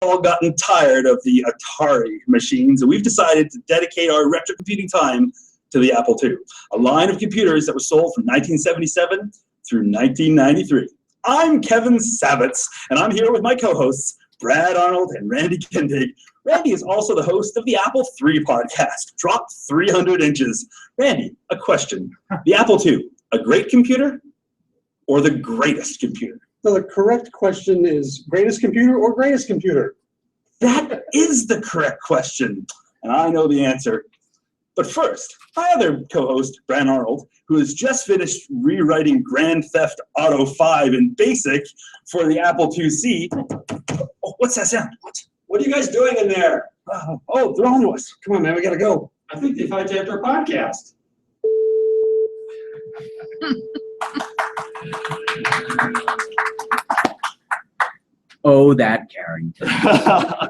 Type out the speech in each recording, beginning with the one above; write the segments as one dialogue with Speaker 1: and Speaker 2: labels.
Speaker 1: all gotten tired of the Atari machines, and we've decided to dedicate our retro computing time to the Apple II, a line of computers that was sold from 1977 through 1993. I'm Kevin Savetz, and I'm here with my co-hosts, Brad Arnold and Randy Kindig. Randy is also the host of the Apple III podcast, dropped 300 inches. Randy, a question. The Apple II, a great computer or the greatest computer?
Speaker 2: So the correct question is greatest computer or greatest computer?
Speaker 1: That is the correct question, and I know the answer. But first, my other co-host, Brad Arnold, who has just finished rewriting Grand Theft Auto 5 in BASIC for the Apple IIc. Oh, what's that sound?
Speaker 2: What are you guys doing in there?
Speaker 1: Oh, they're on to us.
Speaker 2: Come on, man, we gotta go.
Speaker 3: I think they hijacked our podcast.
Speaker 4: Oh, that Carrington. I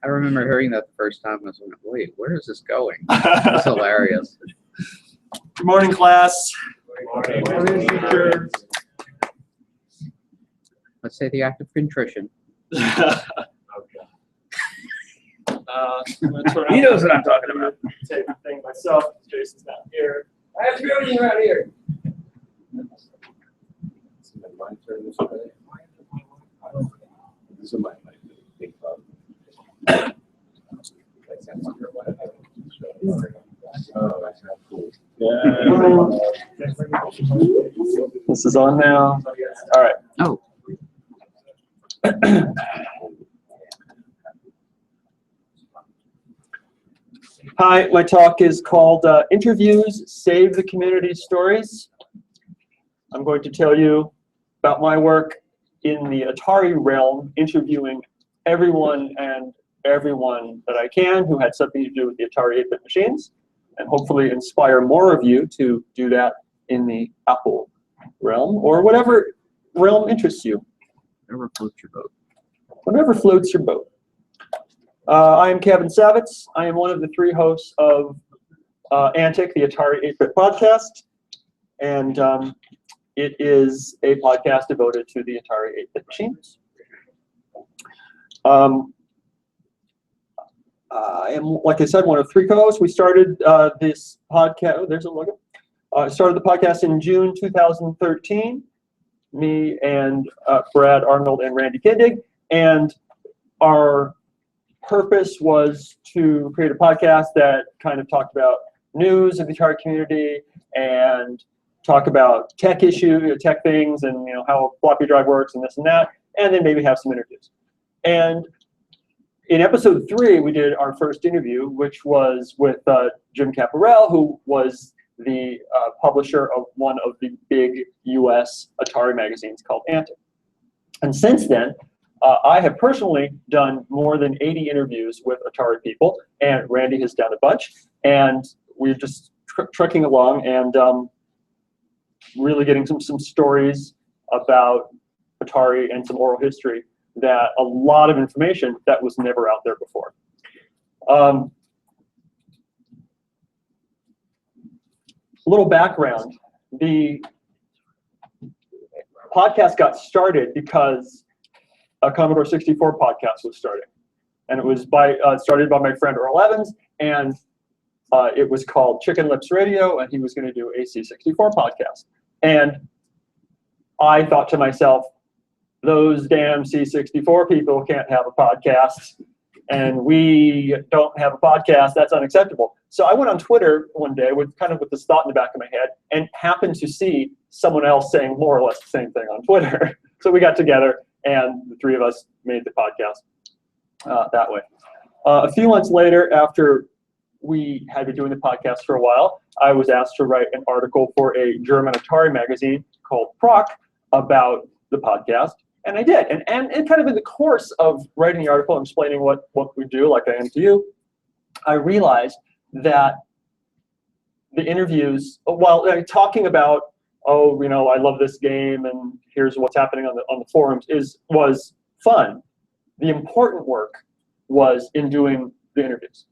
Speaker 4: remember hearing that the first time. I was like, wait, where is this going? It's hilarious.
Speaker 3: Good morning, class.
Speaker 2: Good morning, teacher.
Speaker 4: Let's say the act of contrition.
Speaker 3: He
Speaker 4: knows what I'm talking about.
Speaker 3: Take the thing myself. Jason's not here. I have to do everything around here.
Speaker 5: This is my big problem. Oh, that's not cool.
Speaker 3: This is on now. All right.
Speaker 4: Oh.
Speaker 3: Hi, my talk is called Interviews Save the Community Stories. I'm going to tell you about my work in the Atari realm, interviewing everyone that I can who had something to do with the Atari 8-bit machines, and hopefully inspire more of you to do that in the Apple realm, or whatever realm interests you.
Speaker 4: Whatever floats your boat.
Speaker 3: Whatever floats your boat. I am Kevin Savetz. I am one of the three hosts of Antic, the Atari 8-bit podcast, and it is a podcast devoted to the Atari 8-bit machines. I am, like I said, one of three co-hosts. We started this podcast. Oh, there's a logo. Started the podcast in June 2013. Me and Brad Arnold and Randy Kindig, and our purpose was to create a podcast that kind of talked about news of the Atari community and talk about tech issues, tech things, and how floppy drive works and this and that, and then maybe have some interviews. And in episode 3, we did our first interview, which was with Jim Caparel, who was the publisher of one of the big US Atari magazines called Antic. And since then, I have personally done more than 80 interviews with Atari people, and Randy has done a bunch, and we're just trucking along and really getting some stories about Atari and some oral history, that a lot of information that was never out there before. A little background. The podcast got started because a Commodore 64 podcast was starting. And it was started by my friend Earl Evans, and it was called Chicken Lips Radio, and he was going to do a C64 podcast. And I thought to myself, those damn C64 people can't have a podcast, and we don't have a podcast. That's unacceptable. So I went on Twitter one day with this thought in the back of my head, and happened to see someone else saying more or less the same thing on Twitter. So we got together, and the three of us made the podcast that way. A few months later, after we had been doing the podcast for a while, I was asked to write an article for a German Atari magazine called Proc about the podcast. And I did. And kind of in the course of writing the article and explaining what we do, like I am to you, I realized that the interviews, while talking about, I love this game and here's what's happening on the forums, was fun. The important work was in doing the interviews.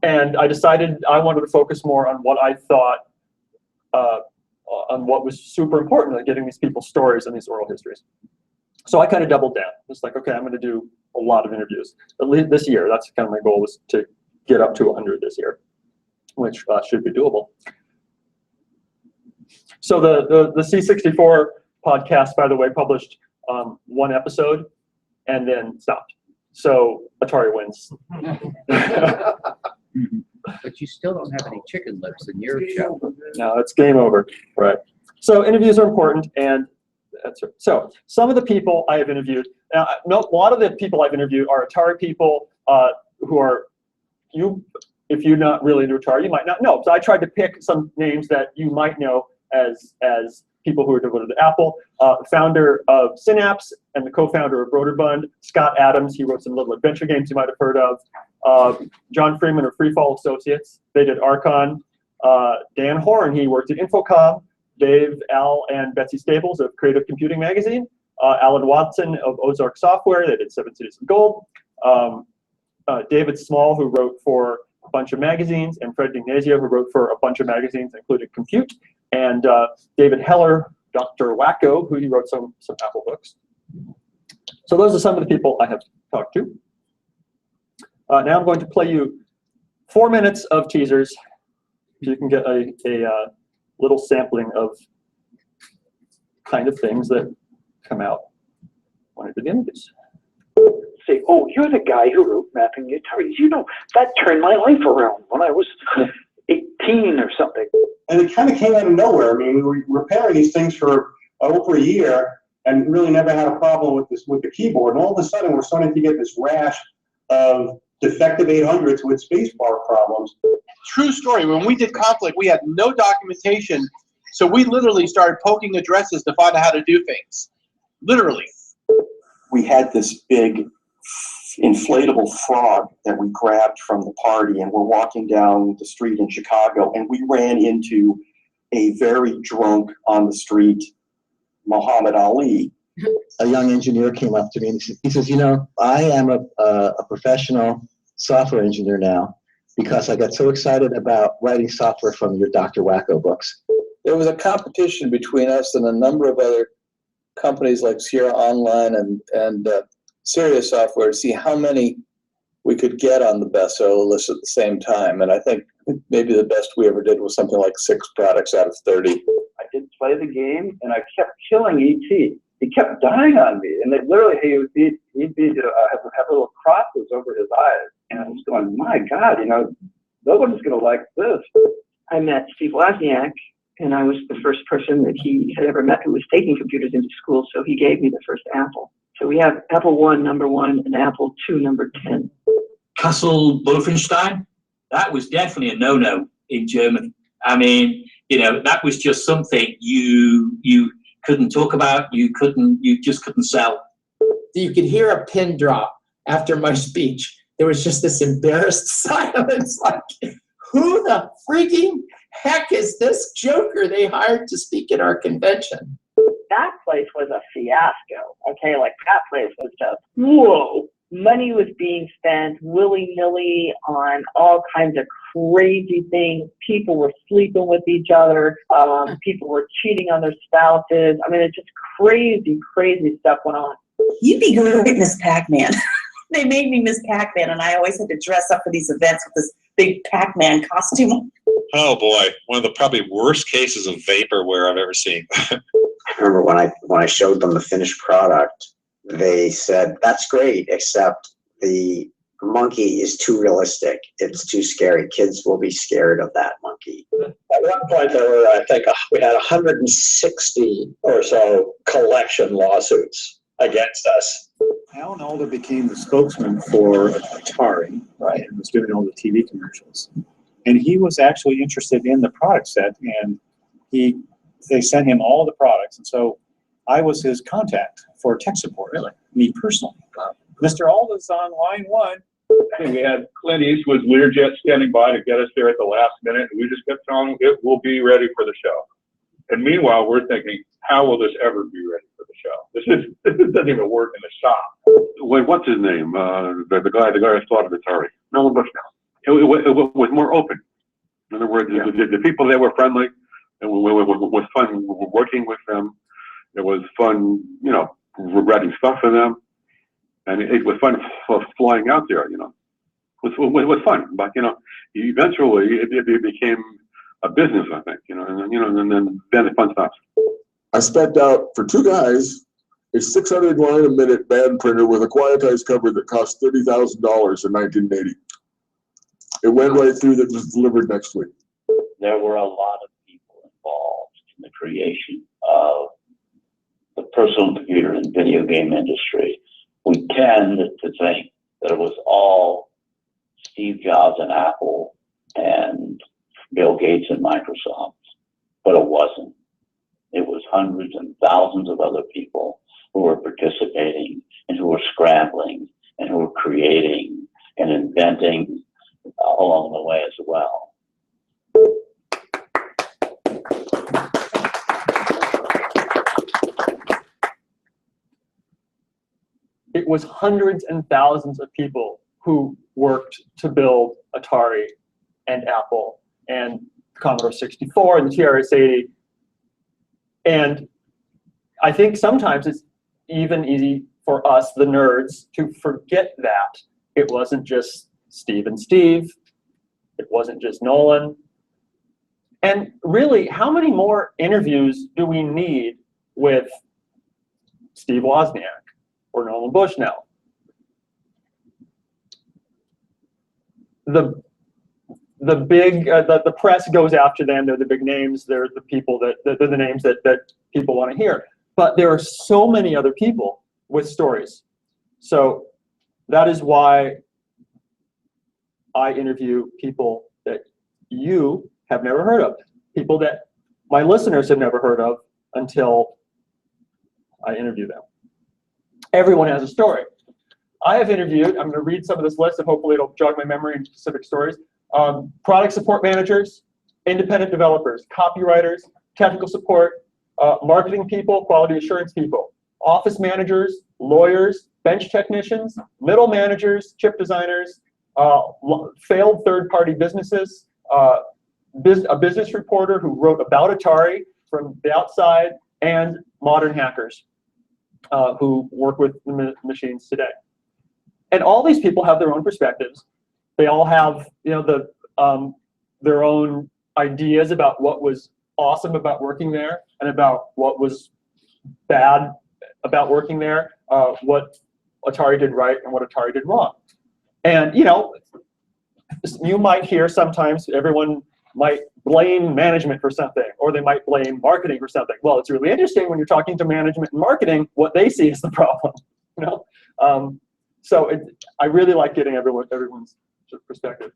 Speaker 3: And I decided I wanted to focus more on what I thought, on what was super important, like getting these people's stories and these oral histories. So I kind of doubled down. It's like, okay, I'm going to do a lot of interviews, at least this year. That's kind of my goal, was to get up to 100 this year, which should be doable. So the C64 podcast, by the way, published one episode and then stopped. So Atari wins.
Speaker 4: But you still don't have any chicken lips in your show.
Speaker 3: No, it's game over. Right. So interviews are important, and that's it. So some of the people I have interviewed, now, a lot of the people I've interviewed are Atari people who are, if you're not really into Atari, you might not know. So I tried to pick some names that you might know as people who are devoted to Apple. Founder of Synapse and the co-founder of Broderbund, Scott Adams. He wrote some little adventure games you might have heard of. John Freeman of Freefall Associates. They did Archon. Dan Horn, he worked at Infocom. Dave, Al, and Betsy Staples of Creative Computing Magazine. Alan Watson of Ozark Software. They did 7 Cities of Gold. David Small, who wrote for a bunch of magazines, and Fred Ignazio, who wrote for a bunch of magazines, including Compute. And David Heller, Dr. Wacko, who he wrote some Apple books. So those are some of the people I have talked to. Now I'm going to play you 4 minutes of teasers, so you can get a little sampling of kind of things that come out when I do the interviews.
Speaker 6: Say, oh, you're the guy who wrote Mapping Atari. You know, that turned my life around when I was 18 or something.
Speaker 2: And it kind of came out of nowhere. I mean, we were repairing these things for over a year and really never had a problem with the keyboard. And all of a sudden, we're starting to get this rash of defective 800s with spacebar problems.
Speaker 7: True story. When we did Conflict, we had no documentation, so we literally started poking addresses to find out how to do things. Literally.
Speaker 8: We had this big inflatable frog that we grabbed from the party, and we're walking down the street in Chicago, and we ran into a very drunk on the street Muhammad Ali.
Speaker 9: A young engineer came up to me and he says, you know, I am a professional software engineer now because I got so excited about writing software from your Dr. Wacko books.
Speaker 10: There was a competition between us and a number of other companies like Sierra Online and Sirius Software to see how many we could get on the bestseller list at the same time. And I think maybe the best we ever did was something like 6 products out of 30.
Speaker 6: I did play the game, and I kept killing E.T. He kept dying on me, and literally he'd have little crosses over his eyes, and I was going, my God, you know, nobody's going to like this. I met Steve Wozniak, and I was the first person that he had ever met who was taking computers into school, so he gave me the first Apple. So we have Apple I, number 1, and Apple II, number 10.
Speaker 11: Castle Wolfenstein, that was definitely a no-no in Germany. I mean, you know, that was just something you couldn't talk about, you just couldn't sell.
Speaker 12: You could hear a pin drop after my speech. There was just this embarrassed silence, like, who the freaking heck is this joker they hired to speak at our convention?
Speaker 6: That place was a fiasco, okay? Like, that place was just, whoa. Money was being spent willy-nilly on all kinds of crazy things. People were sleeping with each other. People were cheating on their spouses. I mean, it's just crazy, crazy stuff went on.
Speaker 13: You'd be great, Miss Pac-Man. They made me Miss Pac-Man, and I always had to dress up for these events with this big Pac-Man costume.
Speaker 14: Oh boy, one of the probably worst cases of vaporware I've ever seen.
Speaker 15: I remember when I showed them the finished product, they said, that's great, except the monkey is too realistic. It's too scary. Kids will be scared of that monkey.
Speaker 10: At one point, there were, I think, we had 160 or so collection lawsuits against us.
Speaker 5: Alan Alda became the spokesman for Atari, right, and was doing all the TV commercials. And he was actually interested in the product set, and they sent him all the products. And so I was his contact for tech support, really, me personally. Mr. Alda's on line 1.
Speaker 16: And we had Clint Eastwood's Learjet standing by to get us there at the last minute, and we just kept telling him it will be ready for the show. And meanwhile, we're thinking, how will this ever be ready for the show? This doesn't even work in the shop.
Speaker 17: Wait, what's his name? The guy who started Atari.
Speaker 6: Miller Bushnell.
Speaker 16: was more open. In other words, the people there were friendly. It was fun working with them. It was fun, you know, writing stuff for them. And it was fun flying out there, you know. It was fun. But, you know, eventually it became a business, I think, you know, and then the fun stops.
Speaker 17: I spec out for 2 guys a 600 line a minute band printer with a quietized cover that cost $30,000 in 1980. It went right through, that was delivered next week.
Speaker 18: There were a lot of people involved in the creation of the personal computer and video game industry. We tend to think that it was all Steve Jobs and Apple and Bill Gates and Microsoft, but it wasn't. It was hundreds and thousands of other people who were participating and who were scrambling and who were creating and inventing along the way as well.
Speaker 3: It was hundreds and thousands of people who worked to build Atari and Apple and Commodore 64 and the TRS-80. And I think sometimes it's even easy for us, the nerds, to forget that it wasn't just Steve and Steve. It wasn't just Nolan. And really, how many more interviews do we need with Steve Wozniak or Nolan Bushnell? The press goes after them. They're the big names. They're the people they're the names that people want to hear. But there are so many other people with stories. So that is why I interview people that you have never heard of, people that my listeners have never heard of until I interview them. Everyone has a story. I have interviewed, I'm going to read some of this list and hopefully it'll jog my memory in specific stories. Product support managers, independent developers, copywriters, technical support, marketing people, quality assurance people, office managers, lawyers, bench technicians, middle managers, chip designers, failed third-party businesses, a business reporter who wrote about Atari from the outside, and modern hackers who work with the machines today. And all these people have their own perspectives. They all have, you know, their own ideas about what was awesome about working there and about what was bad about working there, what Atari did right and what Atari did wrong. And, you know, you might hear sometimes everyone might blame management for something, or they might blame marketing for something. Well, it's really interesting when you're talking to management and marketing, what they see is the problem, you know? So I really like getting everyone's perspective.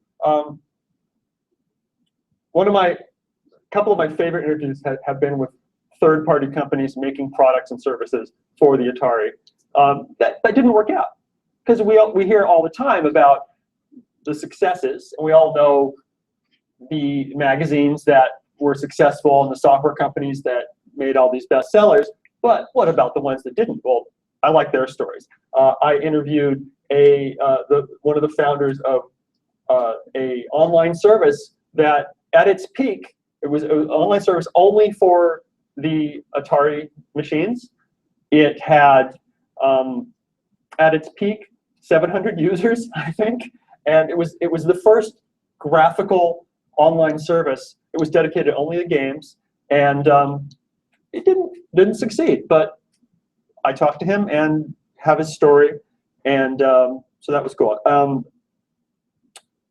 Speaker 3: Couple of my favorite interviews have been with third-party companies making products and services for the Atari. That didn't work out, because we hear all the time about the successes, and we all know the magazines that were successful and the software companies that made all these bestsellers. But what about the ones that didn't? Well, I like their stories. I interviewed one of the founders of a online service that, at its peak, it was an online service only for the Atari machines. It had, at its peak, 700 users, I think, and it was the first graphical online service. It was dedicated only to games, and it didn't succeed. But I talked to him and have his story, and so that was cool.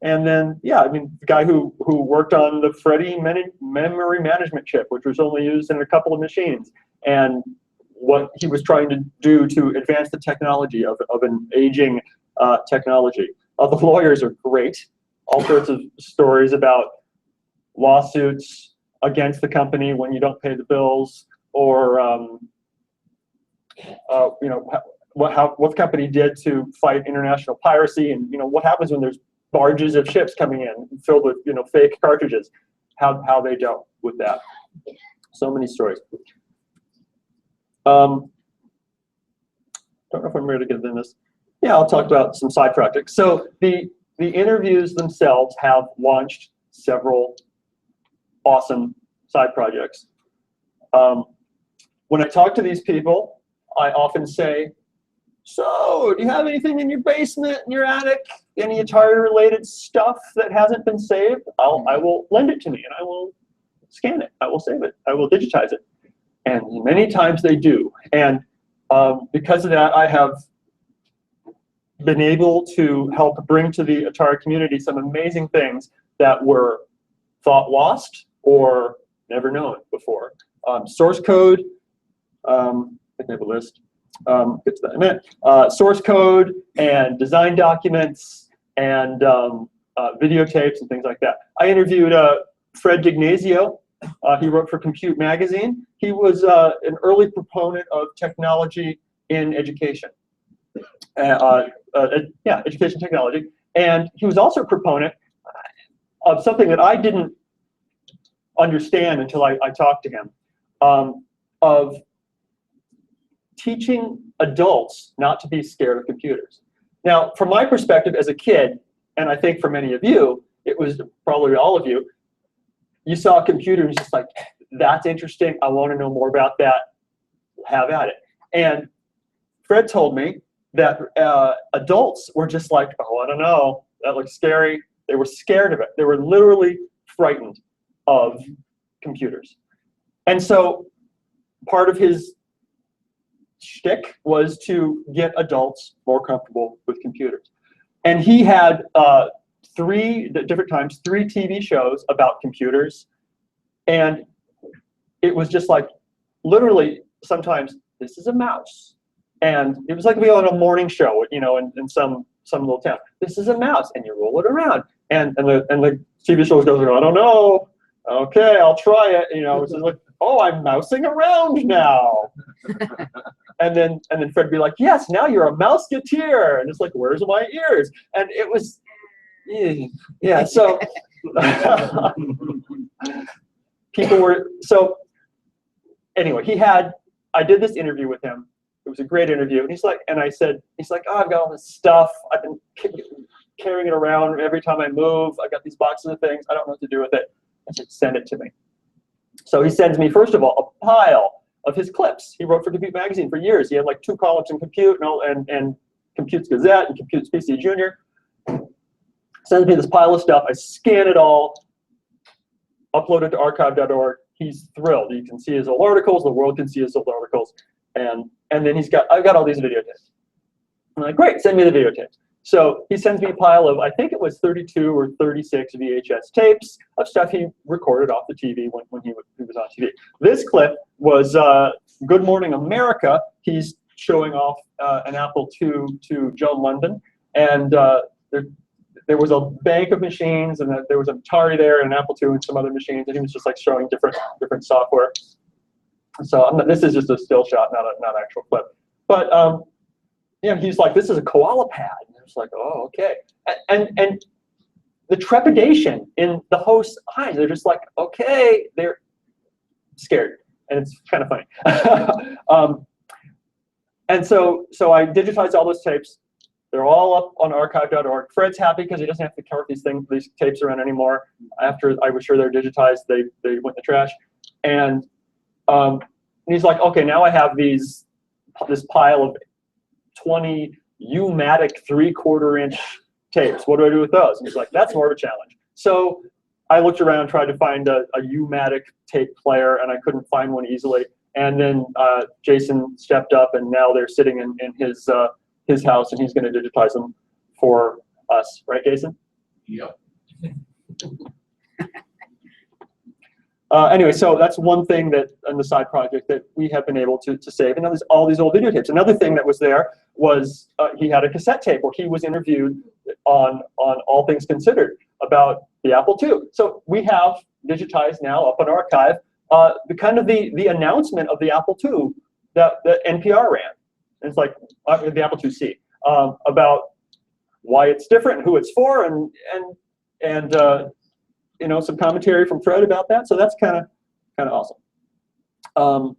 Speaker 3: And then, yeah, I mean, the guy who worked on the Freddie memory management chip, which was only used in a couple of machines, and what he was trying to do to advance the technology of an aging technology. The lawyers are great. All sorts of stories about lawsuits against the company when you don't pay the bills, or you know, what the company did to fight international piracy, and you know what happens when there's barges of ships coming in filled with, you know, fake cartridges. How they dealt with that. So many stories. Don't know if I'm ready to get into this. Yeah, I'll talk about some side projects. So the the interviews themselves have launched several awesome side projects. When I talk to these people, I often say, so, do you have anything in your basement, in your attic, any Atari-related stuff that hasn't been saved? I will lend it to me, and I will scan it. I will save it. I will digitize it. And many times they do. And because of that, I have been able to help bring to the Atari community some amazing things that were thought lost or never known before. Source code, I think I have a list. Get to that in a minute. Source code and design documents and videotapes and things like that. I interviewed Fred D'Ignazio. He wrote for Compute Magazine. He was an early proponent of technology in education. Education technology. And he was also a proponent of something that I didn't understand until I talked to him, of teaching adults not to be scared of computers. Now, from my perspective as a kid, and I think for many of you, it was probably all of you, you saw a computer and just like, that's interesting, I want to know more about that, have at it. And Fred told me that adults were just like, oh, I don't know, that looks scary. They were scared of it. They were literally frightened of computers. And so part of his shtick was to get adults more comfortable with computers. And he had 3 different times, 3 TV shows about computers. And it was just like, literally, sometimes, this is a mouse. And it was like being on a morning show, you know, in some little town. This is a mouse, and you roll it around. And the TV show goes, I don't know. Okay, I'll try it. You know, it's like, oh, I'm mousing around now. and then Fred would be like, yes, now you're a mouseketeer. And it's like, where's my ears? And it was, yeah. So people were, so anyway, I did this interview with him. It was a great interview. And he's like, oh, I've got all this stuff. I've been carrying it around every time I move. I've got these boxes of things. I don't know what to do with it. I said, send it to me. So he sends me, first of all, a pile of his clips. He wrote for Compute Magazine for years. He had like 2 columns in Compute and Compute's Gazette and Compute's PC Junior. Sends me this pile of stuff. I scan it all, upload it to archive.org. He's thrilled. You can see his old articles. The world can see his old articles. And then I've got all these videotapes. I'm like, great, send me the videotapes. So he sends me a pile of, I think it was 32 or 36 VHS tapes of stuff he recorded off the TV when he was on TV. This clip was Good Morning America. He's showing off an Apple II to Joan London. And there was a bank of machines, and there was an Atari there, and an Apple II, and some other machines, and he was just like showing different software. So this is just a still shot, not an actual clip. But yeah, he's like, this is a koala pad. And it's like, oh, okay. And the trepidation in the host's eyes, they're just like, okay, they're scared. And it's kind of funny. And so I digitized all those tapes. They're all up on archive.org. Fred's happy because he doesn't have to cart these tapes around anymore. After I was sure they're digitized, they went in the trash. And he's like, okay, now I have this pile of 20 U-matic 3/4-inch tapes. What do I do with those? And he's like, that's more of a challenge. So I looked around, tried to find a U-matic tape player, and I couldn't find one easily. And then Jason stepped up, and now they're sitting in his house, and he's going to digitize them for us. Right, Jason?
Speaker 19: Yep.
Speaker 3: Anyway, so that's one thing that on the side project that we have been able to save. And now there's all these old videotapes. Another thing that was there was he had a cassette tape where he was interviewed on All Things Considered about the Apple II. So we have digitized now up on archive the announcement of the Apple II that NPR ran. And it's like the Apple IIc about why it's different, who it's for, and you know, some commentary from Fred about that. So that's kind of awesome.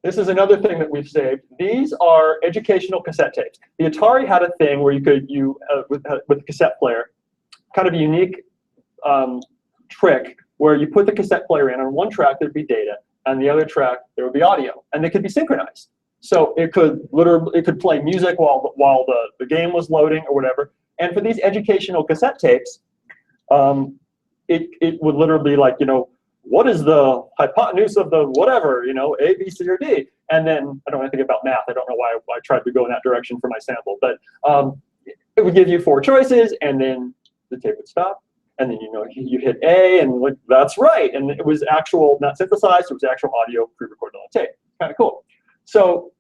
Speaker 3: This is another thing that we've saved. These are educational cassette tapes. The Atari had a thing where you could, with a cassette player, kind of a unique trick where you put the cassette player in. On one track there'd be data, and the other track there would be audio, and they could be synchronized. So it could play music while the game was loading or whatever. And for these educational cassette tapes, it would literally be like, what is the hypotenuse of the whatever, A, B, C, or D? And then, I don't know anything about math. I don't know why I tried to go in that direction for my sample. But it would give you 4 choices, and then the tape would stop. And then, you hit A, and like, that's right. And it was actual, not synthesized, it was actual audio pre-recorded on tape. Kind of cool. So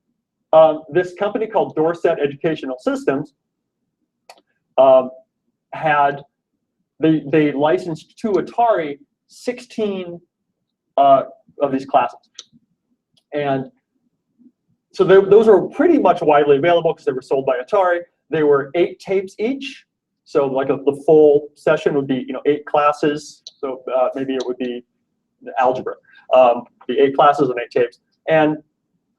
Speaker 3: this company called Dorset Educational Systems they licensed to Atari 16 of these classes. And so those are pretty much widely available because they were sold by Atari. They were 8 tapes each. So like the full session would be 8 classes. So maybe it would be algebra. The 8 classes and 8 tapes. And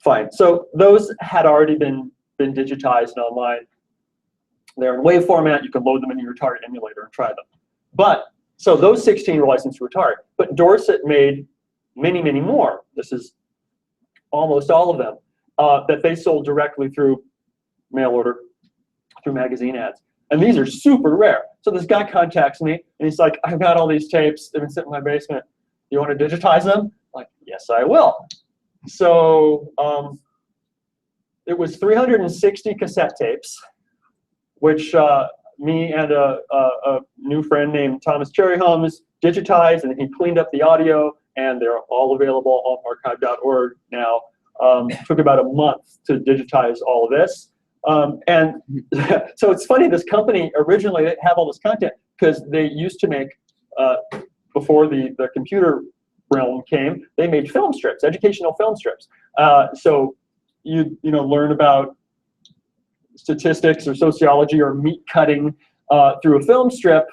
Speaker 3: fine. So those had already been digitized and online. They're in WAV format. You can load them into your Atari emulator and try them. But so those 16 were licensed to Atari. But Dorset made many, many more. This is almost all of them that they sold directly through mail order, through magazine ads. And these are super rare. So this guy contacts me, and he's like, I've got all these tapes. They've been sitting in my basement. You want to digitize them? I'm like, yes, I will. So it was 360 cassette tapes, which me and a new friend named Thomas Cherryholmes digitized, and he cleaned up the audio, and they're all available on archive.org now. Took about a month to digitize all of this. And so it's funny, this company originally didn't have all this content because they used to make, before the computer realm came, they made film strips, educational film strips. So you learn about statistics or sociology or meat cutting through a film strip,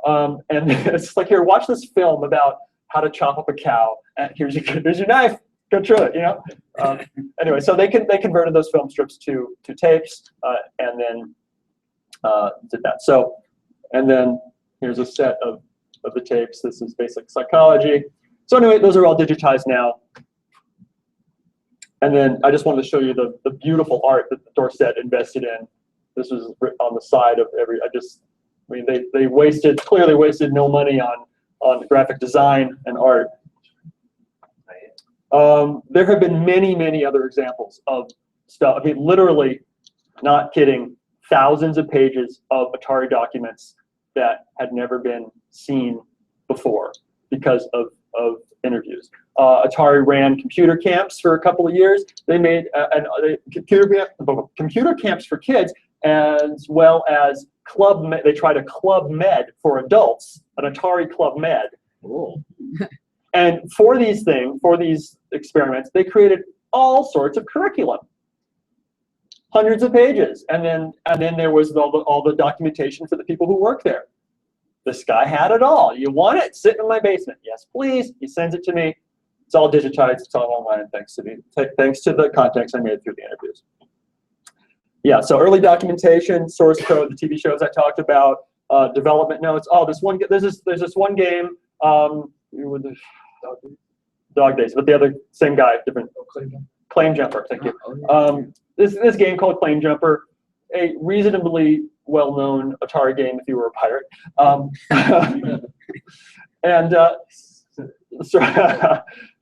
Speaker 3: and it's like, here, watch this film about how to chop up a cow. And here's your knife. Go through it, Anyway, so they converted those film strips to tapes, and then did that. So, and then here's a set of the tapes. This is basic psychology. So anyway, those are all digitized now. And then I just wanted to show you the beautiful art that Dorset invested in. This was on the side of every. They clearly wasted no money on graphic design and art. There have been many, many other examples of stuff. I mean, literally, not kidding, thousands of pages of Atari documents that had never been seen before because of interviews. Atari ran computer camps for a couple of years. They made computer camps for kids, as well as they tried a Club Med for adults, an Atari Club Med.
Speaker 4: Cool.
Speaker 3: And for these experiments, they created all sorts of curriculum, hundreds of pages, and then there was all the documentation for the people who work there. This guy had it all. You want it? Sit in my basement. Yes, please. He sends it to me. It's all digitized. It's all online. Thanks to the contacts I made through the interviews. Yeah. So early documentation, source code, the TV shows I talked about, development notes. Oh, there's this one game. With the Dog Days, but the other same guy, different. Claim Jumper. Thank you. This game called Claim Jumper, a reasonably well-known Atari game if you were a pirate.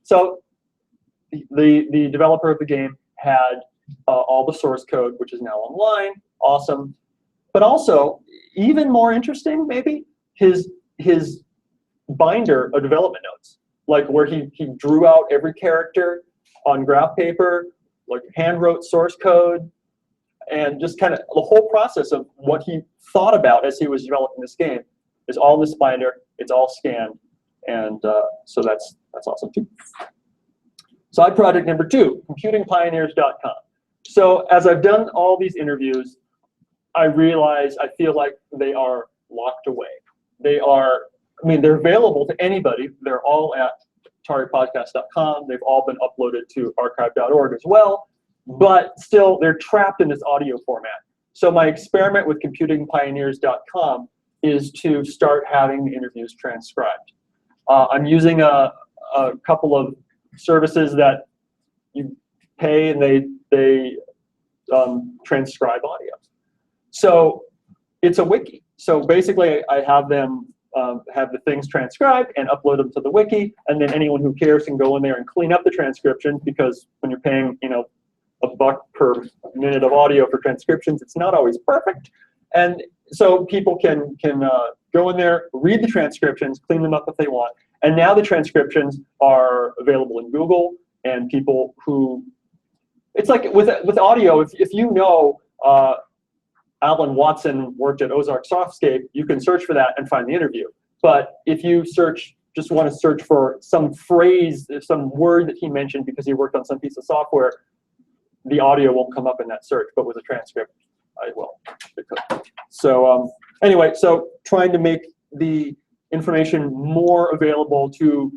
Speaker 3: So the developer of the game had all the source code, which is now online. Awesome, but also even more interesting, maybe his binder of development notes, like where he drew out every character on graph paper, like hand wrote source code, and just kind of the whole process of what he thought about as he was developing this game is all in this binder. It's all scanned, and so that's awesome too. Side project number 2, computingpioneers.com. So as I've done all these interviews, I feel like they are locked away. They're available to anybody. They're all at AtariPodcast.com. They've all been uploaded to archive.org as well, but still they're trapped in this audio format. So my experiment with computingpioneers.com is to start having the interviews transcribed. I'm using a couple of services that you pay and they transcribe audio. So it's a wiki. So basically I have them have the things transcribed and upload them to the wiki, and then anyone who cares can go in there and clean up the transcriptions, because when you're paying, you know, $1 per minute of audio for transcriptions, it's not always perfect. And so people can go in there, read the transcriptions, clean them up if they want. And now the transcriptions are available in Google, and people who, it's like with audio, if you know Alan Watson worked at Ozark Softscape, you can search for that and find the interview. But if you just want to search for some phrase, some word that he mentioned because he worked on some piece of software, the audio won't come up in that search, but with a transcript, I will. So anyway, so trying to make the information more available to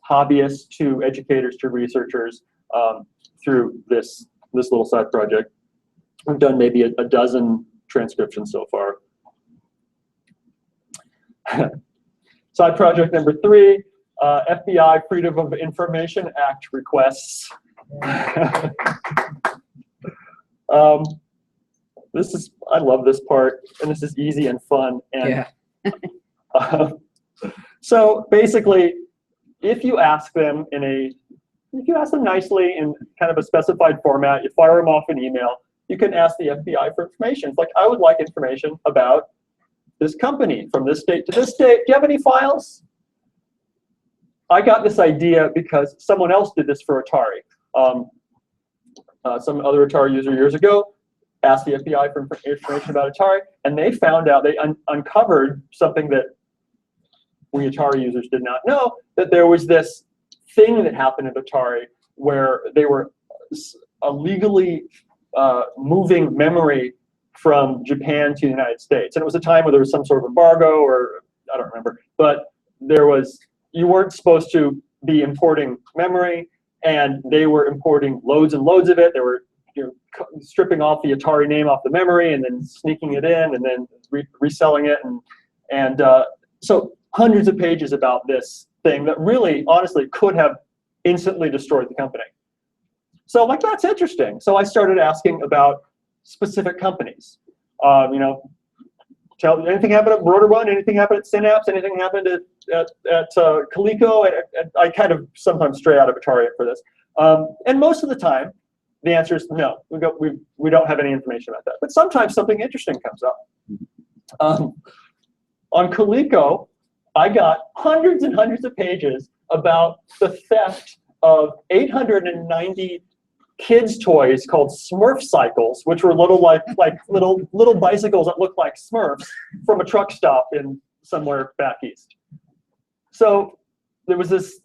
Speaker 3: hobbyists, to educators, to researchers through this little side project. We've done maybe a dozen transcriptions so far. Side project number 3, FBI Freedom of Information Act requests. I love this part, and this is easy and fun. And yeah. So basically, if you ask them nicely in kind of a specified format, you fire them off an email, you can ask the FBI for information. It's like, I would like information about this company from this date to this date. Do you have any files? I got this idea because someone else did this for Atari. Some other Atari user years ago asked the FBI for information about Atari, and they found out, they uncovered something that we Atari users did not know, that there was this thing that happened at Atari where they were illegally moving memory from Japan to the United States. And it was a time where there was some sort of embargo, or I don't remember, but you weren't supposed to be importing memory, and they were importing loads and loads of it. They were stripping off the Atari name off the memory and then sneaking it in and then reselling it. And so hundreds of pages about this thing that really, honestly, could have instantly destroyed the company. So I'm like, that's interesting. So I started asking about specific companies. Anything happened at Broder One? Anything happened at Synapse? Anything happened at Coleco? And I kind of sometimes stray out of Atari for this. And most of the time, the answer is no. We don't have any information about that. But sometimes something interesting comes up. On Coleco, I got hundreds and hundreds of pages about the theft of 890 kids' toys called Smurf cycles, which were little little bicycles that looked like Smurfs from a truck stop in somewhere back east. So there was this,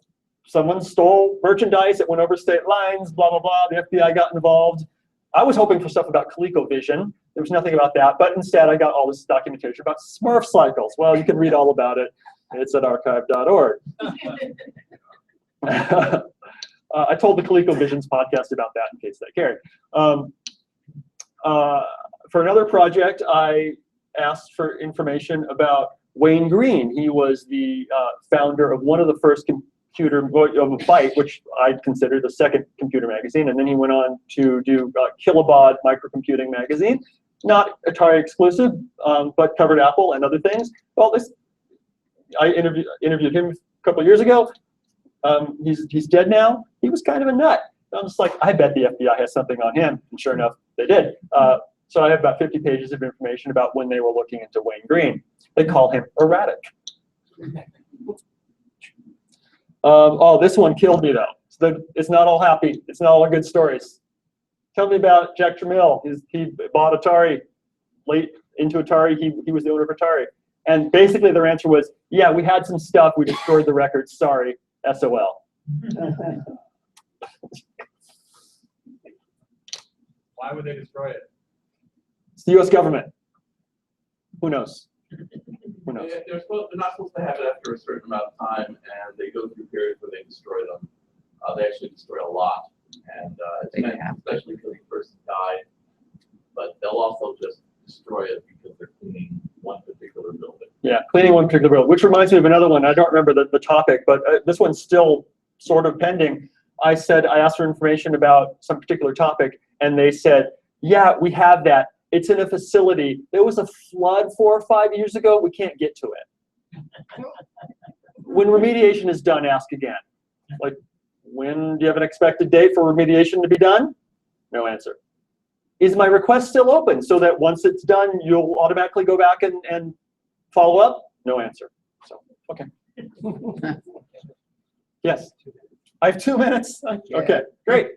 Speaker 3: someone stole merchandise, it went over state lines, blah, blah, blah, the FBI got involved. I was hoping for stuff about ColecoVision. There was nothing about that, but instead I got all this documentation about Smurf cycles. Well, you can read all about it. It's at archive.org. I told the ColecoVisions podcast about that in case they cared. For another project, I asked for information about Wayne Green. He was the founder of one of the first computer of Byte, which I consider the second computer magazine, and then he went on to do Kilobaud Microcomputing magazine, not Atari exclusive, but covered Apple and other things. Well, I interviewed him a couple of years ago. He's dead now. He was kind of a nut. I'm just like, I bet the FBI has something on him, and sure enough, they did. So I have about 50 pages of information about when they were looking into Wayne Green. They call him erratic. Oh, this one killed me though. It's not all happy. It's not all good stories. Tell me about Jack Tramiel. He bought Atari, late into Atari. He was the owner of Atari. And basically their answer was, yeah, we had some stuff. We destroyed the records. Sorry, SOL. Why would they destroy it? It's the US government. Who knows? Who knows?
Speaker 19: They're not supposed to have it after a certain amount of time, and they go through periods where they destroy them. They actually destroy a lot, and it's meant especially because the person died. But they'll also just destroy it because they're cleaning one particular building.
Speaker 3: Yeah, cleaning one particular building, which reminds me of another one. I don't remember the topic, but this one's still sort of pending. I asked for information about some particular topic, and they said, yeah, we have that. It's in a facility. There was a flood 4 or 5 years ago. We can't get to it. When remediation is done, ask again. Like, when do you have an expected date for remediation to be done? No answer. Is my request still open so that once it's done, you'll automatically go back and follow up? No answer. So, okay. Yes. I have 2 minutes. Okay, great.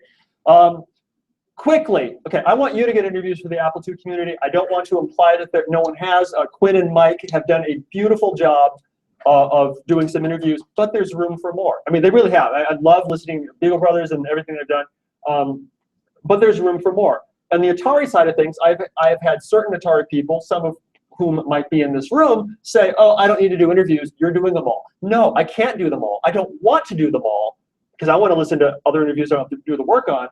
Speaker 3: Quickly, okay, I want you to get interviews for the A.P.P.L.E community. I don't want to imply that no one has. Quinn and Mike have done a beautiful job of doing some interviews, but there's room for more. I mean, they really have. I love listening to Beagle Brothers and everything they've done, but there's room for more. On the Atari side of things, I've had certain Atari people, some of whom might be in this room, say, oh, I don't need to do interviews. You're doing them all. No, I can't do them all. I don't want to do them all because I want to listen to other interviews I don't have to do the work on.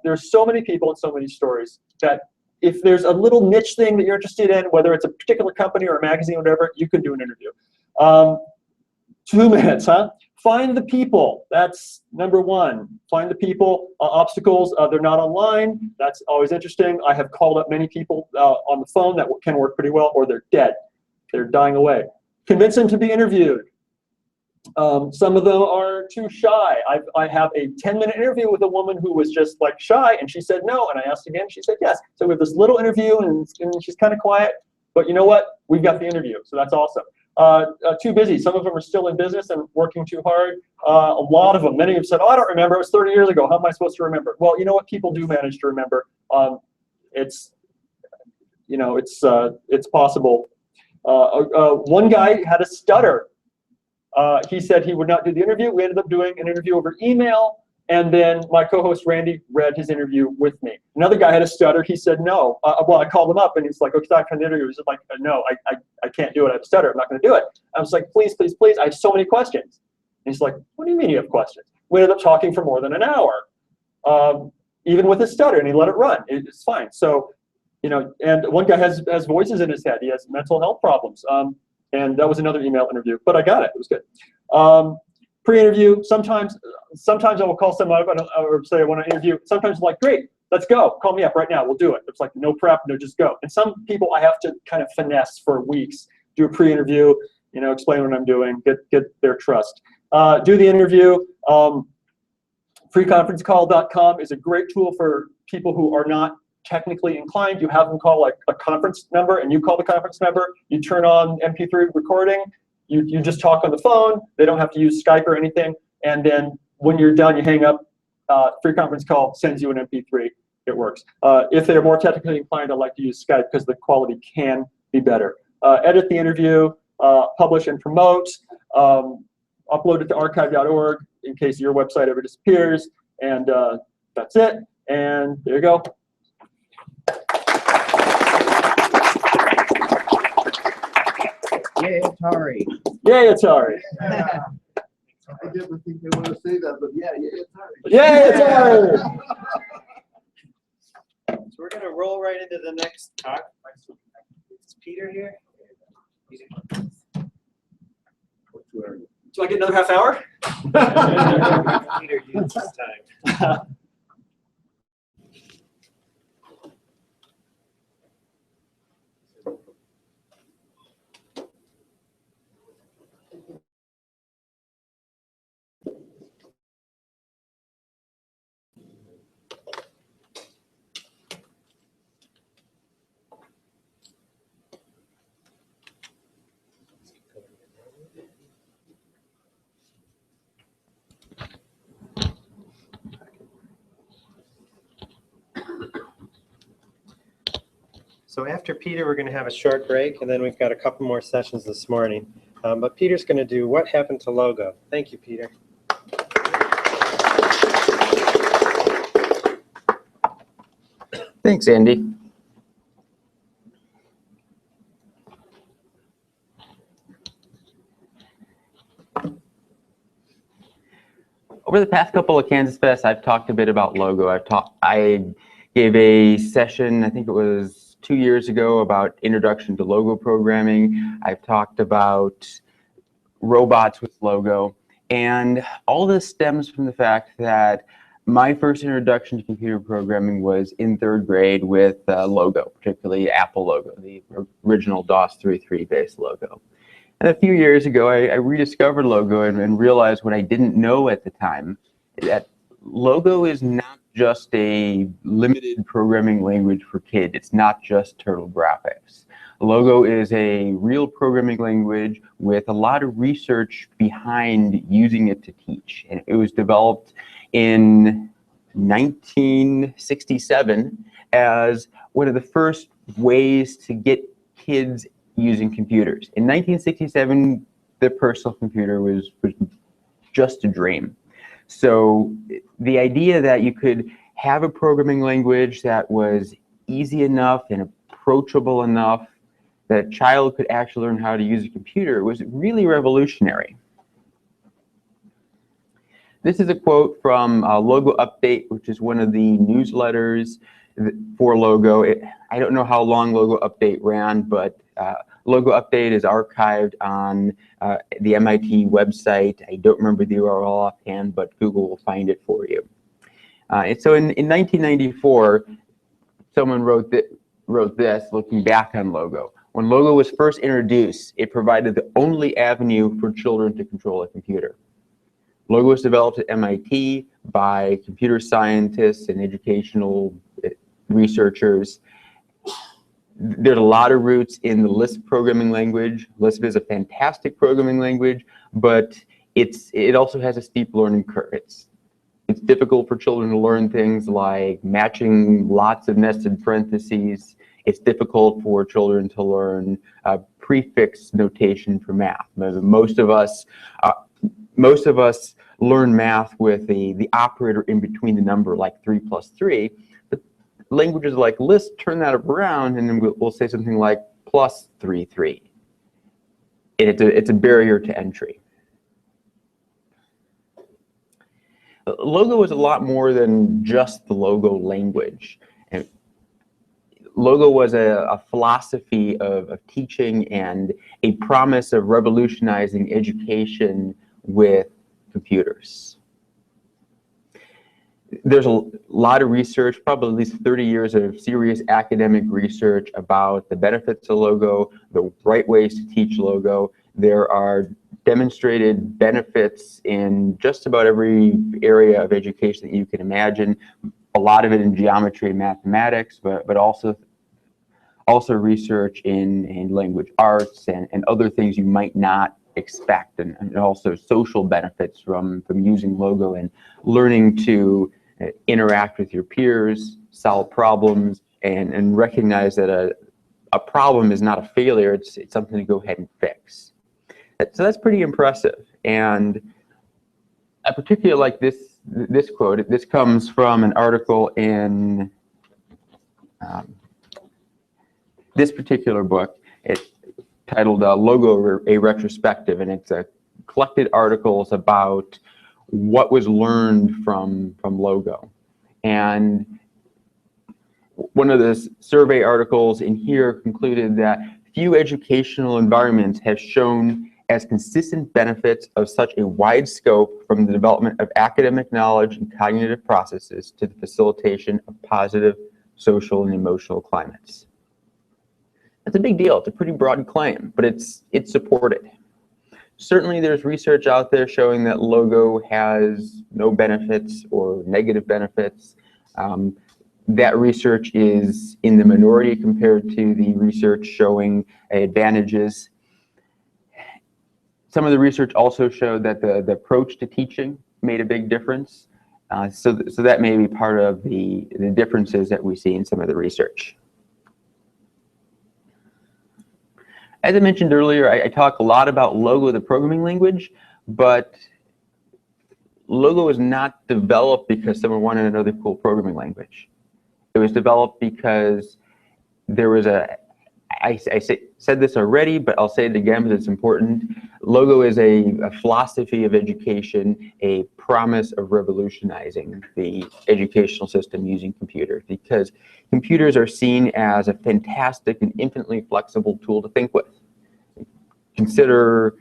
Speaker 3: There's so many people and so many stories that if there's a little niche thing that you're interested in, whether it's a particular company or a magazine or whatever, you can do an interview. 2 minutes, huh? Find the people. That's number one. Find the people. Obstacles, they're not online. That's always interesting. I have called up many people on the phone that can work pretty well, or they're dead. They're dying away. Convince them to be interviewed. Some of them are too shy. I have a 10-minute interview with a woman who was just like shy, and she said no, and I asked again, she said yes. So we have this little interview, and she's kind of quiet, but you know what? We've got the interview, so that's awesome. Too busy. Some of them are still in business and working too hard. A lot of them, many have said, oh, I don't remember, it was 30 years ago. How am I supposed to remember? Well, you know what? People do manage to remember. It's possible. One guy had a stutter. He said he would not do the interview. We ended up doing an interview over email, and then my co-host Randy read his interview with me. Another guy had a stutter. He said no. Well, I called him up, and he's like, okay, I can interview. He's like, no, I can't do it. I have a stutter. I'm not going to do it. I was like, please, please, please. I have so many questions. And he's like, what do you mean you have questions? We ended up talking for more than an hour, even with his stutter, and he let it run. It's fine. So, and one guy has voices in his head. He has mental health problems. And that was another email interview, but I got it. It was good. Pre-interview, sometimes I will call someone up or say I want to interview. Sometimes I'm like, great, let's go. Call me up right now. We'll do it. It's like no prep, no, just go. And some people I have to kind of finesse for weeks. Do a pre-interview, explain what I'm doing, get their trust. Do the interview. Freeconferencecall.com is a great tool for people who are not technically inclined. You have them call like a conference number, and you call the conference number. You turn on MP3 recording. You just talk on the phone. They don't have to use Skype or anything. And then when you're done, you hang up. Free conference call sends you an MP3. It works. If they're more technically inclined, I like to use Skype because the quality can be better. Edit the interview, publish and promote, upload it to archive.org in case your website ever disappears. And that's it. And there you go.
Speaker 4: Yay, Atari.
Speaker 3: Yay, Atari.
Speaker 20: Yeah. I didn't think they want to say that, but yeah, Atari.
Speaker 3: Yay, Atari.
Speaker 21: So we're going to roll right into the next talk. Is Peter here?
Speaker 3: Do I get another half hour?
Speaker 21: Peter used his time. So after Peter, we're going to have a short break, and then we've got a couple more sessions this morning. But Peter's going to do What Happened to Logo. Thank you, Peter.
Speaker 22: Thanks, Andy.
Speaker 1: Over the past couple of KansasFests, I've talked a bit about logo. I gave a session, I think it was 2 years ago, about introduction to logo programming. I've talked about robots with logo, and all this stems from the fact that my first introduction to computer programming was in 3rd grade with logo, particularly Apple logo, the original DOS 3.3 based logo. And a few years ago, I rediscovered logo and realized what I didn't know at the time, that logo is not just a limited programming language for kids. It's not just turtle graphics. Logo is a real programming language with a lot of research behind using it to teach. And it was developed in 1967 as one of the first ways to get kids using computers. In 1967, the personal computer was just a dream. So the idea that you could have a programming language that was easy enough and approachable enough that a child could actually learn how to use a computer was really revolutionary. This is a quote from Logo Update, which is one of the newsletters for Logo. I don't know how long Logo Update ran, but Logo Update is archived on the MIT website. I don't remember the URL offhand, but Google will find it for you. And so in 1994, someone wrote this, looking back on Logo. When Logo was first introduced, it provided the only avenue for children to control a computer. Logo was developed at MIT by computer scientists and educational researchers. There's a lot of roots in the Lisp programming language. Lisp is a fantastic programming language, but it also has a steep learning curve. It's difficult for children to learn things like matching lots of nested parentheses. It's difficult for children to learn prefix notation for math. Most of us learn math with the operator in between the number, like 3 plus 3. But languages like Lisp turn that around, and then we'll say something like plus 3.3. And it's a barrier to entry. Logo is a lot more than just the logo language. And Logo was a philosophy of teaching and a promise of revolutionizing education with computers. There's a lot of research, probably at least 30 years of serious academic research about the benefits of Logo, the right ways to teach Logo. There are demonstrated benefits in just about every area of education that you can imagine. A lot of it in geometry and mathematics, but also research in language arts and other things you might not expect, and also social benefits from using Logo and learning to interact with your peers, solve problems, and recognize that a problem is not a failure, it's something to go ahead and fix. So that's pretty impressive. And I particularly like this quote. This comes from an article in this particular book. It's titled Logo, a Retrospective, and it's collected articles about what was learned from Logo. And one of the survey articles in here concluded that few educational environments have shown as consistent benefits of such a wide scope, from the development of academic knowledge and cognitive processes to the facilitation of positive social and emotional climates. That's a big deal. It's a pretty broad claim, but it's supported. Certainly there's research out there showing that Logo has no benefits or negative benefits. That research is in the minority compared to the research showing advantages. Some of the research also showed that the approach to teaching made a big difference. So that may be part of the differences that we see in some of the research. As I mentioned earlier, I talk a lot about Logo, the programming language, but Logo was not developed because someone wanted another cool programming language. It was developed because there was a said this already, but I'll say it again because it's important. Logo is a philosophy of education, a promise of revolutionizing the educational system using computers, because computers are seen as a fantastic and infinitely flexible tool to think with. Consider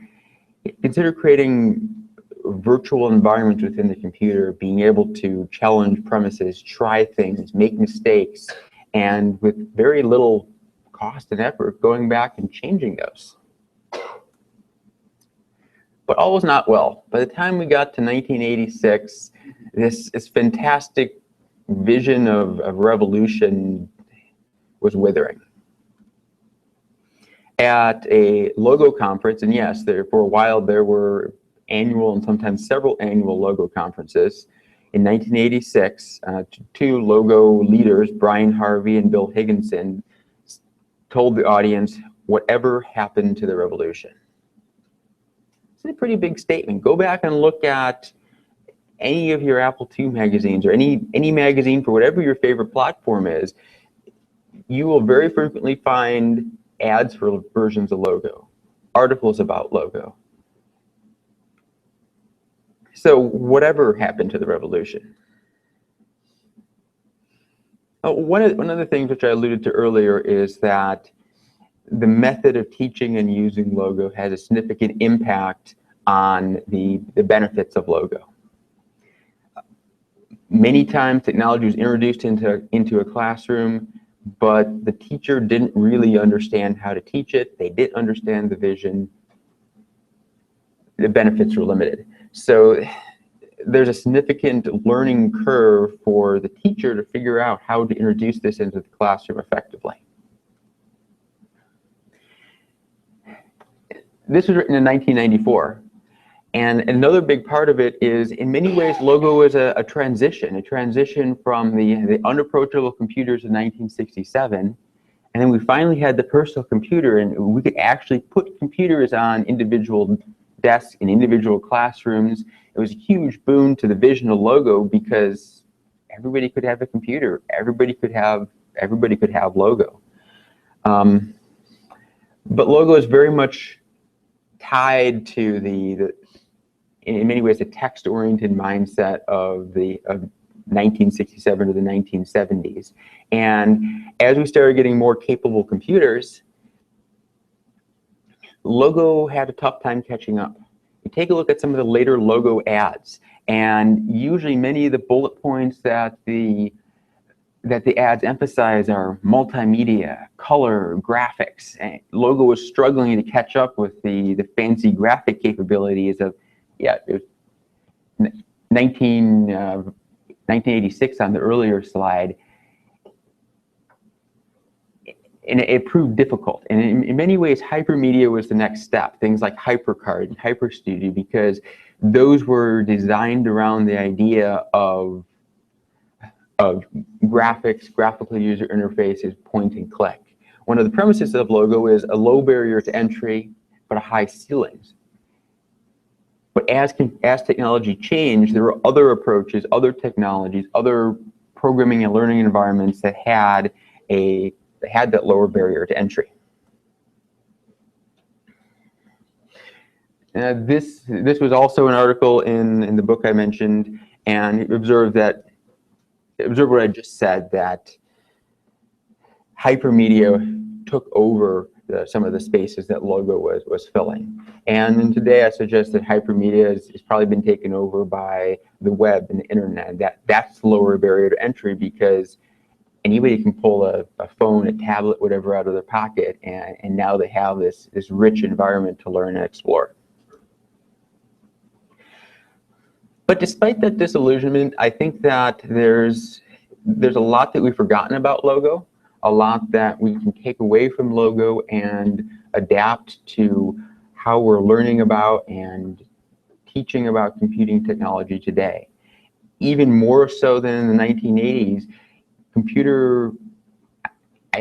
Speaker 1: creating virtual environments within the computer, being able to challenge premises, try things, make mistakes, and with very little cost and effort going back and changing those. But all was not well. By the time we got to 1986, this fantastic vision of revolution was withering. At a logo conference, and yes, for a while there were annual and sometimes several annual logo conferences. In 1986, two logo leaders, Brian Harvey and Bill Higginson, told the audience, "Whatever happened to the revolution?" It's a pretty big statement. Go back and look at any of your Apple II magazines or any magazine for whatever your favorite platform is. You will very frequently find ads for versions of logo, articles about logo. So whatever happened to the revolution? One of the things which I alluded to earlier is that the method of teaching and using logo has a significant impact on the benefits of logo. Many times technology was introduced into a classroom, but the teacher didn't really understand how to teach it. They didn't understand the vision. The benefits were limited. So there's a significant learning curve for the teacher to figure out how to introduce this into the classroom effectively. This was written in 1994. And another big part of it is, in many ways, logo is a transition from the unapproachable computers of 1967. And then we finally had the personal computer, and we could actually put computers on individual desks in individual classrooms. It was a huge boon to the vision of logo because everybody could have a computer. Everybody could have logo. But logo is very much tied to in many ways, the text-oriented mindset of 1967 to the 1970s. And as we started getting more capable computers, logo had a tough time catching up. You take a look at some of the later logo ads, and usually many of the bullet points that the ads emphasize are multimedia, color, graphics. And logo was struggling to catch up with the fancy graphic capabilities of, it was 1986 on the earlier slide. And it proved difficult. And in many ways, hypermedia was the next step. Things like HyperCard and HyperStudio, because those were designed around the idea of graphics, graphical user interfaces, point and click. One of the premises of logo is a low barrier to entry, but a high ceilings. But as technology changed, there were other approaches, other technologies, other programming and learning environments that had that lower barrier to entry. This was also an article in the book I mentioned, and observe what I just said, that hypermedia took over some of the spaces that logo was filling. And today I suggest that hypermedia has probably been taken over by the web and the internet. That's the lower barrier to entry, because anybody can pull a phone, a tablet, whatever out of their pocket, and now they have this rich environment to learn and explore. But despite that disillusionment, I think that there's a lot that we've forgotten about logo, a lot that we can take away from logo and adapt to how we're learning about and teaching about computing technology today. Even more so than in the 1980s,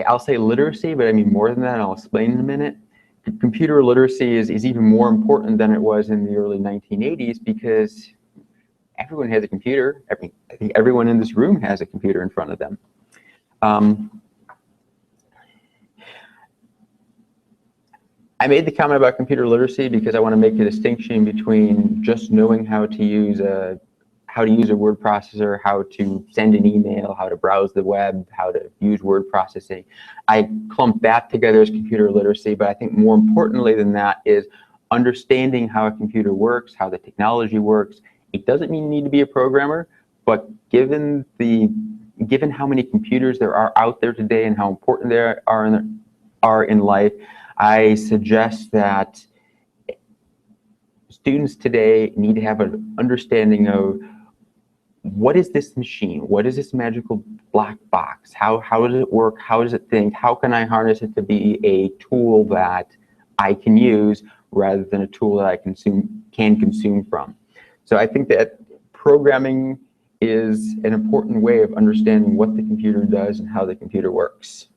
Speaker 1: I'll say literacy, but I mean more than that, I'll explain in a minute. Computer literacy is even more important than it was in the early 1980s, because everyone has a computer. I think everyone in this room has a computer in front of them. I made the comment about computer literacy because I want to make a distinction between just knowing how to use a word processor, how to send an email, how to browse the web, how to use word processing. I clump that together as computer literacy, but I think more importantly than that is understanding how a computer works, how the technology works. It doesn't mean you need to be a programmer, but given how many computers there are out there today and how important they are in life, I suggest that students today need to have an understanding of what is this machine? What is this magical black box? How does it work? How does it think? How can I harness it to be a tool that I can use rather than a tool that I can consume from? So I think that programming is an important way of understanding what the computer does and how the computer works.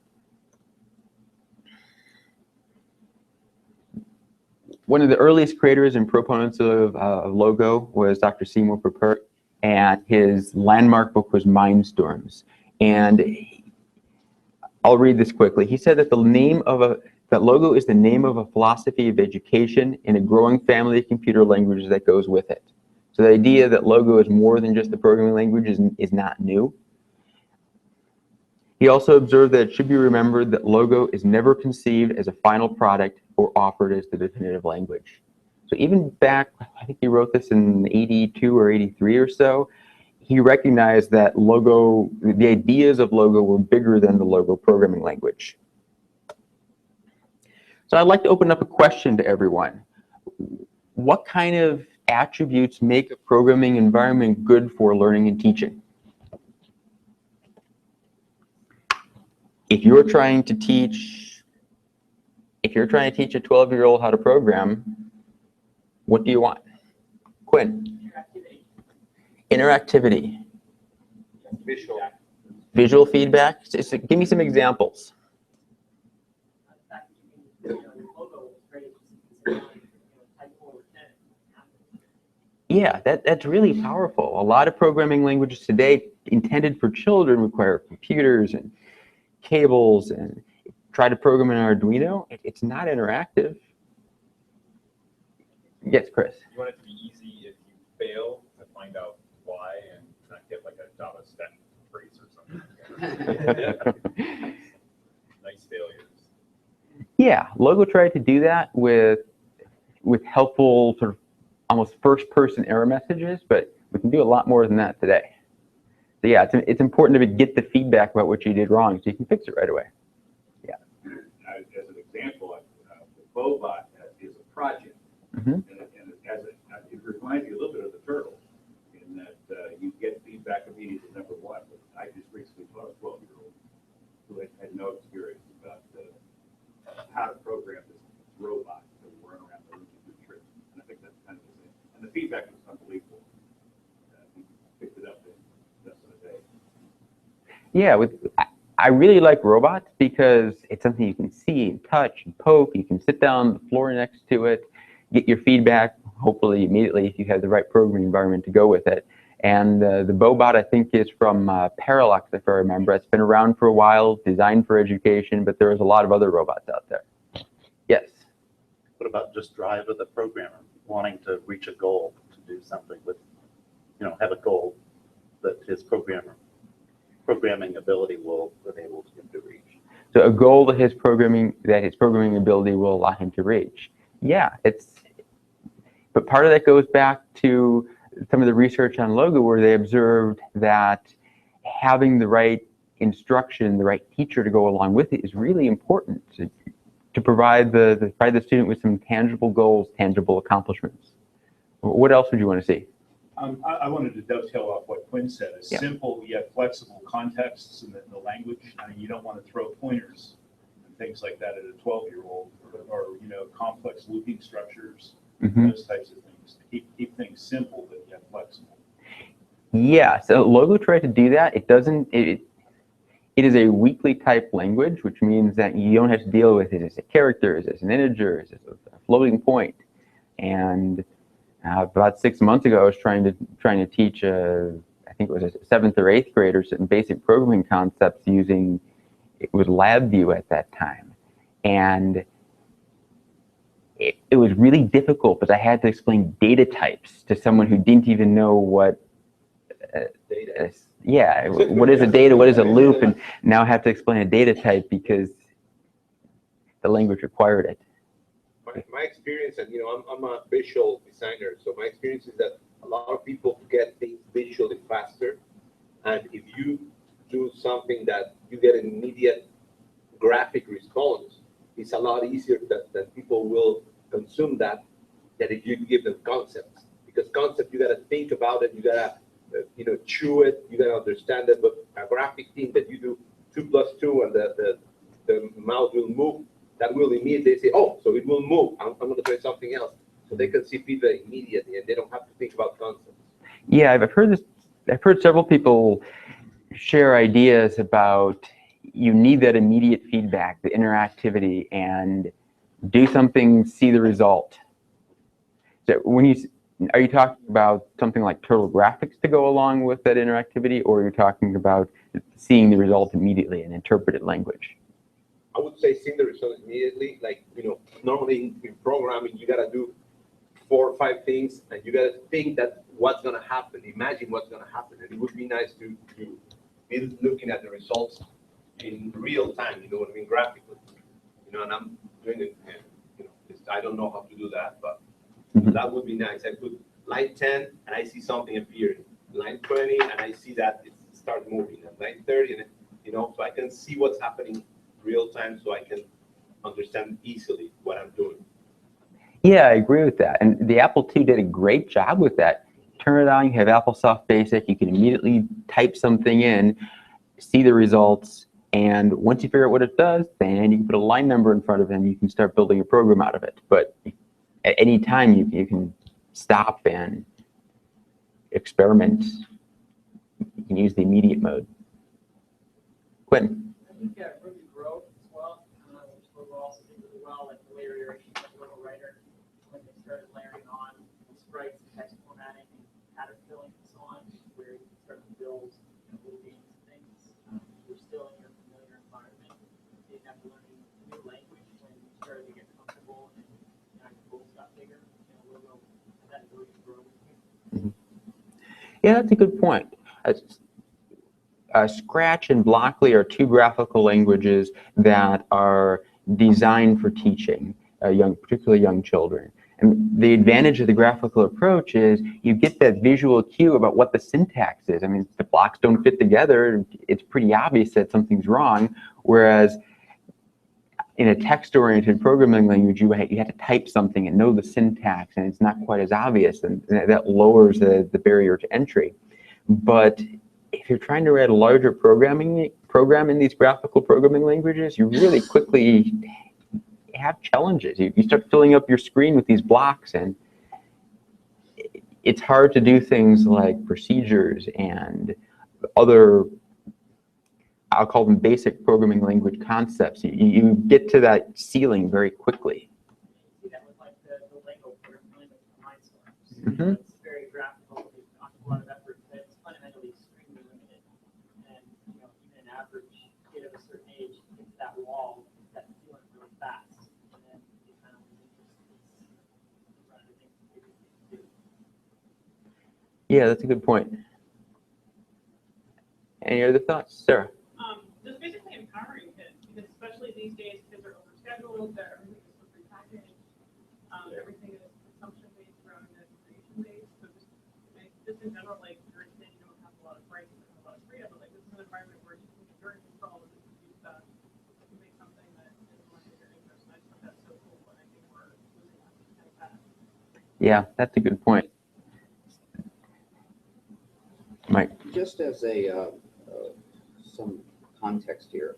Speaker 1: One of the earliest creators and proponents of Logo was Dr. Seymour Papert, and his landmark book was Mindstorms. And I'll read this quickly. He said that that Logo is the name of a philosophy of education in a growing family of computer languages that goes with it. So the idea that Logo is more than just a programming language is not new. He also observed that it should be remembered that Logo is never conceived as a final product or offered as the definitive language. So even back, I think he wrote this in 82 or 83 or so, he recognized that Logo, the ideas of Logo were bigger than the Logo programming language. So I'd like to open up a question to everyone. What kind of attributes make a programming environment good for learning and teaching? If you're trying to teach a 12-year-old how to program, what do you want? Quinn? Interactivity. Visual feedback. So give me some examples. Yeah, that's really powerful. A lot of programming languages today intended for children require computers and cables, and try to program an Arduino. It's not interactive. Yes, Chris.
Speaker 2: You want it to be easy if you fail to find out why and not get like a Java stack trace or something. Nice failures.
Speaker 1: Yeah, Logo tried to do that with helpful sort of almost first-person error messages, but we can do a lot more than that today. So yeah, it's important to get the feedback about what you did wrong so you can fix it right away. Yeah.
Speaker 2: As an example, the Bobot is a project,
Speaker 1: Mm-hmm.
Speaker 2: and it reminds you a little bit of the turtle in that you get feedback immediately, number one. But I just recently taught a 12-year-old who had no experience about how to program this robot that would run around the room and do tricks. And I think that's kind of the same. And the feedback was unbelievable. He picked it up in less than a day.
Speaker 1: Yeah, I really like robots because it's something you can see and touch and poke. You can sit down on the floor next to it, get your feedback, hopefully immediately if you have the right programming environment to go with it. And the Bobot, I think, is from Parallax, if I remember. It's been around for a while, designed for education, but there's a lot of other robots out there. Yes?
Speaker 22: What about just drive of the programmer, wanting to reach a goal, to do something with, have a goal that his programming ability will enable him to reach?
Speaker 1: So a goal that his programming ability will allow him to reach. Yeah, but part of that goes back to some of the research on Logo where they observed that having the right instruction, the right teacher to go along with it is really important to provide the student with some tangible goals, tangible accomplishments. What else would you want to see?
Speaker 2: I wanted to dovetail off what Quinn said. It's simple yet flexible contexts in the language. I mean, you don't want to throw pointers and things like that at a 12-year-old or complex looping structures, those types of things. Keep things simple but yet flexible.
Speaker 1: Yeah, so Logo tried to do that. It is a weakly typed language, which means that you don't have to deal with it as a character, as an integer, as a floating point. And about 6 months ago, I was trying to teach I think it was a 7th or 8th grader some basic programming concepts using, it was LabVIEW at that time. And it was really difficult because I had to explain data types to someone who didn't even know what yeah, what is a data, what is a loop, and now I have to explain a data type because the language required it.
Speaker 7: My experience, and I'm a visual designer, so my experience is that a lot of people get things visually faster, and if you do something that you get an immediate graphic response, it's a lot easier that people will consume that than if you give them concepts. Because concept, you got to think about it, you got to chew it, you got to understand it. But a graphic thing that you do 2 + 2 and the mouse will move, that will immediately say, oh, so it will move. I'm going to try something else. So they can see feedback immediately, and they don't have to think about concepts.
Speaker 1: Yeah, I've heard this. I've heard several people share ideas about you need that immediate feedback, the interactivity, and do something, see the result. So are you talking about something like turtle graphics to go along with that interactivity, or you're talking about seeing the result immediately in interpreted language?
Speaker 7: I would say seeing the result immediately. Like, normally in programming, you got to do 4 or 5 things, and you got to think that what's going to happen, imagine what's going to happen. And it would be nice to be looking at the results in real time, you know what I mean, graphically. And I'm doing it, and, I don't know how to do that, but that would be nice. I put line 10, and I see something appearing. Line 20, and I see that it starts moving. And line 30, and so I can see what's happening real time, so I can understand easily what I'm doing.
Speaker 1: Yeah, I agree with that. And the Apple II did a great job with that. Turn it on, you have AppleSoft Basic, you can immediately type something in, see the results, and once you figure out what it does, then you can put a line number in front of it and you can start building a program out of it. But at any time, you can stop and experiment. You can use the immediate mode. Quentin?
Speaker 8: I think Ruby growth as well, which Logo also did really well, like the layer iteration of Logo Writer, when they started layering on sprites and text formatting and pattern filling and so on, where you can start to build little games and things. You're still in your familiar environment. You didn't have to learn a new language when you started to get comfortable and your goals got bigger. Logo had that ability to grow with you.
Speaker 1: Yeah, that's a good point. Scratch and Blockly are 2 graphical languages that are designed for teaching particularly young children. And the advantage of the graphical approach is you get that visual cue about what the syntax is. I mean, if the blocks don't fit together, it's pretty obvious that something's wrong. Whereas in a text-oriented programming language, you have to type something and know the syntax, and it's not quite as obvious, and that lowers the barrier to entry. But if you're trying to write a larger program in these graphical programming languages, you really quickly have challenges. You start filling up your screen with these blocks, and it's hard to do things like procedures and other, I'll call them basic programming language concepts. You get to that ceiling very quickly.
Speaker 8: You see that with like the Lego programming language, It's very graphical. It's not a lot of effort, but it's fundamentally extremely limited. And even an average kid of a certain age hits that wall, that ceiling really fast, and then you kind of run out of things to do.
Speaker 1: Yeah, that's a good point. Any other thoughts, Sarah?
Speaker 23: Just basically empowering kids, because especially these days, kids are overscheduled, everything is so prepackaged, everything is consumption-based rather than creation-based. So just in general, like you're saying, you don't have a lot of breaks, you don't have a lot of freedom, but like this is an environment where you can learn control and use that to make something that is more in your interest. And I just think that's so cool, and I think we're losing that kind of fast.
Speaker 1: Yeah, that's a good point. Mike?
Speaker 4: Just as some context here,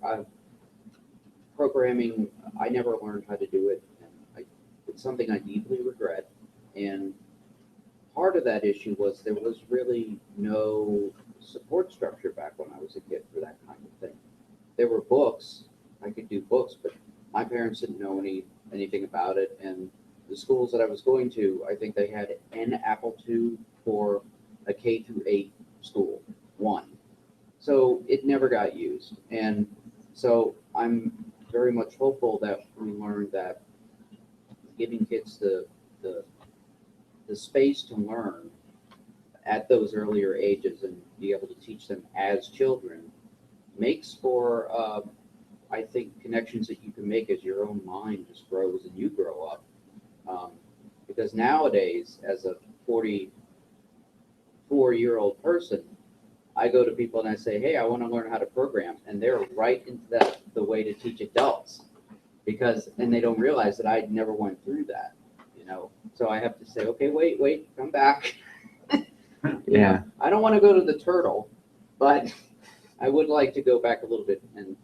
Speaker 4: programming, I never learned how to do it, and it's something I deeply regret. And part of that issue was there was really no support structure back when I was a kid for that kind of thing. There were books, I could do books, but my parents didn't know anything about it, and the schools that I was going to, I think they had an Apple II for a K-8 school, 1. So it never got used. And so I'm very much hopeful that we learned that giving kids the space to learn at those earlier ages and be able to teach them as children makes for, I think, connections that you can make as your own mind just grows and you grow up. Because nowadays, as a 44-year-old person, I go to people and I say, hey, I want to learn how to program. And they're right into the way to teach adults. And they don't realize that I never went through that, you know. So I have to say, okay, wait, come back.
Speaker 1: Yeah.
Speaker 4: I don't want to go to the turtle, but I would like to go back a little bit. And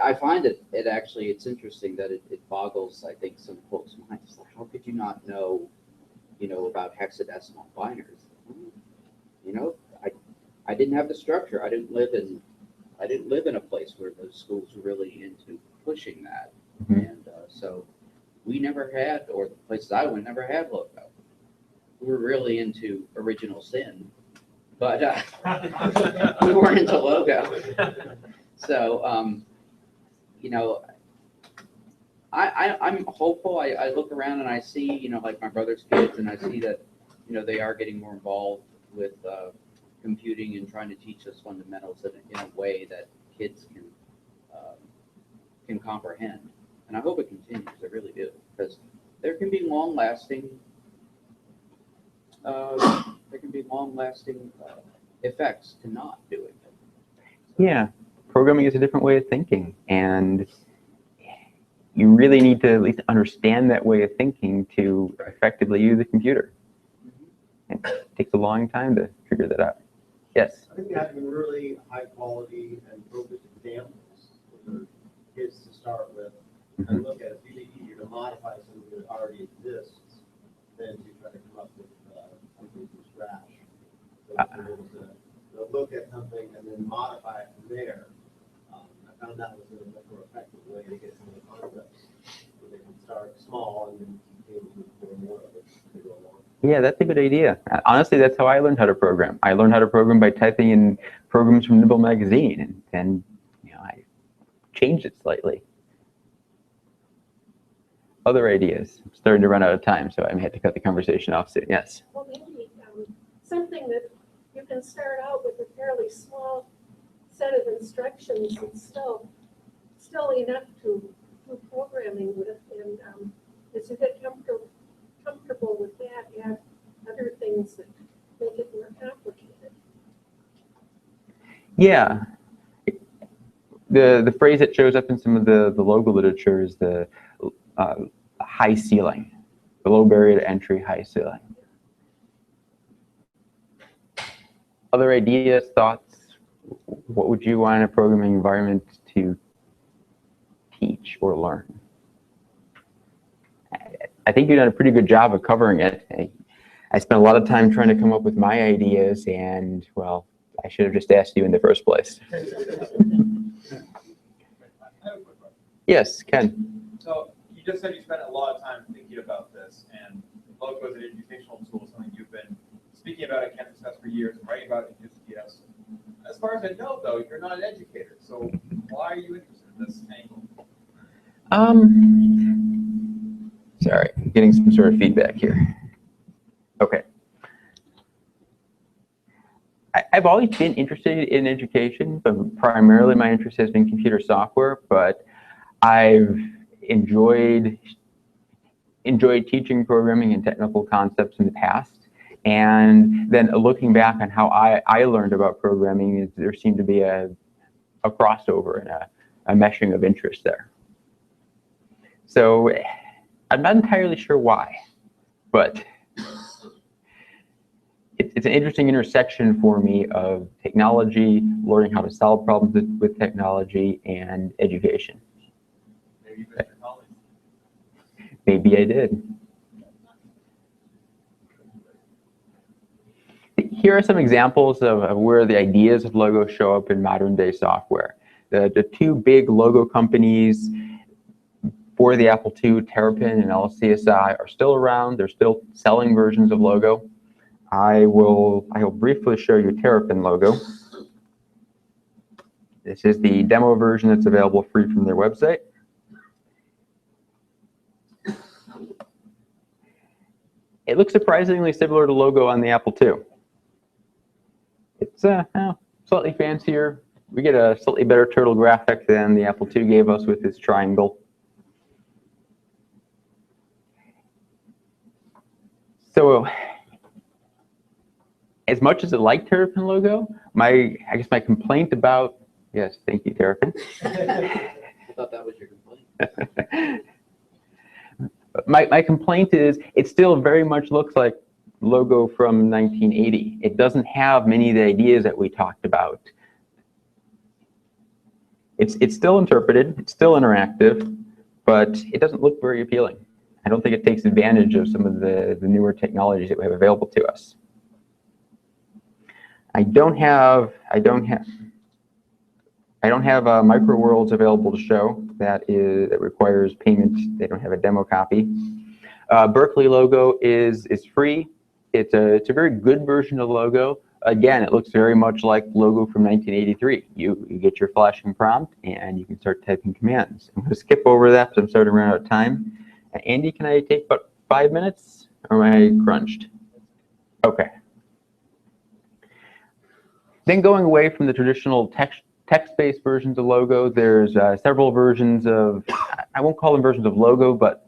Speaker 4: I find it's interesting that it boggles, I think, some folks' minds. Like, how could you not know, about hexadecimal binaries? You know, I didn't have the structure. I didn't live in a place where those schools were really into pushing that.
Speaker 1: Mm-hmm.
Speaker 4: And so we never had, or the places I went never had logo. We were really into original sin, but we weren't into logo. So, I'm hopeful. I look around and I see, like my brother's kids, and I see that, they are getting more involved with computing and trying to teach us fundamentals in a way that kids can comprehend. And I hope it continues. I really do, because there can be long-lasting effects to not doing it.
Speaker 1: Yeah, programming is a different way of thinking, and you really need to at least understand that way of thinking to effectively use the computer. It takes a long time to figure that out. Yes?
Speaker 9: I think you have to be really high quality and focused examples for the kids to start with and look at. It's usually easier to modify something that already exists than to try to come up with something from scratch. So to be able to look at something and then modify it from there. I found that was a much more effective way to get some of the concepts. So they can start small and then continue to more of it as they go along.
Speaker 1: Yeah, that's a good idea. Honestly, that's how I learned how to program. I learned how to program by typing in programs from Neubauer magazine, and I changed it slightly. Other ideas? I'm starting to run out of time, so I may have to cut the conversation off soon. Yes?
Speaker 11: Well, maybe something that you can start out with a fairly small set of instructions and still enough to do programming with, and as you get comfortable with that, add other things that make it more complicated.
Speaker 1: Yeah. The phrase that shows up in some of the logo literature is the high ceiling, the low barrier to entry, high ceiling. Other ideas, thoughts? What would you want in a programming environment to teach or learn? I think you've done a pretty good job of covering it. I spent a lot of time trying to come up with my ideas, and, well, I should have just asked you in the first place. Yes, Ken.
Speaker 12: So you just said you spent a lot of time thinking about this, and logo as an educational tool is something you've been speaking about at KansasFest for years and writing about it in UCS. As far as I know, though, you're not an educator, so why are you interested in this angle?
Speaker 1: Sorry, I'm getting some sort of feedback here. Okay. I've always been interested in education, but primarily my interest has been computer software, but I've enjoyed teaching programming and technical concepts in the past. And then looking back on how I learned about programming, there seemed to be a crossover and a meshing of interest there. So I'm not entirely sure why, but it's an interesting intersection for me of technology, learning how to solve problems with technology, and education.
Speaker 12: Maybe you missed your college.
Speaker 1: Maybe I did. Here are some examples of where the ideas of logo show up in modern day software. The two big logo companies for the Apple II, Terrapin and LCSI, are still around. They're still selling versions of logo. I will briefly show you Terrapin logo. This is the demo version that's available free from their website. It looks surprisingly similar to logo on the Apple II. It's slightly fancier. We get a slightly better turtle graphic than the Apple II gave us with its triangle. So, as much as I like Terrapin logo, I guess my complaint about, yes, thank you, Terrapin.
Speaker 4: I thought that was your complaint.
Speaker 1: My complaint is it still very much looks like logo from 1980. It doesn't have many of the ideas that we talked about. It's still interpreted, it's still interactive, but it doesn't look very appealing. I don't think it takes advantage of some of the newer technologies that we have available to us. I don't have Micro Worlds available to show. That requires payment. They don't have a demo copy. Berkeley logo is free. It's a very good version of logo. Again, it looks very much like logo from 1983. You get your flashing prompt and you can start typing commands. I'm going to skip over that because I'm starting to run out of time. Andy, can I take about 5 minutes, or am I crunched? Okay. Then going away from the traditional text-based versions of logo, there's several versions of, I won't call them versions of logo, but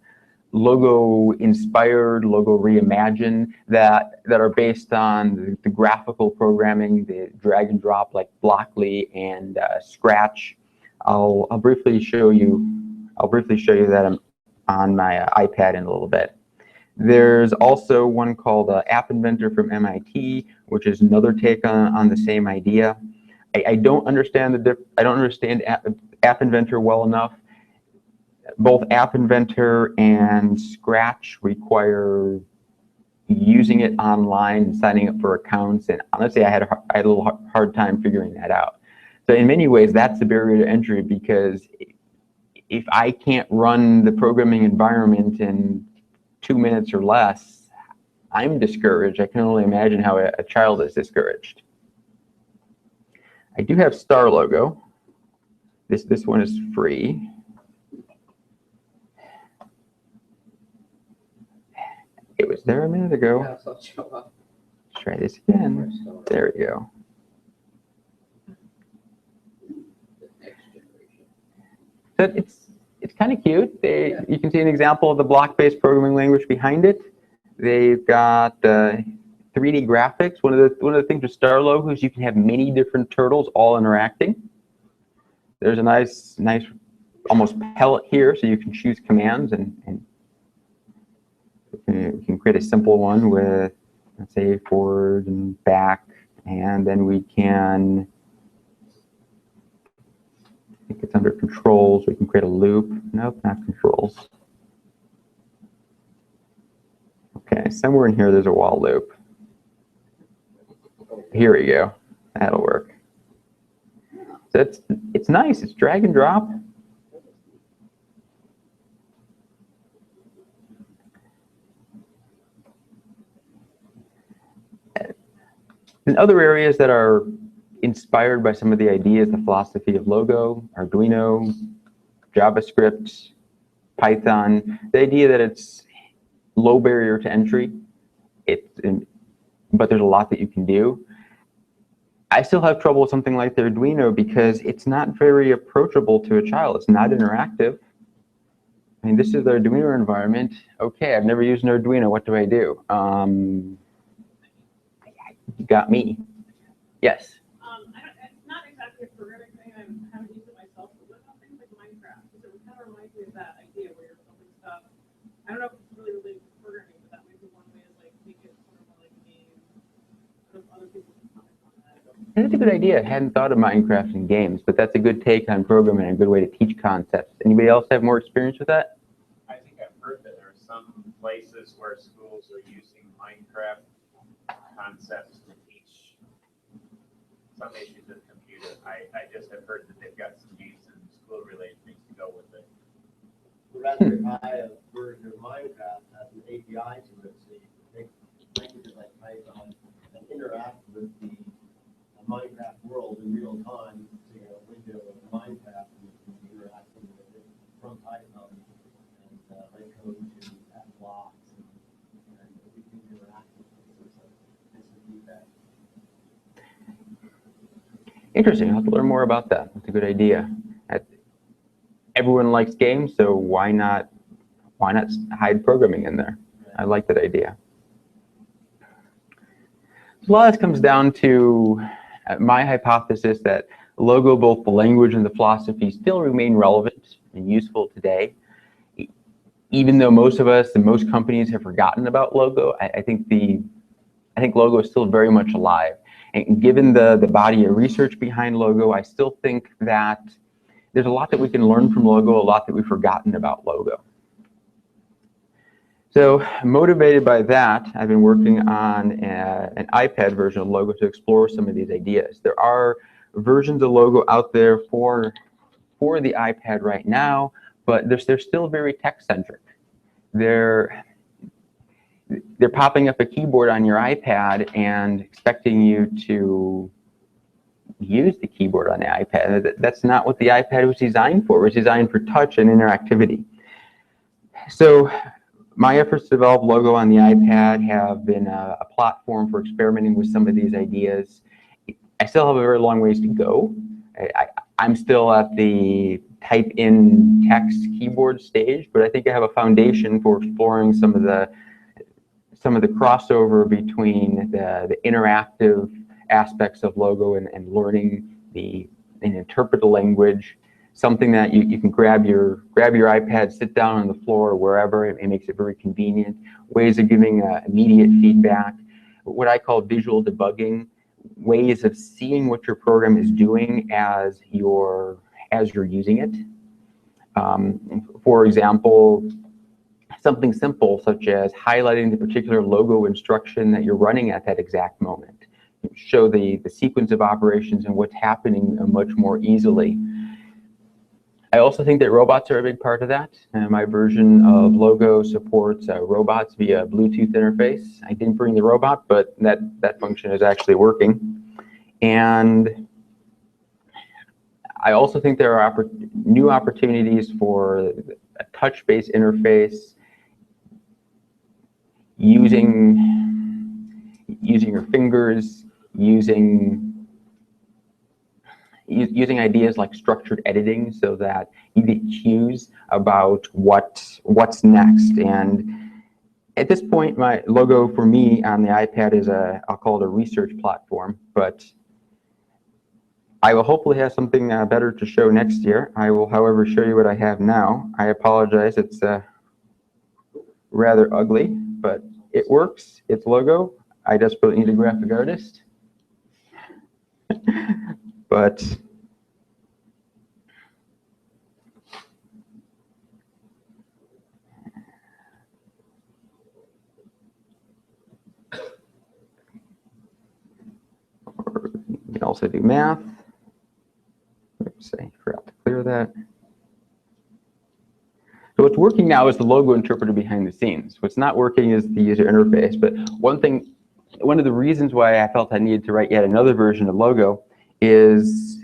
Speaker 1: logo-inspired, logo reimagined that are based on the graphical programming, the drag and drop like Blockly and Scratch. I'll briefly show you that on my iPad in a little bit. There's also one called App Inventor from MIT, which is another take on the same idea. I don't understand App Inventor well enough. Both App Inventor and Scratch require using it online and signing up for accounts, and honestly, I had a little hard time figuring that out. So in many ways, that's the barrier to entry, because if I can't run the programming environment in 2 minutes or less, I'm discouraged. I can only imagine how a child is discouraged. I do have Star Logo. This one is free. It was there a minute ago. Let's try this again. There we go. So it's kind of cute. You can see an example of the block-based programming language behind it. They've got 3D graphics. One of the things with Star Logo is you can have many different turtles all interacting. There's a nice almost palette here, so you can choose commands and we can create a simple one with, let's say, forward and back, and then we can, I think it's under controls, we can create a loop. Nope, not controls. Okay, somewhere in here there's a while loop. Here we go. That'll work. So it's nice. It's drag and drop. In other areas that are inspired by some of the ideas, the philosophy of logo, Arduino, JavaScript, Python, the idea that it's low barrier to entry, but there's a lot that you can do. I still have trouble with something like the Arduino because it's not very approachable to a child. It's not interactive. I mean, this is the Arduino environment. Okay, I've never used an Arduino. What do I do? You got me. Yes.
Speaker 23: It's not exactly a programming thing. I haven't used it myself, but what about things like Minecraft? Because it kind of reminds me of that idea where you're building stuff. I don't know if it's really related to programming, but that might be one way to like make it sort of more like a game. Other people can comment on that.
Speaker 1: That's a good idea. I hadn't thought of Minecraft in games, but that's a good take on programming and a good way to teach concepts. Anybody else have more experience with that?
Speaker 13: I think I've heard that there are some places where schools are using Minecraft concepts to teach some issues with the computer. I just have heard that they've got some decent school-related things to go with it.
Speaker 9: The Raspberry Pi version of Minecraft has an API to it, so you can take languages like Python and interact with the Minecraft world in real time, using a window of Minecraft, and you can be interacting with it from Python and write code to add blocks and everything
Speaker 1: Interesting. I'll have to learn more about that. That's a good idea. Everyone likes games, so why not hide programming in there? I like that idea. So a lot of this comes down to my hypothesis that logo, both the language and the philosophy, still remain relevant and useful today. Even though most of us and most companies have forgotten about logo, I think logo is still very much alive. And given the body of research behind logo, I still think that there's a lot that we can learn from logo, a lot that we've forgotten about logo. So motivated by that, I've been working on an iPad version of logo to explore some of these ideas. There are versions of logo out there for the iPad right now, but they're still very tech-centric. They're popping up a keyboard on your iPad and expecting you to use the keyboard on the iPad. That's not what the iPad was designed for. It was designed for touch and interactivity. So my efforts to develop logo on the iPad have been a platform for experimenting with some of these ideas. I still have a very long ways to go. I'm still at the type in text keyboard stage, but I think I have a foundation for exploring some of the crossover between the interactive aspects of logo and learning and interpret the language. Something that you can grab your iPad, sit down on the floor or wherever. It makes it very convenient. Ways of giving immediate feedback. What I call visual debugging. Ways of seeing what your program is doing as you're using it. For example, something simple such as highlighting the particular logo instruction that you're running at that exact moment. Show the sequence of operations and what's happening much more easily. I also think that robots are a big part of that. My version of logo supports robots via Bluetooth interface. I didn't bring the robot, but that function is actually working. And I also think there are new opportunities for a touch-based interface using your fingers, using ideas like structured editing so that you get cues about what's next. And at this point, my logo for me on the iPad is I'll call it a research platform, but I will hopefully have something better to show next year. I will, however, show you what I have now. I apologize, it's rather ugly, but it works. It's logo. I desperately need a graphic artist. But you can also do math. Oops, I forgot to clear that. So what's working now is the logo interpreter behind the scenes. What's not working is the user interface. But one of the reasons why I felt I needed to write yet another version of logo is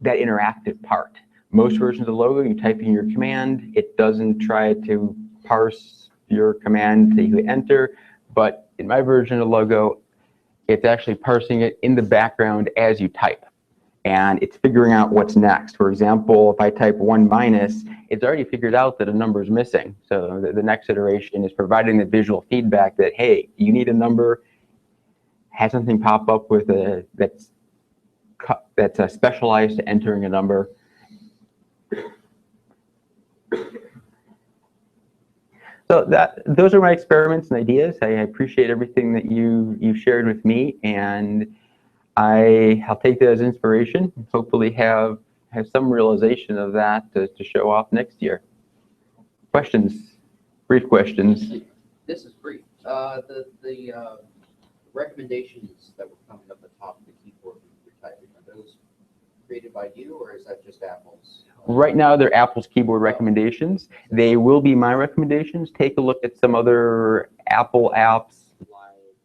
Speaker 1: that interactive part. Most versions of logo, you type in your command. It doesn't try to parse your command until you enter. But in my version of logo, it's actually parsing it in the background as you type. And it's figuring out what's next. For example, if I type 1-, it's already figured out that a number is missing. So the next iteration is providing the visual feedback that, hey, you need a number, have something pop up with that's specialized to entering a number. So those are my experiments and ideas. I appreciate everything that you've shared with me, and I'll take that as inspiration. Hopefully have some realization of that to show off next year. Questions? Brief questions.
Speaker 4: This is brief. The recommendations that were coming up the top of the keyboard when you're typing, are those created by you, or is that just Apple's?
Speaker 1: Right now, they're Apple's keyboard recommendations. They will be my recommendations. Take a look at some other Apple apps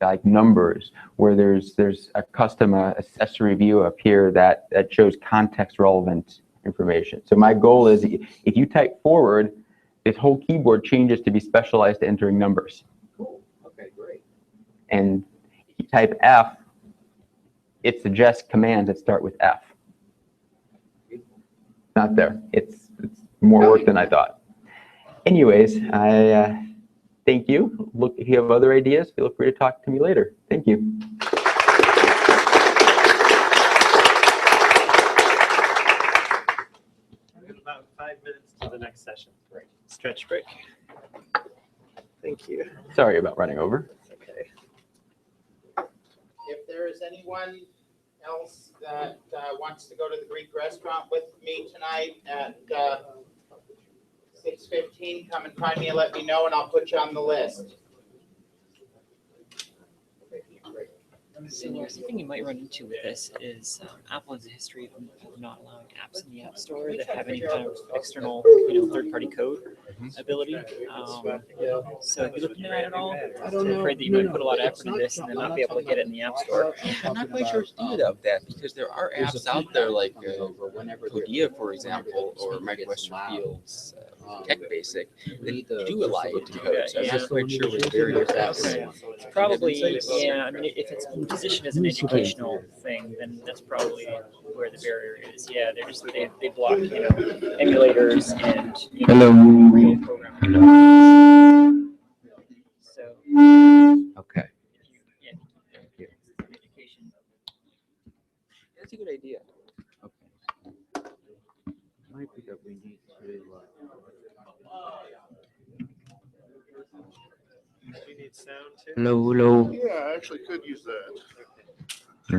Speaker 1: like Numbers, where there's a custom accessory view up here that shows context relevant information. So my goal is if you type forward, this whole keyboard changes to be specialized to entering numbers.
Speaker 4: Cool. Okay, great.
Speaker 1: And if you type F, it suggests commands that start with F. Not there. It's more work than I thought. Anyways, I thank you. Look, if you have other ideas, feel free to talk to me later. Thank you.
Speaker 21: We have about 5 minutes to the next session. Right. Stretch break. Thank you.
Speaker 1: Sorry about running over.
Speaker 21: Okay.
Speaker 10: If there is anyone else that wants to go to the Greek restaurant with me tonight at 6:15, come and find me and let me know, and I'll put you on the list.
Speaker 14: Senior, something you might run into with this is Apple has a history of not allowing apps in the App Store that have any kind of external, third-party code ability. So have you looked into that at all?
Speaker 15: I don't know.
Speaker 14: I'm afraid that you might put a lot of effort into this and then not be able to get it in the App Store.
Speaker 15: I'm not quite sure either of that because there are apps out there like Podia, for example, or Western Fields, Tech Basic, that do allow you to code. So I'm not quite sure with various apps.
Speaker 14: Probably, yeah. I mean, if it's positioned as an educational thing, then that's probably where the barrier is. Yeah, they block emulators and real programming. So
Speaker 15: Okay.
Speaker 14: yeah,
Speaker 15: Thank you.
Speaker 14: education.
Speaker 15: That's a good idea. Okay. Might be that we need to.
Speaker 21: We need sound too.
Speaker 15: Hello.
Speaker 20: Yeah, I actually could use that.
Speaker 19: So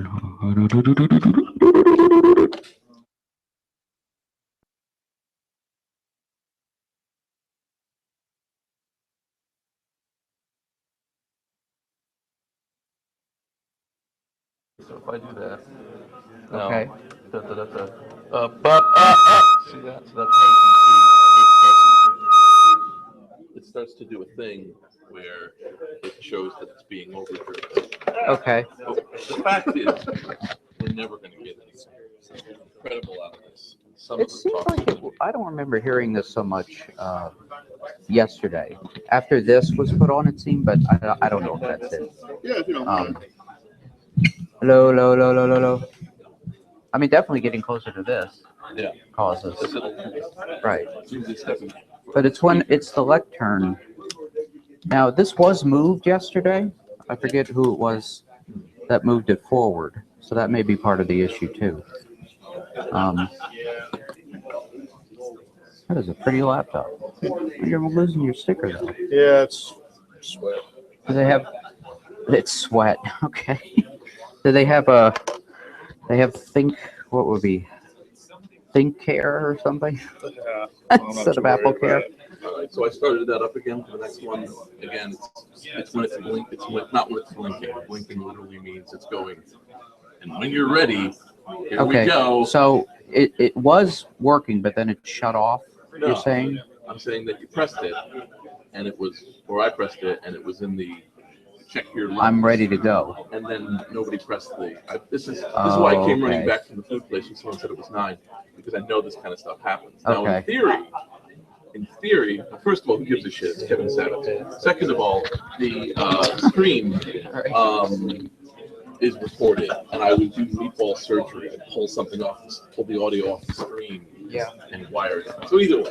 Speaker 19: if I do that.
Speaker 15: Okay.
Speaker 19: See that? So that's it starts to do a thing where it shows that it's being overdriven.
Speaker 15: Okay.
Speaker 19: The fact is, we're never going to get anything incredible out of this.
Speaker 15: It seems like I don't remember hearing this so much yesterday. After this was put on, it seemed, but I don't know if that's it.
Speaker 20: Yeah, if you don't mind.
Speaker 15: Hello. I mean, definitely getting closer to this.
Speaker 19: Yeah.
Speaker 15: Causes. Right.
Speaker 19: Right.
Speaker 15: But it's the lectern. Now, this was moved yesterday. I forget who it was that moved it forward. So that may be part of the issue too. That is a pretty laptop. You're losing your sticker though.
Speaker 20: Yeah, it's sweat.
Speaker 15: Do they have? It's sweat. Okay. Do they have what would be Think Care or something?
Speaker 20: Yeah.
Speaker 15: Instead of Apple Care.
Speaker 19: So I started that up again for the next one. Again, it's when it's blink. Not when it's blinking. Blinking literally means it's going. And when you're ready, here we go.
Speaker 15: So it was working, but then it shut off.
Speaker 19: No,
Speaker 15: You're saying?
Speaker 19: I'm saying that you pressed it, and it was, or I pressed it, and it was in the check your levels.
Speaker 15: I'm ready to go.
Speaker 19: And then nobody pressed the. This is why I came running back from the food place and someone said it was 9, because I know this kind of stuff happens. Now, in theory, first of all, who gives a shit? It's Kevin Savetz. Second of all, the stream is recorded, and I would do meatball surgery. I'd pull something off, pull the audio off the stream, and wire it. So either way.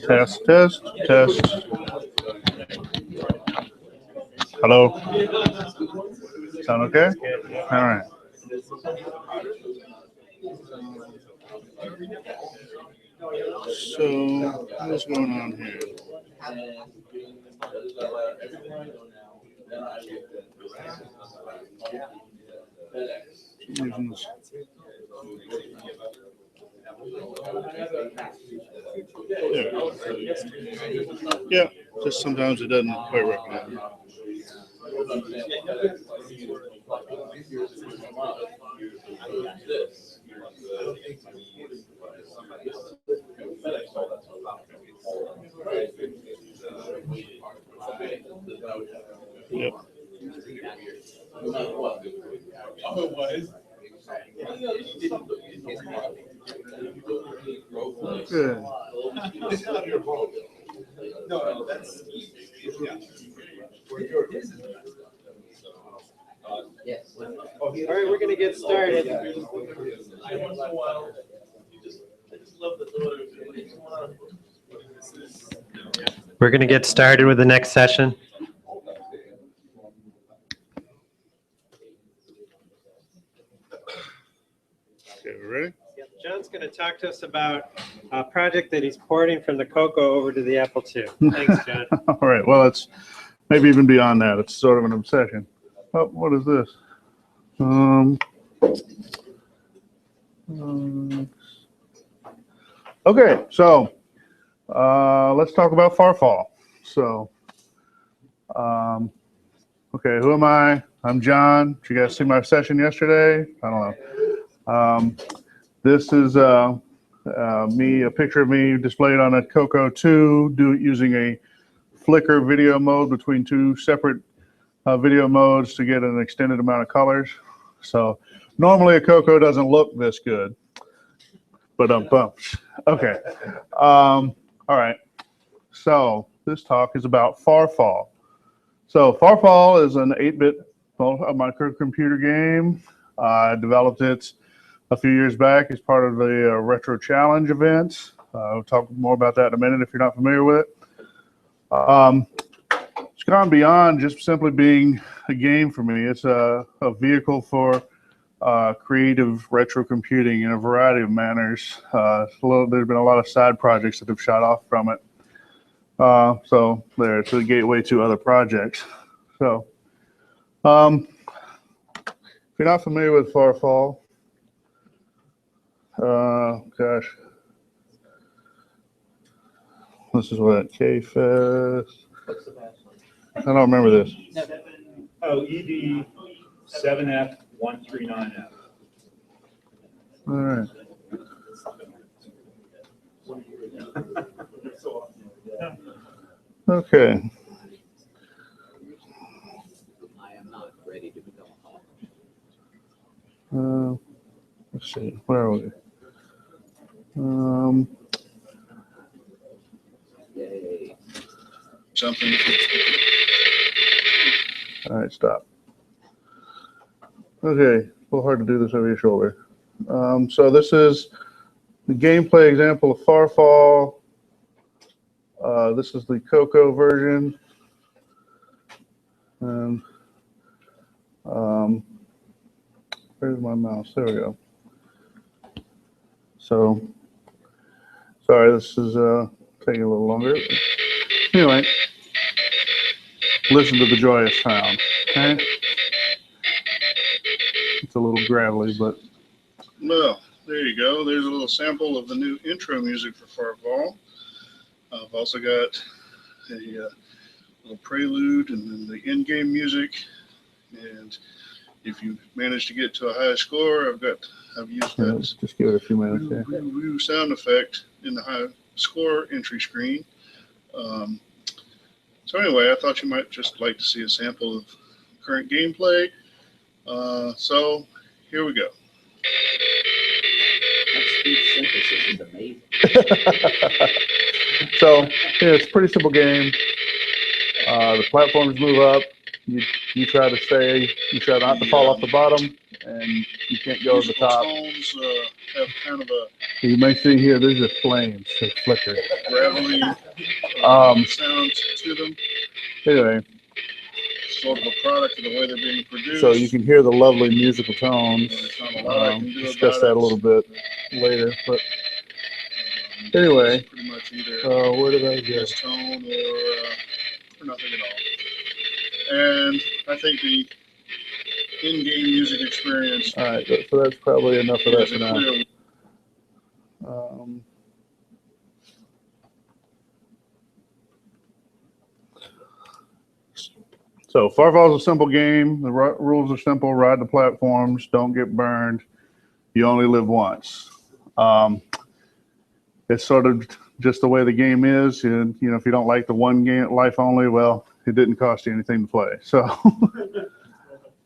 Speaker 20: Test. Hello. Sound okay? All right. So what's going on here? Yeah, just sometimes it doesn't quite recognize it. Yep.
Speaker 19: Oh, it was.
Speaker 5: Good.
Speaker 19: No, that's.
Speaker 10: Yes.
Speaker 21: All right, we're going to get started.
Speaker 19: I just love the
Speaker 21: We're going to get started with the next session.
Speaker 5: Okay, we ready?
Speaker 21: John's going to talk to us about a project that he's porting from the Cocoa over to the Apple II. Thanks, John.
Speaker 5: All right. Well, it's maybe even beyond that. It's sort of an obsession. Oh, what is this? Okay, so let's talk about Fahrfall. So, okay, who am I? I'm John. Did you guys see my session yesterday? I don't know. This is me, a picture of me displayed on a Cocoa 2, using a flicker video mode between two separate video modes to get an extended amount of colors. So normally a Cocoa doesn't look this good, but okay. All right. So this talk is about Fahrfall. So Fahrfall is an 8-bit microcomputer game. I developed it a few years back as part of the Retro Challenge event. We'll talk more about that in a minute if you're not familiar with it. It's gone beyond just simply being a game for me. It's a vehicle for creative retro computing in a variety of manners. There's been a lot of side projects that have shot off from it. So there, it's a gateway to other projects. So if you're not familiar with Fahrfall, gosh, this is what, KFest. I don't remember this.
Speaker 2: Oh, ED 7F139F.
Speaker 5: All right. Okay.
Speaker 4: I am not ready to become a
Speaker 5: Let's see, where are we? Something. All right, stop. Okay, a little hard to do this over your shoulder. So this is the gameplay example of Fahrfall. This is the Cocoa version. And where's my mouse? There we go. So, sorry, this is taking a little longer. Anyway, listen to the joyous sound. Okay? It's a little gravelly, but. Well, there you go. There's a little sample of the new intro music for Fahrfall. I've also got a little prelude and then the in-game music. And if you manage to get to a high score, I've used that. Just give it a few minutes there. Sound effect in the high score entry screen. So anyway, I thought you might just like to see a sample of current gameplay. So here we go.
Speaker 4: That speech synthesis is amazing.
Speaker 5: So yeah, it's a pretty simple game. The platforms move up. You try not to fall off the bottom, and you can't go to the top. Tones have kind of you may see here, there's a flames, they flicker. Gravelly sound to them. Anyway, sort of a product of the way they're being produced. So you can hear the lovely musical tones. Discuss that a little bit later, but anyway, pretty much either where did I get tone or nothing at all. And I think the in-game music experience. All right, so that's probably enough of that for now. So Fahrfall is a simple game. The rules are simple. Ride the platforms. Don't get burned. You only live once. It's sort of just the way the game is. And if you don't like the one game life only, well, it didn't cost you anything to play. So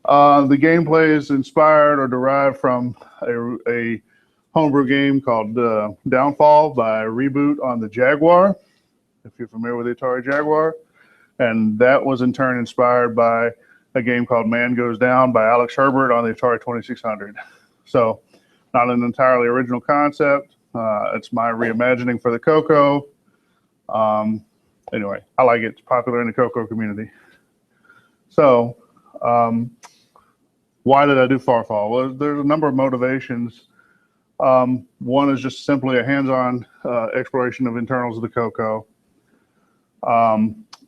Speaker 5: The gameplay is inspired or derived from a homebrew game called Downfall by Reboot on the Jaguar, if you're familiar with the Atari Jaguar. And that was in turn inspired by a game called Man Goes Down by Alex Herbert on the Atari 2600. So not an entirely original concept. It's my reimagining for the Coco. Anyway, I like it. It's popular in the Coco community. So why did I do Fahrfall? Well, there's a number of motivations. One is just simply a hands-on exploration of internals of the Coco.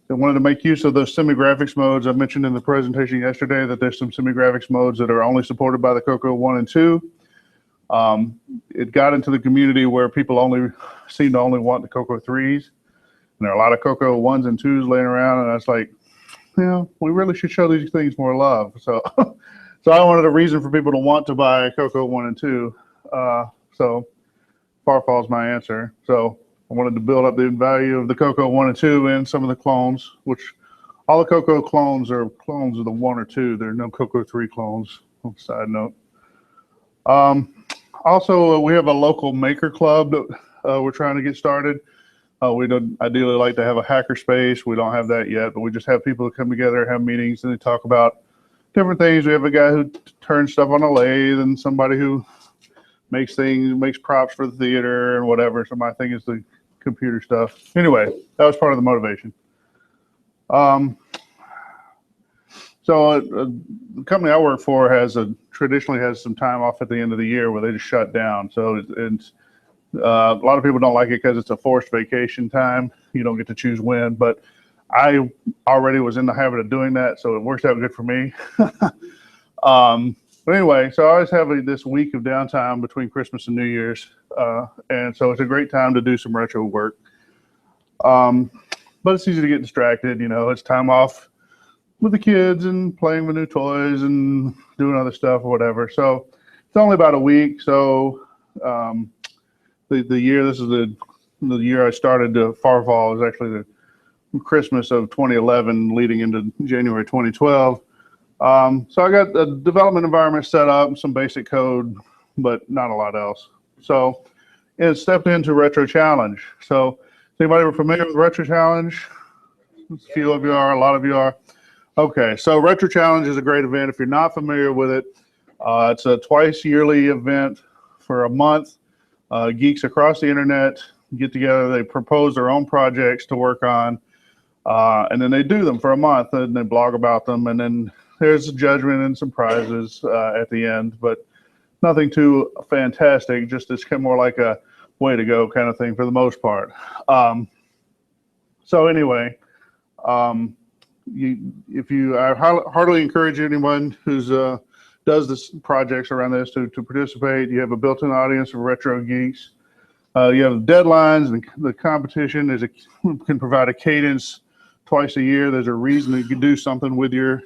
Speaker 5: I wanted to make use of those semi-graphics modes. I mentioned in the presentation yesterday that there's some semi-graphics modes that are only supported by the Coco 1 and 2. It got into the community where people seem to only want the Coco 3s. And there are a lot of Coco 1s and 2s laying around, and I was like, we really should show these things more love. So, so I wanted a reason for people to want to buy Coco 1 and 2. So Fahrfall is my answer. So I wanted to build up the value of the Coco 1 and 2 and some of the clones, which all the Coco clones are clones of the 1 or 2. There are no Coco 3 clones, side note. Also, we have a local maker club that we're trying to get started. We don't ideally like to have a hacker space. We don't have that yet, but we just have people that come together, have meetings, and they talk about different things. We have a guy who turns stuff on a lathe and somebody who makes props for the theater and whatever. So my thing is the computer stuff. Anyway, that was part of the motivation. So the company I work for traditionally has some time off at the end of the year where they just shut down. So it's a lot of people don't like it because it's a forced vacation time. You don't get to choose when, but I already was in the habit of doing that, so it works out good for me. But anyway, so I always have this week of downtime between Christmas and New Year's, and so it's a great time to do some retro work. But it's easy to get distracted. It's time off with the kids and playing with new toys and doing other stuff or whatever. So it's only about a week. So this is the year I started Fahrfall is actually the Christmas of 2011 leading into January 2012. So I got the development environment set up, some basic code, but not a lot else. So it stepped into Retro Challenge. So is anybody familiar with Retro Challenge? A few of you are, a lot of you are. Okay, so Retro Challenge is a great event. If you're not familiar with it, it's a twice yearly event for a month. Geeks across the internet get together, they propose their own projects to work on, and then they do them for a month and they blog about them, and then there's a judgment and some prizes at the end, but nothing too fantastic, just it's kind of more like a way to go kind of thing for the most part. So anyway, I heartily encourage anyone who's does this projects around this to participate. You have a built-in audience of retro geeks. You have deadlines, and the competition can provide a cadence twice a year. There's a reason that you can do something with your,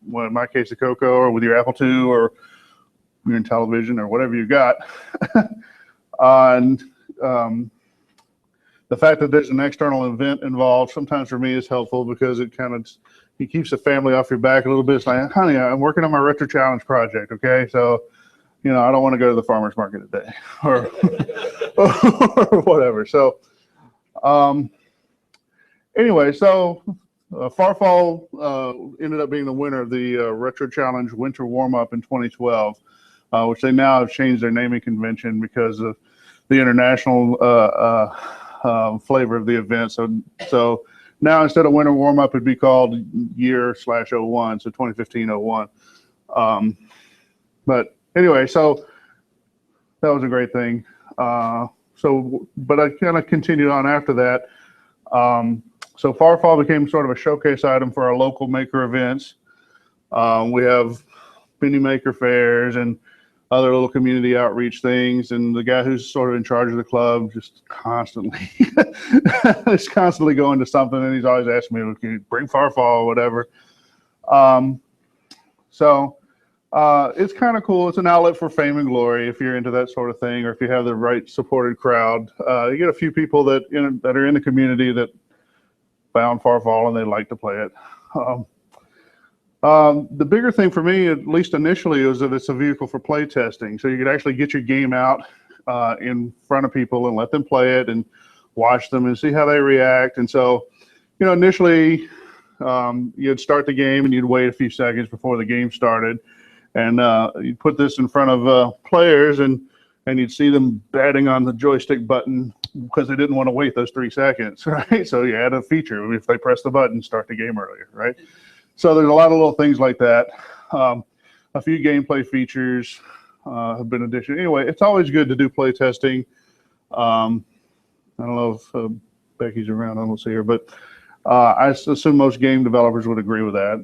Speaker 5: well, in my case, the Coco, or with your Apple II, or your television, or whatever you got. And the fact that there's an external event involved sometimes for me is helpful because it keeps the family off your back a little bit. It's like, honey, I'm working on my Retro Challenge project, okay? So, I don't want to go to the farmer's market today or, or whatever. So anyway, so Fahrfall ended up being the winner of the Retro Challenge Winter Warm-Up in 2012, which they now have changed their naming convention because of the international flavor of the event. So now instead of Winter Warm-Up, it'd be called Year/01, so 2015-01. But anyway, so that was a great thing. But I kind of continued on after that. So Fahrfall became sort of a showcase item for our local maker events. We have mini maker fairs and other little community outreach things, and the guy who's sort of in charge of the club just constantly is constantly going to something, and he's always asking me, can you bring Fahrfall or whatever. So it's kind of cool. It's an outlet for fame and glory if you're into that sort of thing, or if you have the right supported crowd. You get a few people that are in the community that found Fahrfall and they like to play it. The bigger thing for me, at least initially, is that it's a vehicle for play testing. So you could actually get your game out in front of people and let them play it and watch them and see how they react. And so, initially, you'd start the game and you'd wait a few seconds before the game started. And you'd put this in front of players and you'd see them batting on the joystick button because they didn't want to wait those 3 seconds, right? So you add a feature. If they press the button, start the game earlier, right? So there's a lot of little things like that. A few gameplay features have been addition. Anyway, it's always good to do play testing. I don't know if Becky's around. I don't see her, but I assume most game developers would agree with that.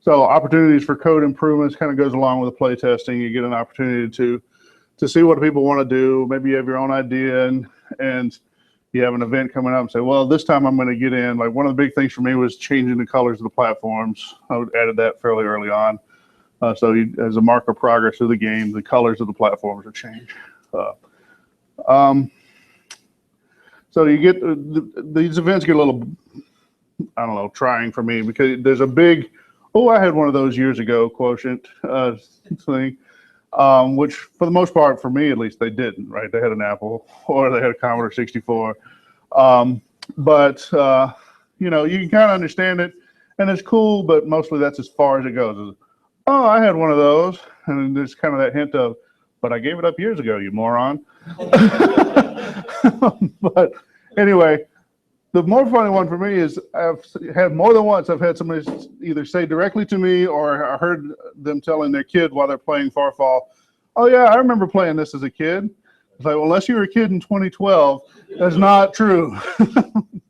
Speaker 5: So opportunities for code improvements kind of goes along with the play testing. You get an opportunity to see what people want to do. Maybe you have your own idea and you have an event coming up and say, well, this time I'm going to get in. Like one of the big things for me was changing the colors of the platforms. I added that fairly early on. So as a mark of progress of the game, the colors of the platforms will change. So you get, these events get a little, I don't know, trying for me because there's a big, oh, I had one of those years ago quotient thing, which for the most part, for me at least, they didn't, right? They had an Apple or they had a Commodore 64. But you can kind of understand it and it's cool, but mostly that's as far as it goes. Oh, I had one of those. And there's kind of that hint of, but I gave it up years ago, you moron. But anyway, the more funny one for me is I've had more than once, I've had somebody either say directly to me or I heard them telling their kid while they're playing Fahrfall, oh yeah, I remember playing this as a kid. It's like, well, unless you were a kid in 2012, that's not true.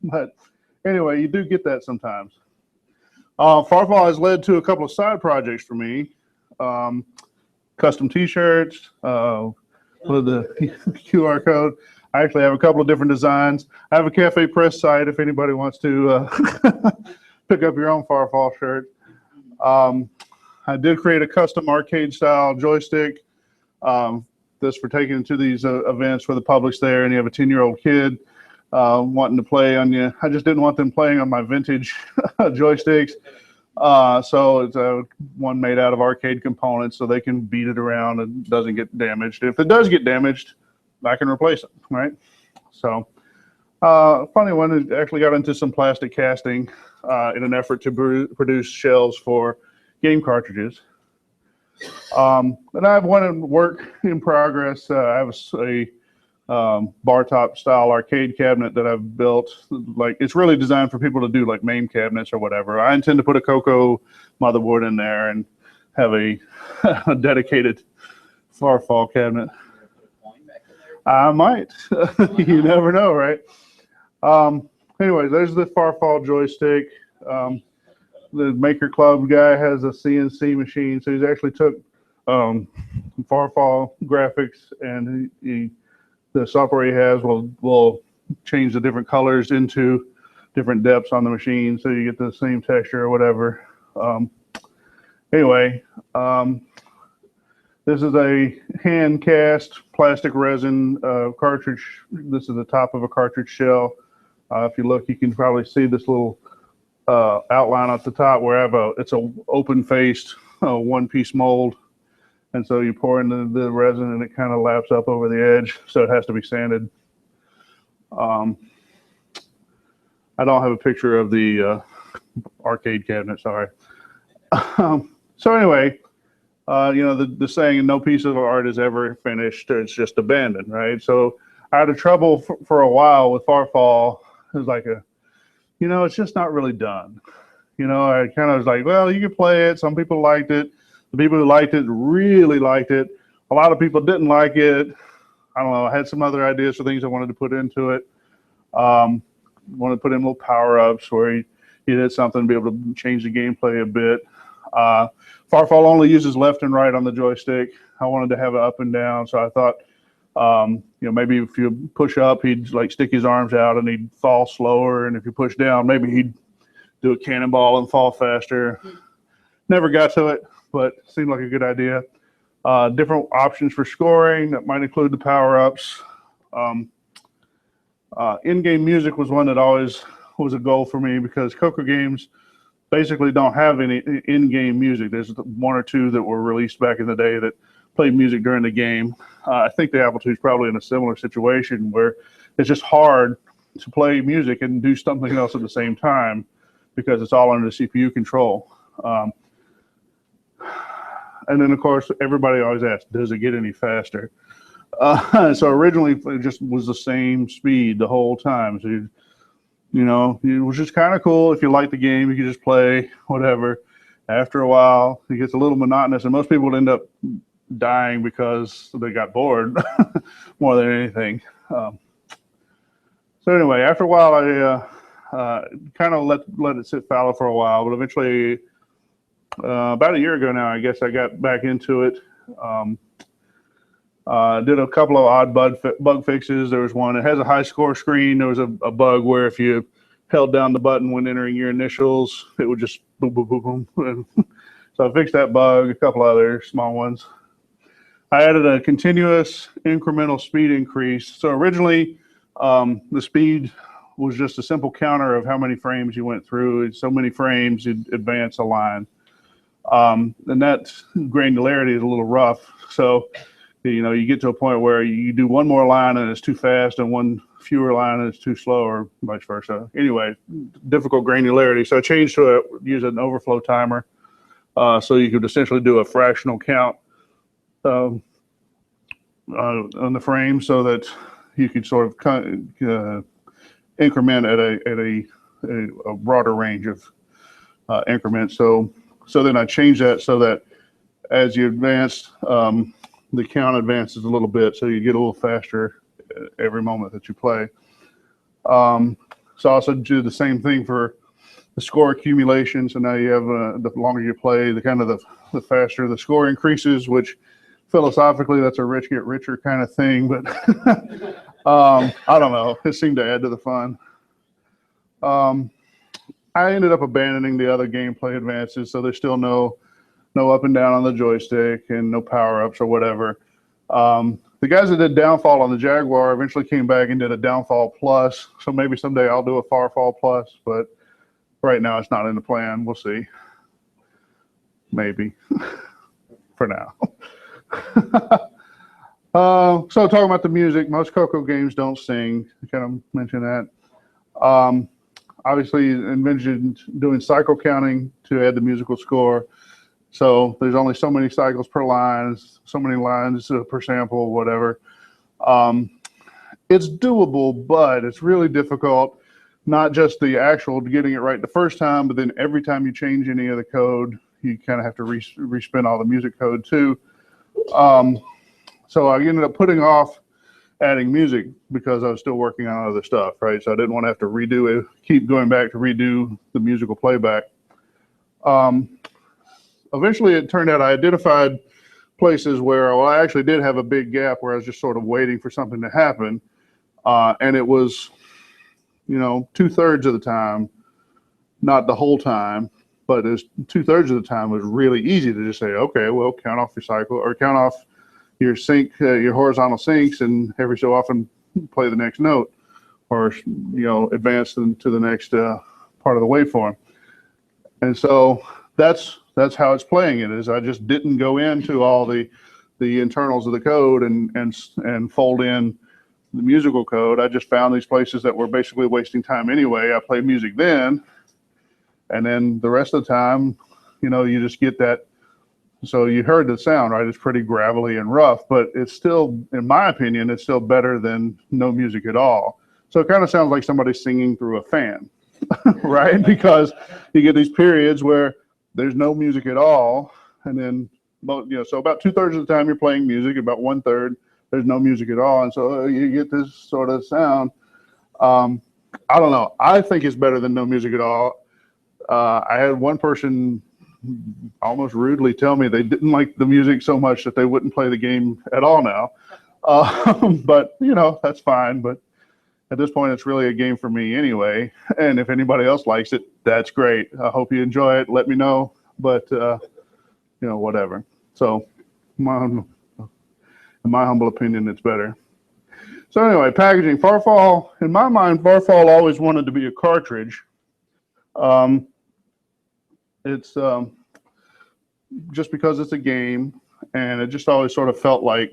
Speaker 5: But anyway, you do get that sometimes. Fahrfall has led to a couple of side projects for me. Custom t-shirts, with the QR code. I actually have a couple of different designs. I have a Cafe Press site if anybody wants to pick up your own Fahrfall shirt. I did create a custom arcade style joystick. This for taking to these events where the public's there and you have a 10-year-old kid wanting to play on you. I just didn't want them playing on my vintage joysticks. So it's one made out of arcade components so they can beat it around and doesn't get damaged. If it does get damaged, I can replace it, right? So funny one, it actually got into some plastic casting in an effort to produce shells for game cartridges. And I have one in work in progress. I have a bar top style arcade cabinet that I've built. Like it's really designed for people to do like MAME cabinets or whatever. I intend to put a Coco motherboard in there and have a dedicated Fahrfall cabinet. I might. You never know, right? Anyways, there's the Fahrfall joystick. The Maker Club guy has a CNC machine, so he's actually took Fahrfall graphics and the software he has will change the different colors into different depths on the machine, so you get the same texture or whatever. Anyway, this is a hand cast plastic resin cartridge. This is the top of a cartridge shell. If you look, you can probably see this little outline at the top where I have it's a open faced one-piece mold. And so you pour in the resin and it kind of laps up over the edge. So it has to be sanded. I don't have a picture of the arcade cabinet, sorry. So anyway, the saying, no piece of art is ever finished, it's just abandoned, right? So I had trouble for a while with Fahrfall. It was like it's just not really done. I kind of was like, well, you can play it. Some people liked it. The people who liked it really liked it. A lot of people didn't like it. I don't know. I had some other ideas for things I wanted to put into it. Wanted to put in little power-ups where you did something to be able to change the gameplay a bit. Fahrfall only uses left and right on the joystick. I wanted to have it up and down, so I thought, maybe if you push up, he'd like stick his arms out and he'd fall slower, and if you push down, maybe he'd do a cannonball and fall faster. Never got to it, but seemed like a good idea. Different options for scoring that might include the power-ups. In-game music was one that always was a goal for me because Coco games basically don't have any in-game music. There's one or two that were released back in the day that played music during the game. I think the Apple II is probably in a similar situation where it's just hard to play music and do something else at the same time because it's all under the CPU control. And then, of course, everybody always asks, does it get any faster? So originally, it just was the same speed the whole time. So, it was just kind of cool. If you like the game, you could just play, whatever. After a while, it gets a little monotonous, and most people end up dying because they got bored more than anything. So anyway, after a while, I kind of let it sit fallow for a while, but eventually, about a year ago now, I guess I got back into it. Did a couple of odd bug fixes. There was one, it has a high score screen. There was a bug where if you held down the button when entering your initials, it would just boom, boom, boom, boom. So I fixed that bug, a couple other small ones. I added a continuous incremental speed increase. So originally, the speed was just a simple counter of how many frames you went through. So many frames, you'd advance a line. And that granularity is a little rough. So, you get to a point where you do one more line and it's too fast and one fewer line and it's too slow, or vice versa. Anyway, difficult granularity. So I changed to use an overflow timer. So you could essentially do a fractional count on the frame so that you could sort of increment at a broader range of increments. So then I changed that so that as you advance, the count advances a little bit, so you get a little faster every moment that you play. So I also do the same thing for the score accumulation. So now you have the longer you play, the faster the score increases, which philosophically that's a rich get richer kind of thing, but I don't know. It seemed to add to the fun. I ended up abandoning the other gameplay advances, so there's still no up and down on the joystick and no power-ups or whatever. The guys that did Downfall on the Jaguar eventually came back and did a Downfall Plus, so maybe someday I'll do a Fahrfall Plus, but right now it's not in the plan. We'll see. Maybe. For now. So talking about the music, most Coco games don't sing. I kind of mentioned that. Obviously envisioned doing cycle counting to add the musical score. So there's only so many cycles per line, so many lines per sample, whatever. It's doable, but it's really difficult. Not just the actual getting it right the first time, but then every time you change any of the code, you kind of have to respin all the music code too. So I ended up putting off adding music because I was still working on other stuff, right? So I didn't want to have to keep going back to redo the musical playback. Eventually it turned out I identified places where, well, I actually did have a big gap where I was just sort of waiting for something to happen. And it was, 2/3 of the time, not the whole time, but it was 2/3 of the time was really easy to just say, okay, well, count off your cycle or count off your sync, your horizontal syncs, and every so often play the next note or, advance to the next part of the waveform. And so that's how it's playing it, is I just didn't go into all the internals of the code and fold in the musical code. I just found these places that were basically wasting time anyway. I played music then, and then the rest of the time, you just get that. So you heard the sound, right? It's pretty gravelly and rough, but it's still, in my opinion, it's still better than no music at all. So it kind of sounds like somebody singing through a fan, right? Because you get these periods where there's no music at all, and then, so about 2/3 of the time you're playing music, about 1/3 there's no music at all, and so you get this sort of sound. I don't know. I think it's better than no music at all. I had one person almost rudely tell me they didn't like the music so much that they wouldn't play the game at all now. But, that's fine. But at this point, it's really a game for me anyway. And if anybody else likes it, that's great. I hope you enjoy it. Let me know. But, whatever. So in my humble opinion, it's better. So anyway, packaging. Fahrfall, in my mind, Fahrfall always wanted to be a cartridge. it's just because it's a game, and it just always sort of felt like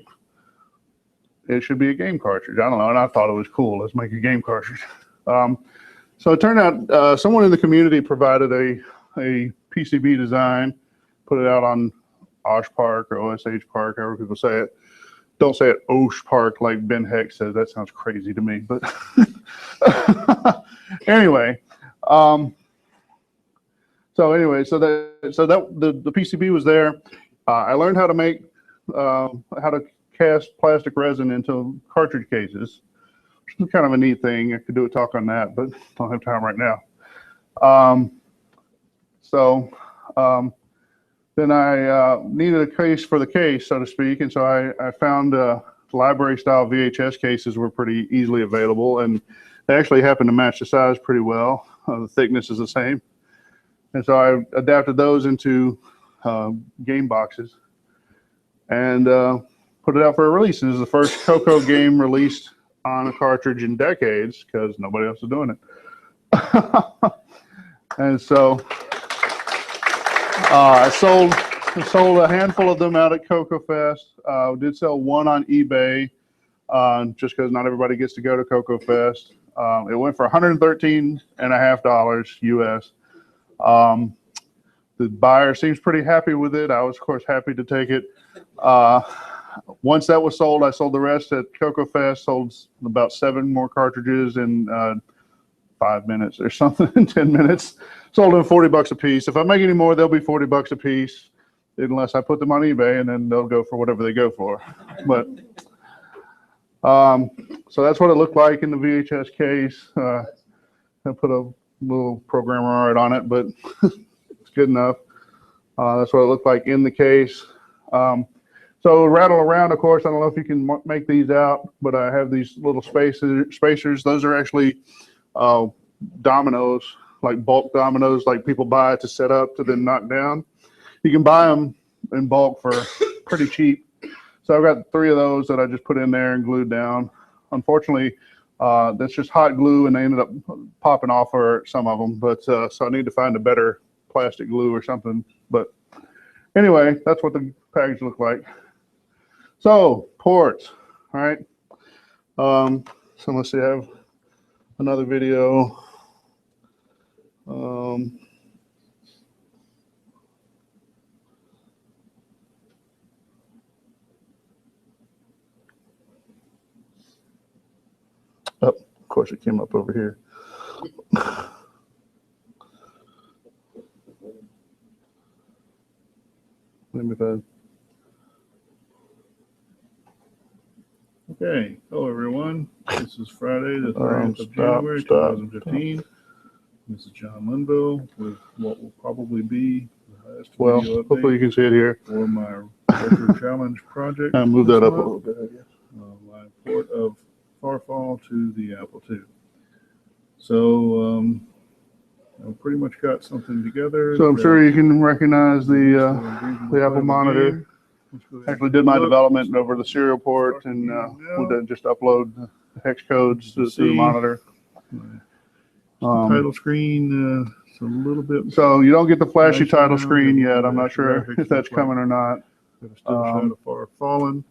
Speaker 5: it should be a game cartridge. I don't know, and I thought it was cool. Let's make a game cartridge. So it turned out someone in the community provided a PCB design, put it out on Osh Park or OSH Park, however people say it. Don't say it Osh Park like Ben Heck says. That sounds crazy to me. But anyway, so the PCB was there. I learned how to make how to cast plastic resin into cartridge cases, which is kind of a neat thing. I could do a talk on that, but don't have time right now. Then I needed a case for the case, so to speak, and so I found library-style VHS cases were pretty easily available, and they actually happen to match the size pretty well. The thickness is the same, and so I adapted those into game boxes and put it out for a release. This is the first Coco game released on a cartridge in decades because nobody else is doing it. And so I sold a handful of them out at KocoFest. Did sell one on eBay just because not everybody gets to go to KocoFest. It went for $113.50 US. The buyer seems pretty happy with it. I was, of course, happy to take it. Once that was sold, I sold the rest at KocoFest, sold about 7 more cartridges in 5 minutes or something, 10 minutes. Sold them $40 a piece. If I make any more, they'll be $40 a piece, unless I put them on eBay, and then they'll go for whatever they go for. But so that's what it looked like in the VHS case. I put a little programmer art on it, but it's good enough. That's what it looked like in the case. So rattle around, of course, I don't know if you can make these out, but I have these little spacers. Those are actually dominoes, like bulk dominoes, like people buy to set up to then knock down. You can buy them in bulk for pretty cheap. So I've got 3 of those that I just put in there and glued down. Unfortunately, that's just hot glue, and they ended up popping off for some of them. But so I need to find a better plastic glue or something. But anyway, that's what the package looked like. So ports, all right. So let's see, I have another video. Oh, of course it came up over here. Let me find. Okay, hello everyone. This is Friday, the 30th of January, 2015. This is John Linville with what will probably be the highest video update. Hopefully you can see it here. For my Retro Challenge project. I'll move that up a little bit, I guess. My port of Fahrfall to the Apple II. So I've pretty much got something together. So I'm sure you can recognize the Apple monitor. Actually did my development over the serial port, and we'll then just upload the hex codes to the monitor. Title screen, it's a little bit. So you don't get the flashy title screen yet. I'm not sure if that's coming or not. Far fallen.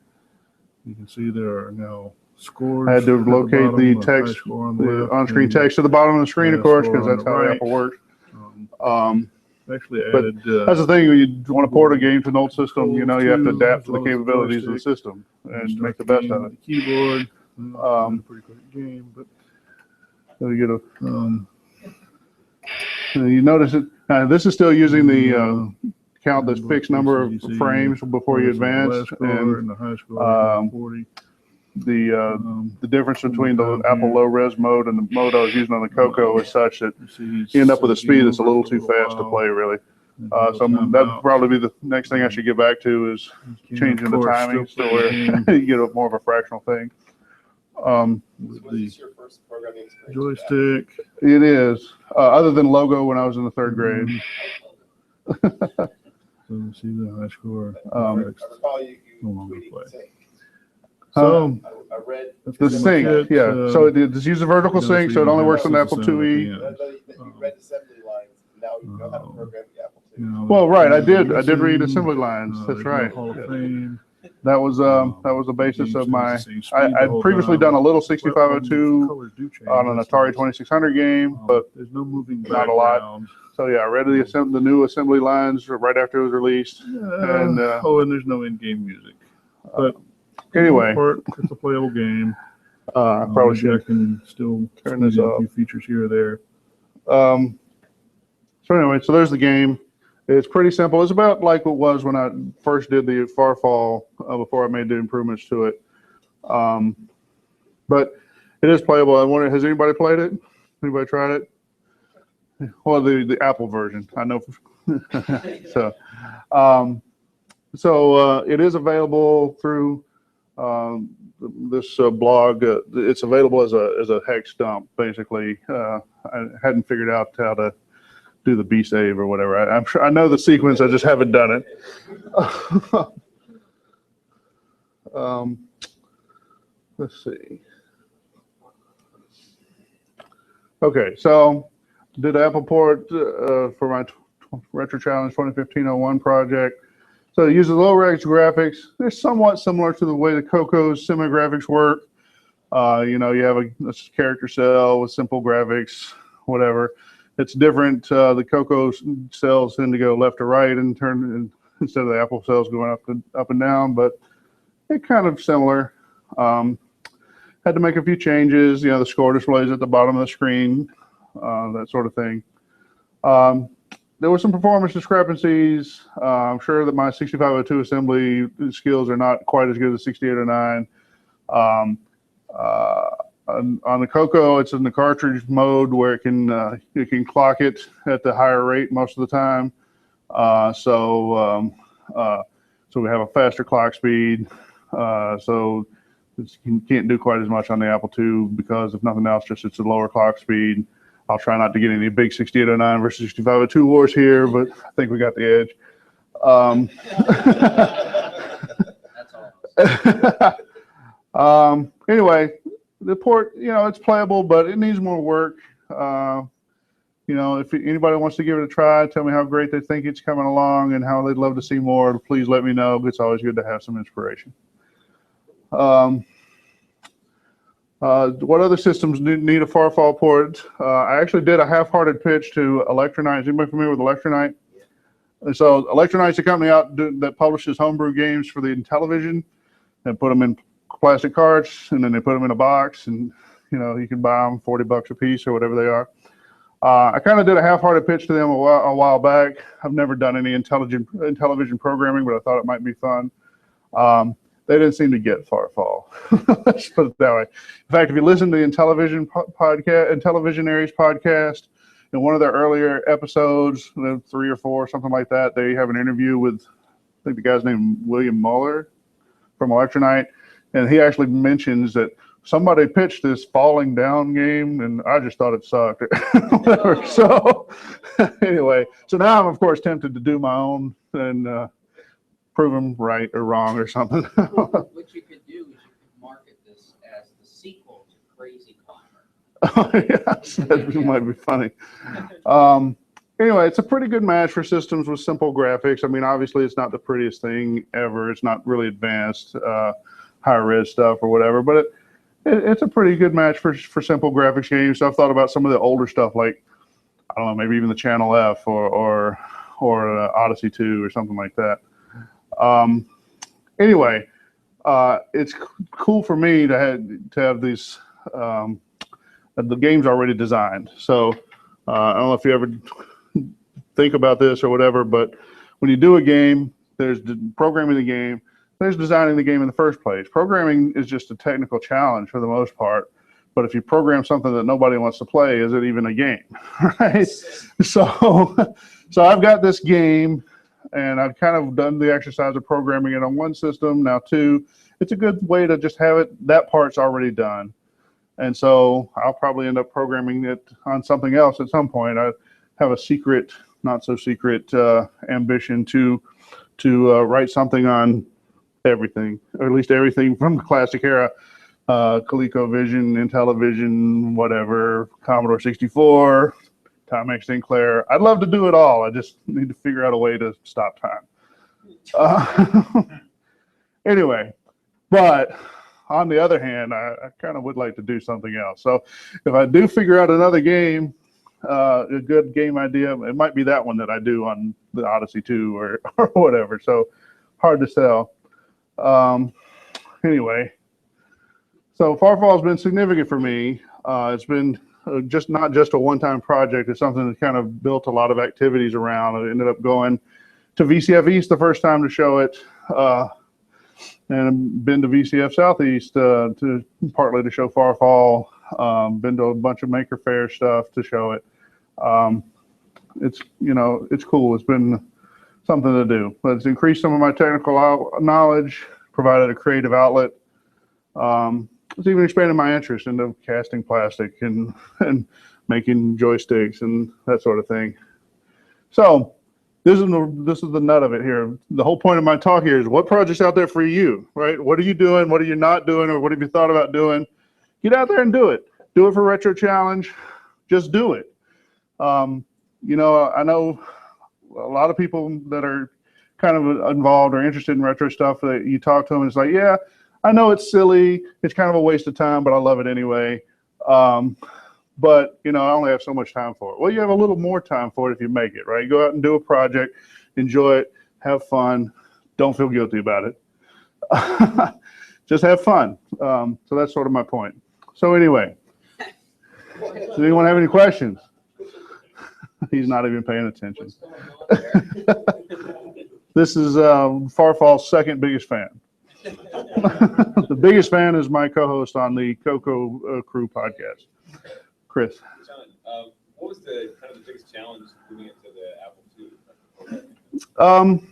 Speaker 5: You can see there are now scores. I had to locate the text, the on-screen text at the bottom of the screen, of course, because that's how Apple works. Actually added, that's the thing, when you want to port a game to an old system, you know, you have to adapt to the capabilities of the system and make the best of it. Keyboard, pretty quick game, but so you get a, you notice it, this is still using the count this fixed number of frames before you advance, and the difference between the Apple low res mode and the mode I was using on the Coco is such that you end up with a speed that's a little too fast to play, really. So that'd probably be the next thing I should get back to, is changing the timing so where you get more of a fractional thing. The joystick. It is, other than logo when I was in the 3rd grade. So you see the high score. No longer play. So
Speaker 9: I read
Speaker 5: the sync, yeah. So it use a vertical sync, so it only works on the Apple IIe.
Speaker 9: You read assembly lines. Now you know how to program the Apple II.
Speaker 5: You know, well, right, I did read assembly lines. That's right.
Speaker 6: Hall of Fame.
Speaker 5: That was the basis of my. I'd previously done a little 6502 on an Atari 2600 game, but
Speaker 6: there's no moving
Speaker 5: not a lot. So yeah, I read the new assembly lines right after it was released, and
Speaker 6: and there's no in-game music. But
Speaker 5: anyway,
Speaker 6: it's a playable game.
Speaker 5: I probably should.
Speaker 6: I can still
Speaker 5: turn this off.
Speaker 6: A few features here or there.
Speaker 5: So anyway, so there's the game. It's pretty simple. It's about like what was when I first did the Fahrfall before I made the improvements to it. But it is playable. I wonder, has anybody played it? Anybody tried it? Well, the Apple version, I know. So it is available through this blog. It's available as a hex dump, basically. I hadn't figured out how to do the B save or whatever. I'm sure I know the sequence. I just haven't done it. Let's see. Okay, so did Apple port for my Retro Challenge 2015-01 project. So it uses low-res graphics. They're somewhat similar to the way the Coco's semi-graphics work. You know, you have a character cell with simple graphics, whatever. It's different. The Coco cells tend to go left to right and turn instead of the Apple cells going up and down, but it's kind of similar. Had to make a few changes. You know, the score displays at the bottom of the screen, that sort of thing. There were some performance discrepancies. I'm sure that my 6502 assembly skills are not quite as good as 6809. On the Coco, it's in the cartridge mode where it can clock it at the higher rate most of the time. So we have a faster clock speed. So you can't do quite as much on the Apple II because if nothing else, just it's a lower clock speed. I'll try not to get any big 6809 versus 6502 wars here, but I think we got the edge. Anyway, the port, you know, it's playable, but it needs more work. You know, if anybody wants to give it a try, tell me how great they think it's coming along and how they'd love to see more. Please let me know. It's always good to have some inspiration. What other systems need a Fahrfall port? I actually did a half-hearted pitch to Electronite. Is anybody familiar with Electronite? And so Electronite's a company that publishes homebrew games for the Intellivision and put them in plastic carts, and then they put them in a box, and you know, you can buy them $40 a piece or whatever they are. I kind of did a half-hearted pitch to them a while back. I've never done any Intellivision programming, but I thought it might be fun. They didn't seem to get Fahrfall. Let's put it that way. In fact, if you listen to the Intellivisionaries podcast, in one of their earlier episodes, 3 or 4, something like that, they have an interview with, I think the guy's name William Muller from Electronite, and he actually mentions that somebody pitched this falling down game, and I just thought it sucked. Whatever. So anyway, so now I'm of course tempted to do my own and prove them right or wrong or something.
Speaker 4: What you could do is you could market this as the sequel to Crazy Climber.
Speaker 5: Oh, yes, that might be funny. Anyway, it's a pretty good match for systems with simple graphics. I mean, obviously, it's not the prettiest thing ever. It's not really advanced, high-res stuff or whatever, but it's a pretty good match for simple graphics games. So I've thought about some of the older stuff, like, I don't know, maybe even the Channel F or Odyssey 2 or something like that. Anyway, it's cool for me to have these the game's already designed. So I don't know if you ever think about this or whatever, but when you do a game, there's programming the game, there's designing the game in the first place. Programming is just a technical challenge for the most part. But if you program something that nobody wants to play, is it even a game, right? So I've got this game, and I've kind of done the exercise of programming it on one system, now 2. It's a good way to just have it, that part's already done. And so I'll probably end up programming it on something else at some point. I have a secret, not so secret ambition to write something on everything, or at least everything from the classic era. ColecoVision, Intellivision, whatever, Commodore 64, Timex Sinclair. I'd love to do it all. I just need to figure out a way to stop time. Anyway, but on the other hand, I kind of would like to do something else. So if I do figure out another game, a good game idea, it might be that one that I do on the Odyssey 2 or whatever. So hard to tell. Anyway, so Fahrfall has been significant for me. It's been just not just a one-time project. It's something that kind of built a lot of activities around. I ended up going to VCF East the first time to show it, and been to VCF Southeast to partly to show Fahrfall. Been to a bunch of Maker Faire stuff to show it. It's, you know, it's cool. It's been something to do, but it's increased some of my technical knowledge, provided a creative outlet. It's even expanded my interest into casting plastic and making joysticks and that sort of thing. So this is the nut of it here. The whole point of my talk here is what project's out there for you, right? What are you doing? What are you not doing? Or what have you thought about doing? Get out there and do it. Do it for Retro Challenge. Just do it. You know, I know a lot of people that are kind of involved or interested in retro stuff that you talk to them and it's like, yeah, I know it's silly. It's kind of a waste of time, but I love it anyway. But, you know, I only have so much time for it. Well, you have a little more time for it if you make it, right? Go out and do a project, enjoy it, have fun. Don't feel guilty about it. Just have fun. So that's sort of my point. So anyway, does anyone have any questions? He's not even paying attention. This is Fahrfall's second biggest fan. The biggest fan is my co-host on the Coco Crew podcast, Chris.
Speaker 16: John, what was the kind of the biggest challenge moving into the Apple II?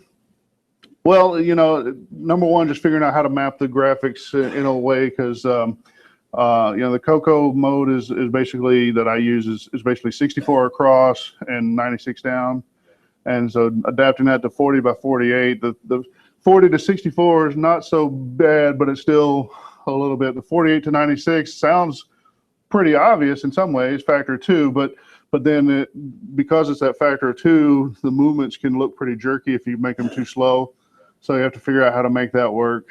Speaker 5: Well, you know, number one, just figuring out how to map the graphics in a way, because you know, the Coco mode is basically that I use is basically 64 across and 96 down, and so adapting that to 40 by 48. The 40 to 64 is not so bad, but it's still a little bit. The 48 to 96 sounds pretty obvious in some ways, factor 2, but then because it's that factor 2, the movements can look pretty jerky if you make them too slow. So you have to figure out how to make that work.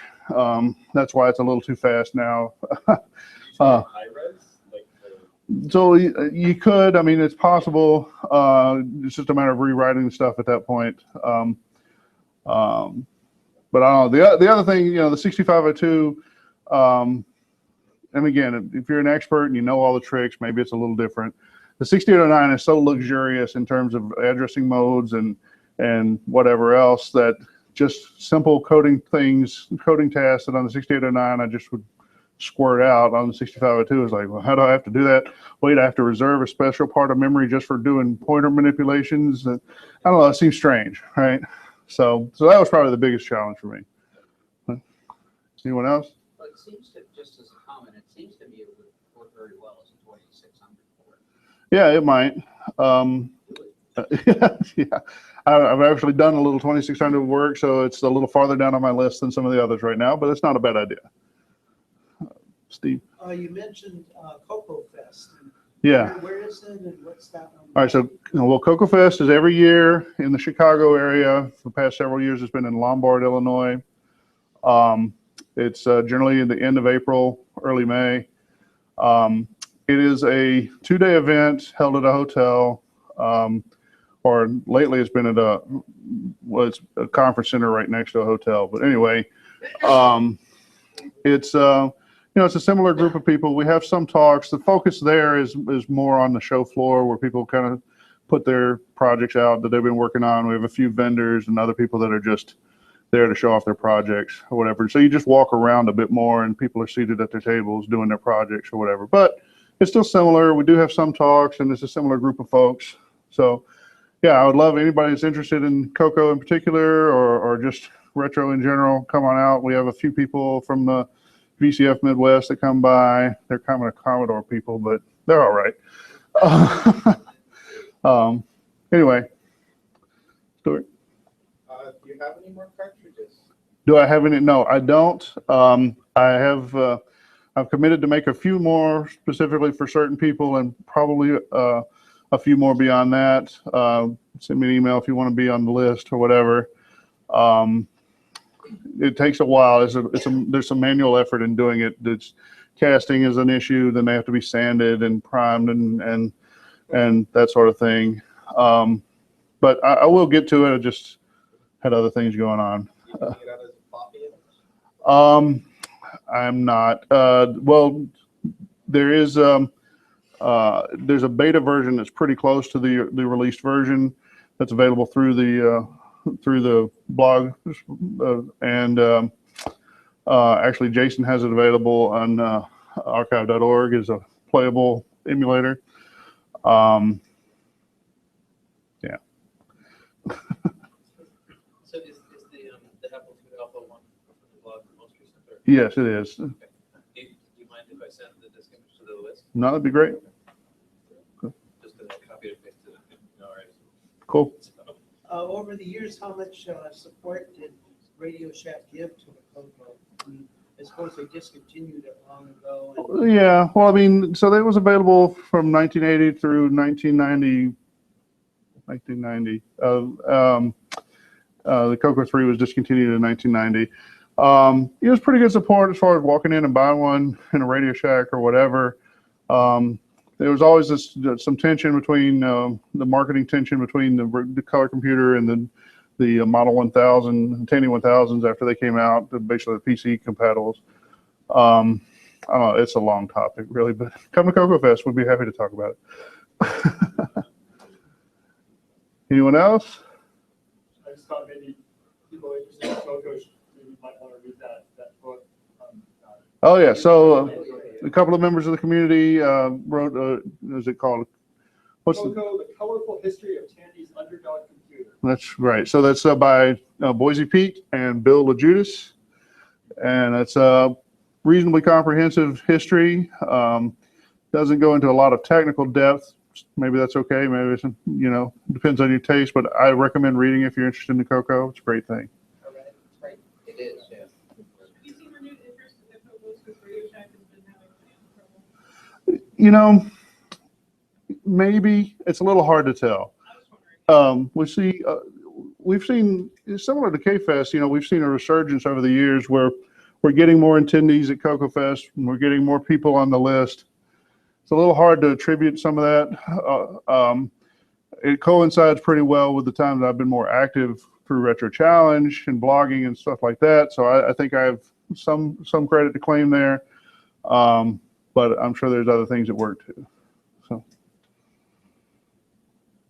Speaker 5: That's why it's a little too fast now. So you could, I mean, it's possible. It's just a matter of rewriting the stuff at that point. But I don't know. The other thing, you know, the 6502, and again, if you're an expert and you know all the tricks, maybe it's a little different. The 6809 is so luxurious in terms of addressing modes and whatever else that just simple coding tasks that on the 6809 I just would squirt out. On the 6502 is like, well, how do I have to do that? Wait, I have to reserve a special part of memory just for doing pointer manipulations. And I don't know, it seems strange, right? So that was probably the biggest challenge for me. Anyone else?
Speaker 4: Well, it seems to, just as a comment, it seems to me it would work very well as a 2600 board.
Speaker 5: Yeah, it might. Yeah, I've actually done a little 2600 work, so it's a little farther down on my list than some of the others right now, but it's not a bad idea. Steve?
Speaker 17: You mentioned Coco Fest.
Speaker 5: Yeah.
Speaker 17: Where is it and what's that one?
Speaker 5: All right, so, well, Coco Fest is every year in the Chicago area. For the past several years, it's been in Lombard, Illinois. It's generally in the end of April, early May. It is a 2-day event held at a hotel, or lately it's been at it's a conference center right next to a hotel. But anyway, it's you know, it's a similar group of people. We have some talks. The focus there is more on the show floor where people kind of put their projects out that they've been working on. We have a few vendors and other people that are just there to show off their projects or whatever. So you just walk around a bit more and people are seated at their tables doing their projects or whatever. But it's still similar. We do have some talks and it's a similar group of folks. So yeah, I would love anybody that's interested in Coco in particular or just retro in general, come on out. We have a few people from the VCF Midwest that come by. They're kind of Commodore people, but they're all right. Anyway, Stuart.
Speaker 10: Do you have any more cartridges?
Speaker 5: Do I have any? No, I don't. I've committed to make a few more specifically for certain people and probably a few more beyond that. Send me an email if you want to be on the list or whatever. It takes a while. There's some manual effort in doing it. Casting is an issue. Then they have to be sanded and primed and that sort of thing. But I will get to it. I just had other things going on. I'm not. Well, there's a beta version that's pretty close to the released version that's available through the blog, and actually Jason has it available on archive.org as a playable emulator. Yeah.
Speaker 3: So is the A.P.P.L.E Alpha one from the blog the most recent? Or?
Speaker 5: Yes, it is.
Speaker 3: Okay. Do you mind if I send the disk image to the list?
Speaker 5: No, that'd be great.
Speaker 3: Just a copy of it. All right.
Speaker 5: Cool.
Speaker 17: Over the years, how much support did Radio Shack give to the Coco? I suppose they discontinued it long ago. And
Speaker 5: Yeah, well, I mean, so that was available from 1980 through 1990. The Coco 3 was discontinued in 1990. It was pretty good support as far as walking in and buying one in a Radio Shack or whatever. There was always some tension between the marketing tension between the color computer and the Model 1000, Tandy 1000s after they came out, basically the PC compatibles. I don't know, it's a long topic really, but come to CocoFest, we'd be happy to talk about it. Anyone else?
Speaker 18: I just thought maybe people interested in Coco maybe might want to read that book.
Speaker 5: Oh yeah, so a couple of members of the community wrote, is it called?
Speaker 18: Coco, the Colorful History of Tandy's Underdog Computer.
Speaker 5: That's right. So that's by Boise Pete and Bill LaJudas, and it's a reasonably comprehensive history. Doesn't go into a lot of technical depth. Maybe that's okay. Maybe it's, depends on your taste. But I recommend reading if you're interested in the Coco. It's a great thing.
Speaker 4: It is, yeah.
Speaker 23: Have you seen renewed interest in the Cocos because Radio Shack has been having trouble?
Speaker 5: Maybe it's a little hard to tell. We've seen similar to K-Fest. We've seen a resurgence over the years where we're getting more attendees at CocoFest and we're getting more people on the list. It's a little hard to attribute some of that. It coincides pretty well with the time that I've been more active through Retro Challenge and blogging and stuff like that. So I think I have some credit to claim there, but I'm sure there's other things at work too. So,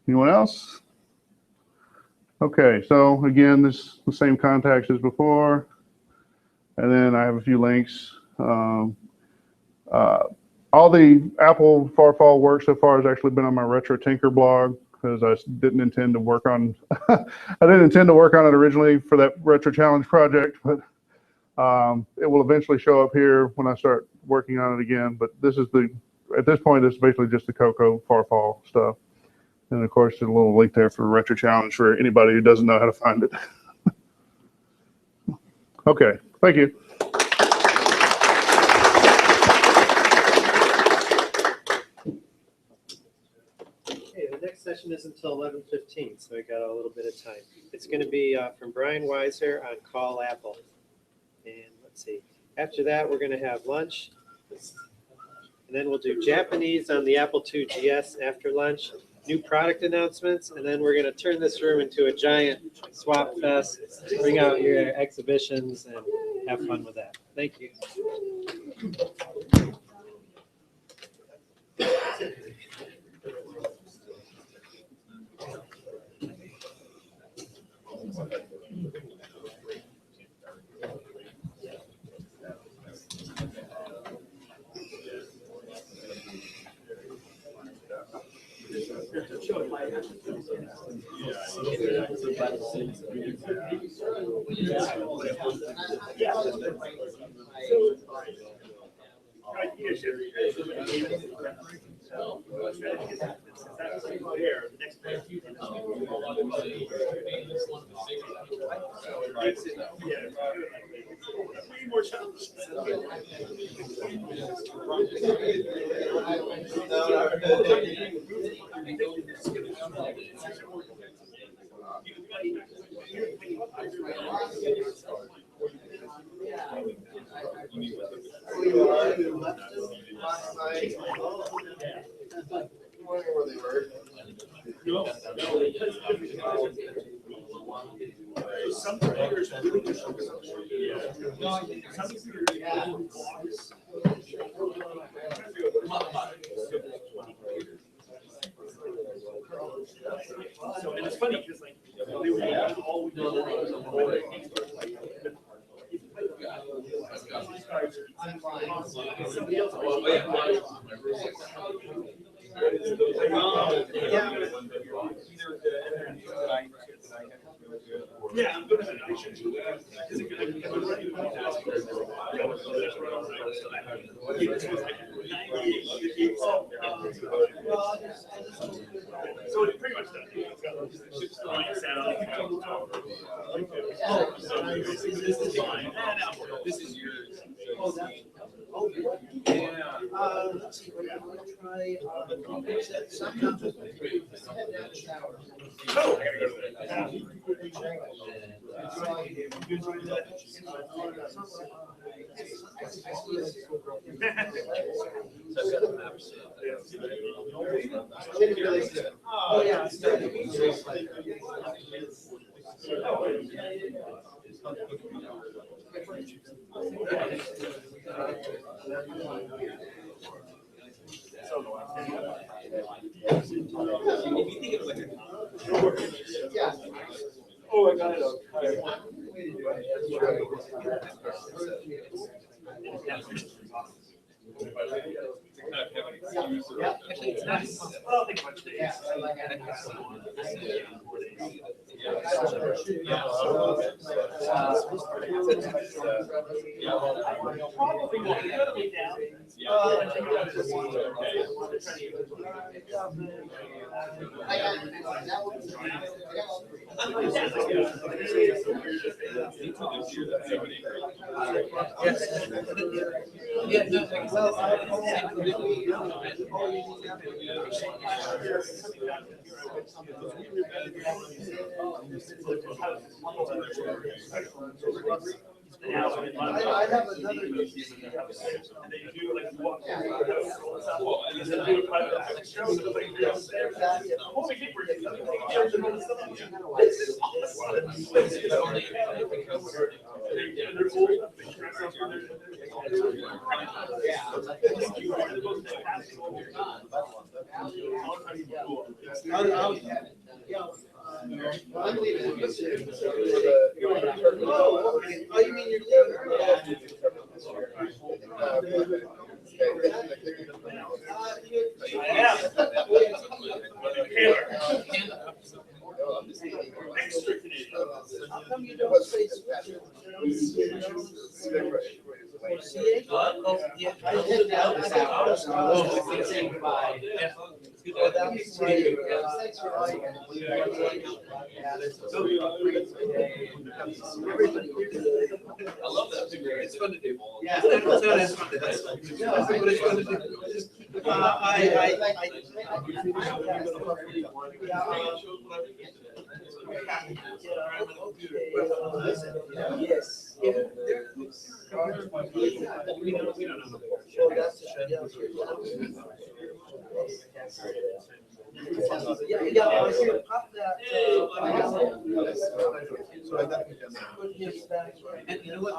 Speaker 5: anyone else? Okay, so again, this is the same contacts as before, and then I have a few links. All the Apple Fahrfall work so far has actually been on my Retro Tinker blog because I didn't intend to work on I didn't intend to work on it originally for that Retro Challenge project, but it will eventually show up here when I start working on it again. But this is at this point, this is basically just the Coco Fahrfall stuff. And of course, there's a little link there for Retro Challenge for anybody who doesn't know how to find it. Okay, thank you.
Speaker 21: Session is until 11:15, so we got a little bit of time. It's going to be from Brian Weiser on Call Apple. And let's see, after that, we're going to have lunch. And then we'll do Japanese on the Apple II GS after lunch, new product announcements, and then we're going to turn this room into a giant swap fest. Bring out your exhibitions and have fun with that. Thank you.
Speaker 18: Way more challenges. Some computers really good. So, and it's funny because like they were all we yeah, I'm good at it. So it pretty much does. This is fine. This is yours. Yeah.
Speaker 17: Let's see, we're gonna try, sometimes oh, yeah.
Speaker 18: Oh, I got it. Actually, it's nice. Well, I think much days.
Speaker 17: Yeah, no, well, I have another. I'm leaving. Oh, okay. Oh, you mean you're leaving? How come you don't say switcher? Yeah, I did that. Saying goodbye. Oh, that's great. Thanks for all you
Speaker 16: I love that. It's fun to do.
Speaker 17: Yeah, it's fun to do. Yes. Yeah, I was gonna pop that. And you know what?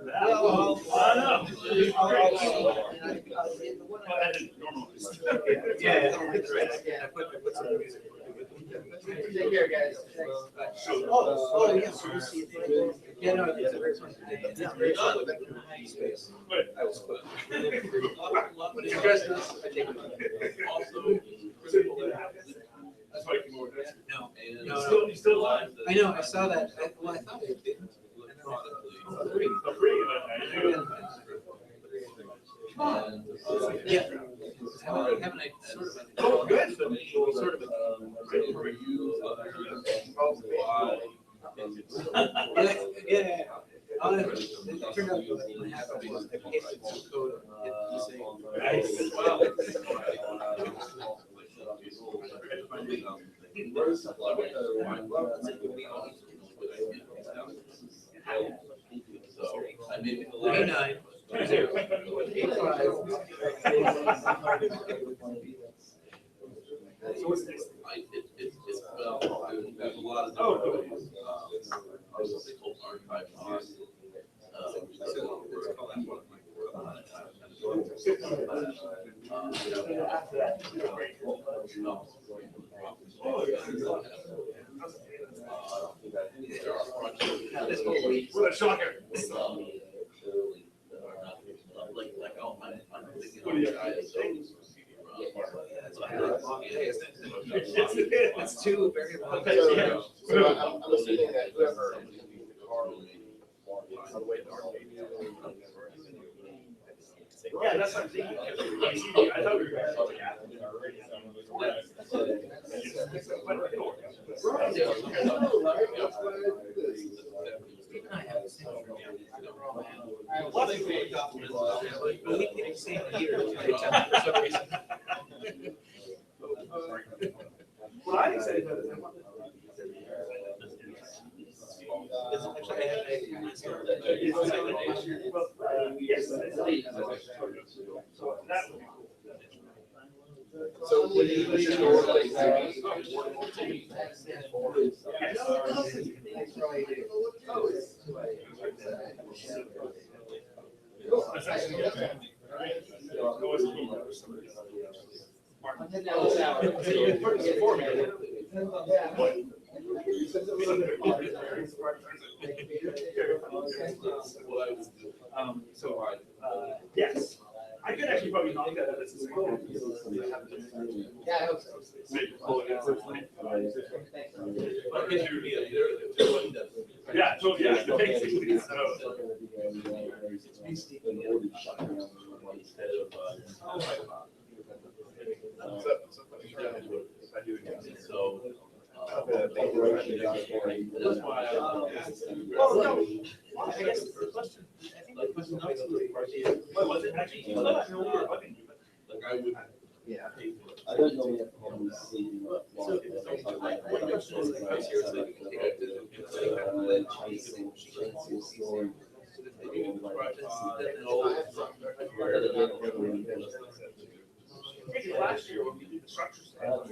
Speaker 17: Well, take care, guys. Oh, yeah. So you see it. Yeah, no, it's a very fun. Yeah, very fun.
Speaker 18: That was fun.
Speaker 17: When you guys do this, I take it.
Speaker 18: That's why I came over.
Speaker 17: No.
Speaker 18: He's still alive.
Speaker 17: I know, I saw that. I thought it didn't. Yeah.
Speaker 12: Oh, good. Sort of. Yeah. It turned out to have a code. So what's next? There's a lot of what a shocker. It's two very long.
Speaker 20: So I'm assuming that whoever
Speaker 12: yeah, that's what I'm thinking. I thought we were going to go What I'm excited about is I want
Speaker 20: So when you store like
Speaker 12: yes, I could actually probably knock that out.
Speaker 20: Yeah, I hope so.
Speaker 12: Yeah, so yeah, basically, well, no, I guess the question, I think the question what was it actually?
Speaker 20: Yeah. I don't know what
Speaker 12: last year when we did the structure stuff.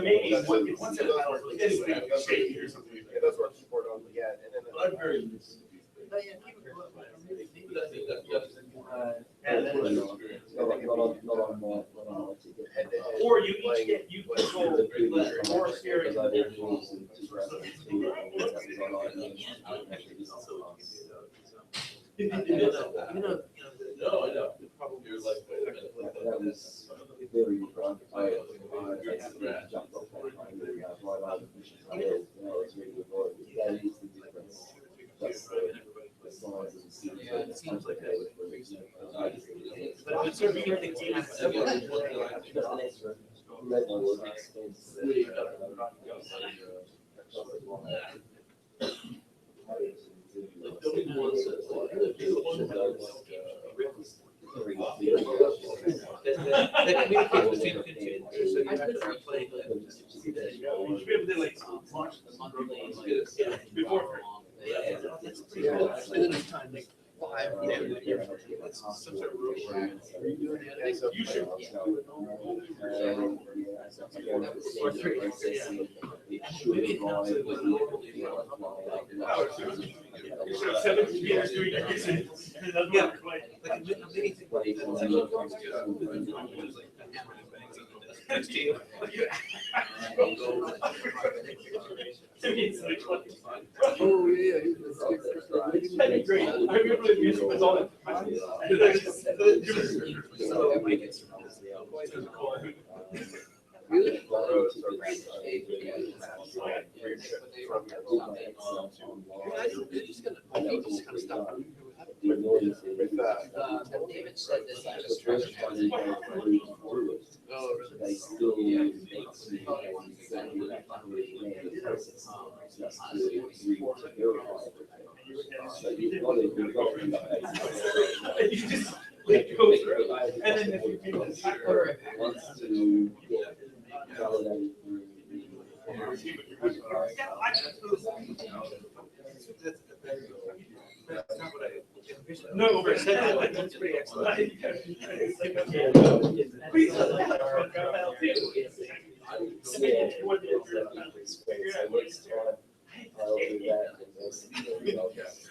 Speaker 12: Maybe once in a while, it's shaky or something.
Speaker 20: Yeah, that's what support on, yeah, and then. I'm very.
Speaker 12: Or you each get, you control more steering.
Speaker 19: No, I know. You're like,
Speaker 20: That was very wrong. That is the difference.
Speaker 12: Yeah, it seems like that. But it's sort of everything seems. Before. Some sort of rule. You should. So 17 years doing your kitchen. Yeah.
Speaker 20: Oh, yeah.
Speaker 12: That'd be great. I remember the music was on.
Speaker 4: David said that he was
Speaker 3: No, but that's pretty excellent.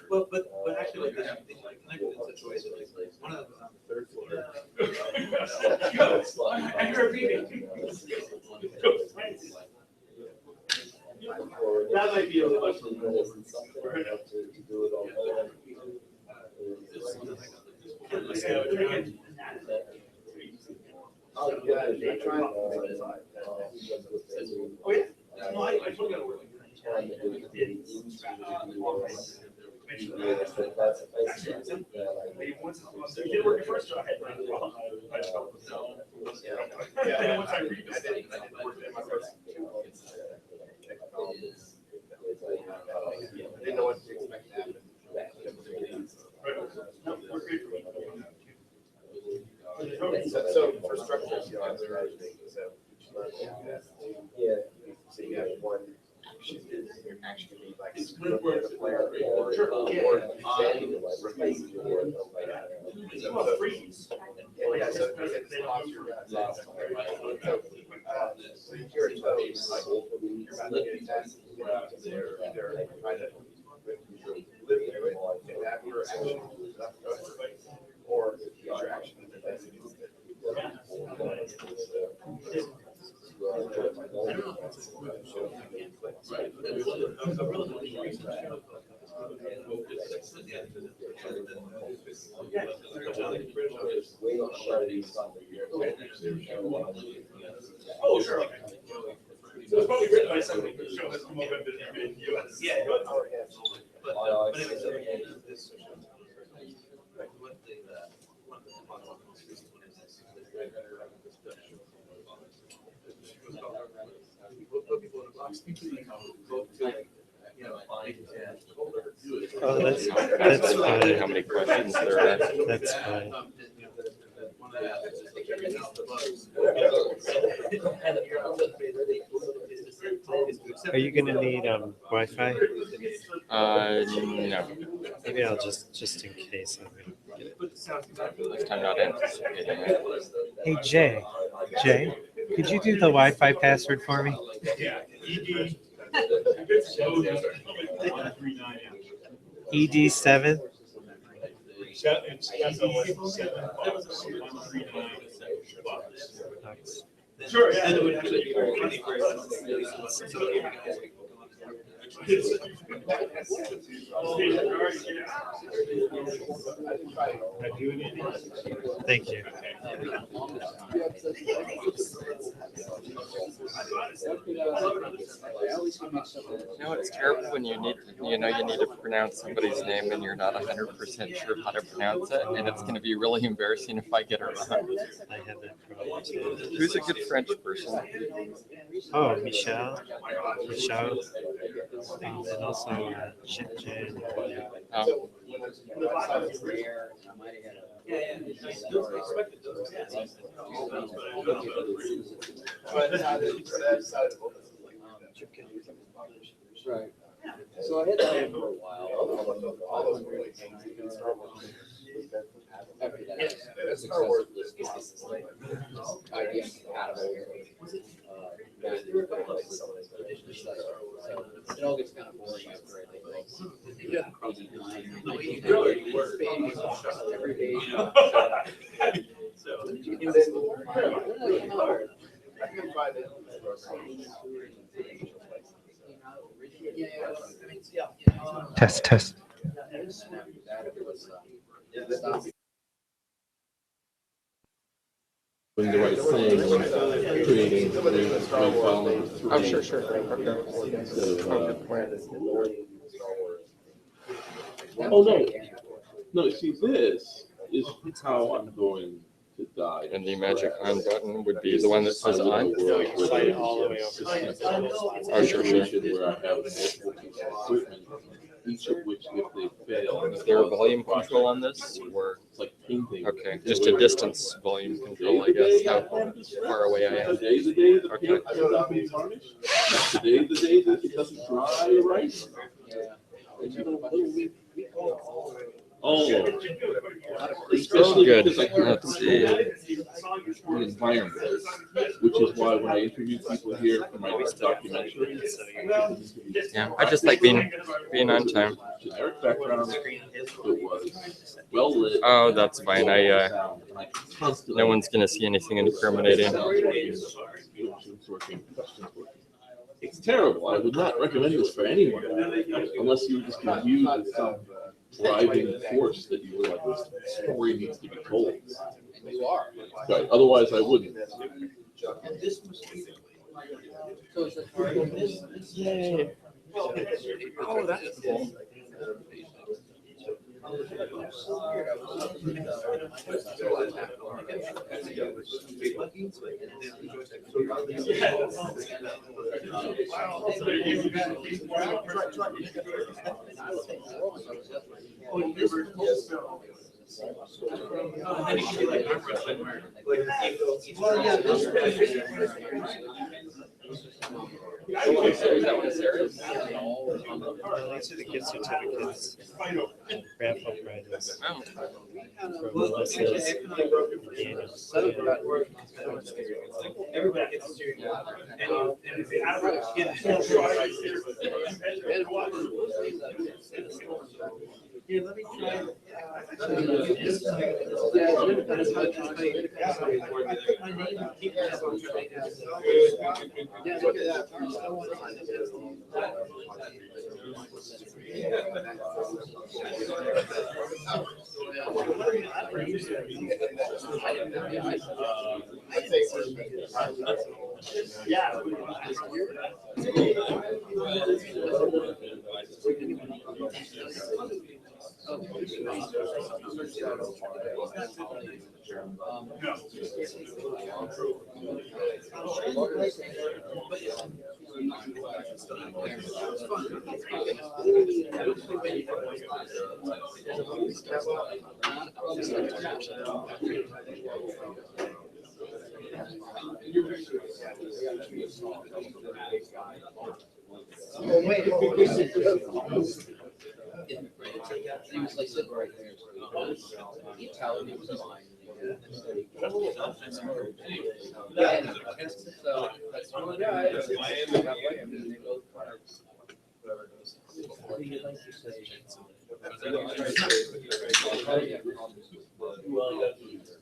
Speaker 3: Well, but actually, like, I live in a situation like one of them is on the third floor. I heard a meeting. That might be a little much.
Speaker 9: Oh, yeah, they try.
Speaker 3: Oh, yeah. No, I still gotta work. You did work your first job. Yeah. Once I read this, I did work in my first. I didn't know what to expect to happen. No, we're great for me. So for structures, you know, yeah, so you have one. You're actually like the player or freeze. Yeah, so it's posture. So you're toes, you're about to get tested. They're trying to live through it and have your action or your action. Oh, sure. So it's probably written by somebody who show has come up in the US. Yeah. But anyway, so this.
Speaker 21: Oh, that's fine.
Speaker 15: How many questions there are?
Speaker 21: That's fine. Are you gonna need Wi-Fi?
Speaker 15: No.
Speaker 21: Maybe I'll just in case I'm gonna get it.
Speaker 15: At least I'm not anticipating it.
Speaker 21: Hey Jay, could you do the Wi-Fi password for me?
Speaker 3: Yeah.
Speaker 21: ED7.
Speaker 3: Sure, yeah. And it would actually be very funny for
Speaker 21: Thank you.
Speaker 15: You know, it's terrible when you need to pronounce somebody's name and you're not 100% sure how to pronounce it, and it's going to be really embarrassing if I get it wrong.
Speaker 21: I had that problem too.
Speaker 15: Who's a good French person?
Speaker 21: Oh, Michelle, and also Jen.
Speaker 15: Oh.
Speaker 4: Right. So I had that for a while. After that, successfully IBM compatible. So it all gets kind of boring after I think every day.
Speaker 21: Test.
Speaker 7: Doing the right thing, creating following.
Speaker 15: Oh, sure.
Speaker 7: Okay. No, see, this is how I'm going to die.
Speaker 15: And the magic on button would be the one that says on?
Speaker 21: Slide it all the way over.
Speaker 15: Oh, sure.
Speaker 7: Where I have multiple pieces of equipment, each of which, if they fail.
Speaker 15: Is there a volume control on this? Or
Speaker 7: it's like painting.
Speaker 8: Okay, just a distance volume control, I guess, how far away I am.
Speaker 7: Today the day that the
Speaker 8: Okay.
Speaker 7: paint comes off and tarnished. Today the day that it doesn't dry right. Oh, especially
Speaker 8: Good.
Speaker 7: because I hear
Speaker 8: Let's see.
Speaker 7: the environment, which is why when I interview people here for my documentary,
Speaker 8: Yeah, I just like being on time.
Speaker 7: generic background, it was well lit.
Speaker 8: Oh, that's fine. No one's gonna see anything incriminating.
Speaker 7: It's terrible. I would not recommend this for anyone unless you were just viewed as some driving force that you were like, this story needs to be told.
Speaker 4: You are.
Speaker 7: Right. Otherwise, I wouldn't.
Speaker 8: Yay. Oh, that's cool.
Speaker 21: These are the gift certificates, raffle prizes from Melissa's and Daniel's.
Speaker 17: Everybody gets a steering wheel. And if they here, let me try.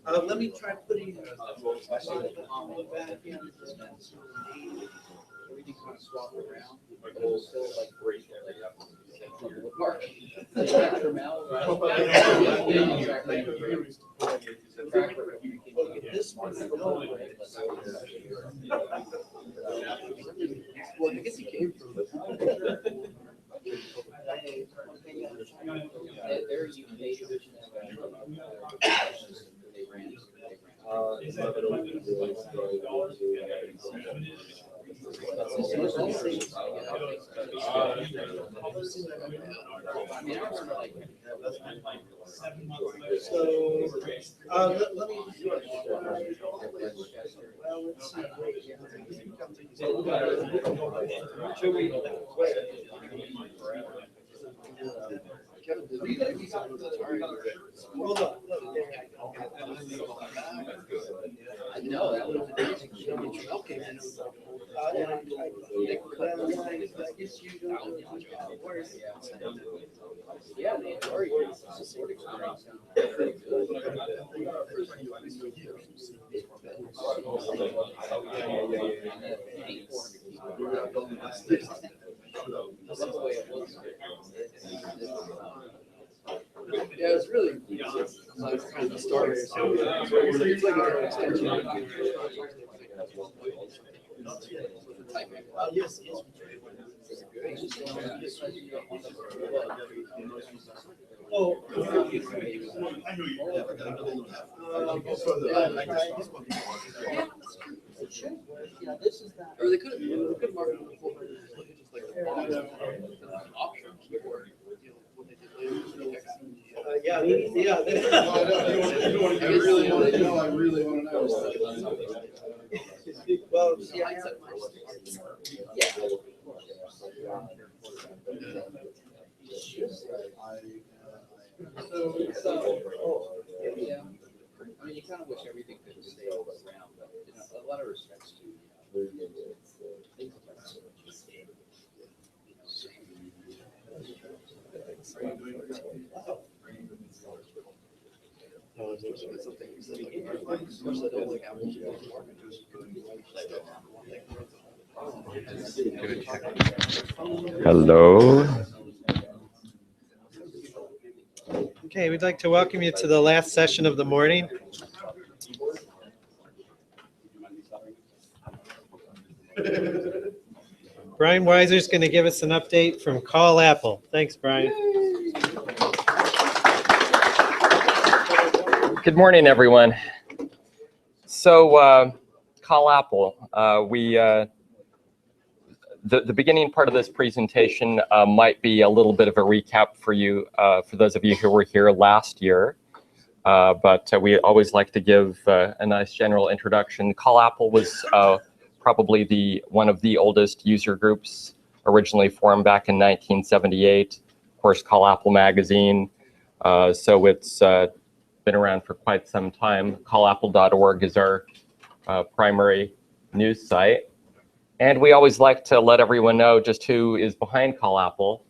Speaker 17: Let me try putting back in.
Speaker 4: Everything kind of swap around, but it was still like great.
Speaker 17: This one.
Speaker 4: Well, I guess he came from. Their UK division. They ran.
Speaker 17: Let me. Well, let's see. Hold on.
Speaker 4: I know that was amazing. Yeah, the support experience. Yeah, it's really kind of the story. It's like an extension.
Speaker 17: Yes, yes. Oh, I know you. Yeah, this is that.
Speaker 4: Or they could market it before, but just like an option keyboard.
Speaker 17: Yeah,
Speaker 20: Yeah. I really want to know. I really want to know.
Speaker 17: Well, yeah.
Speaker 4: Yeah. I mean, you kind of wish everything could stay around, but you know, a lot of respects to things like that.
Speaker 8: Hello.
Speaker 21: Okay, we'd like to welcome you to the last session of the morning. Brian Weiser is going to give us an update from Call Apple. Thanks, Brian.
Speaker 8: Good morning, everyone. So, Call Apple. The beginning part of this presentation might be a little bit of a recap for you, for those of you who were here last year. But we always like to give a nice general introduction. Call Apple was probably one of the oldest user groups, originally formed back in 1978. Of course, Call Apple magazine. So it's been around for quite some time. CallApple.org is our primary news site. And we always like to let everyone know just who is behind Call Apple.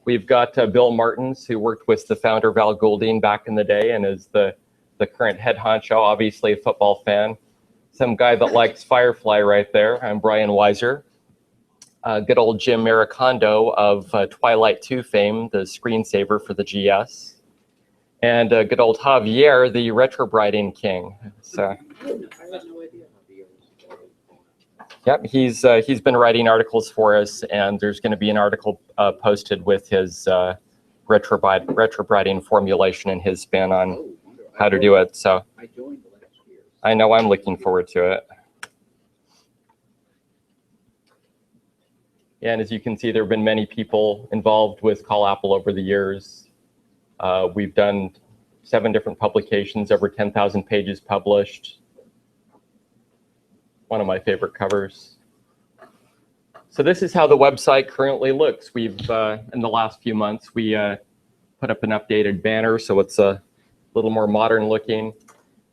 Speaker 8: We've got Bill Martens, who worked with the founder Val Goulding back in the day and is the current head honcho, obviously a football fan. Some guy that likes Firefly right there. I'm Brian Weiser. Good old Jim Maricondo of Twilight 2 fame, the screensaver for the GS. And good old Javier, the retrobriding king. So, yep, he's been writing articles for us, and there's going to be an article posted with his retrobriding formulation and his spin on how to do it. So I know I'm looking forward to it. And as you can see, there have been many people involved with Call Apple over the years. We've done 7 different publications, over 10,000 pages published. One of my favorite covers. So this is how the website currently looks. We've, in the last few months, we put up an updated banner, so it's a little more modern looking,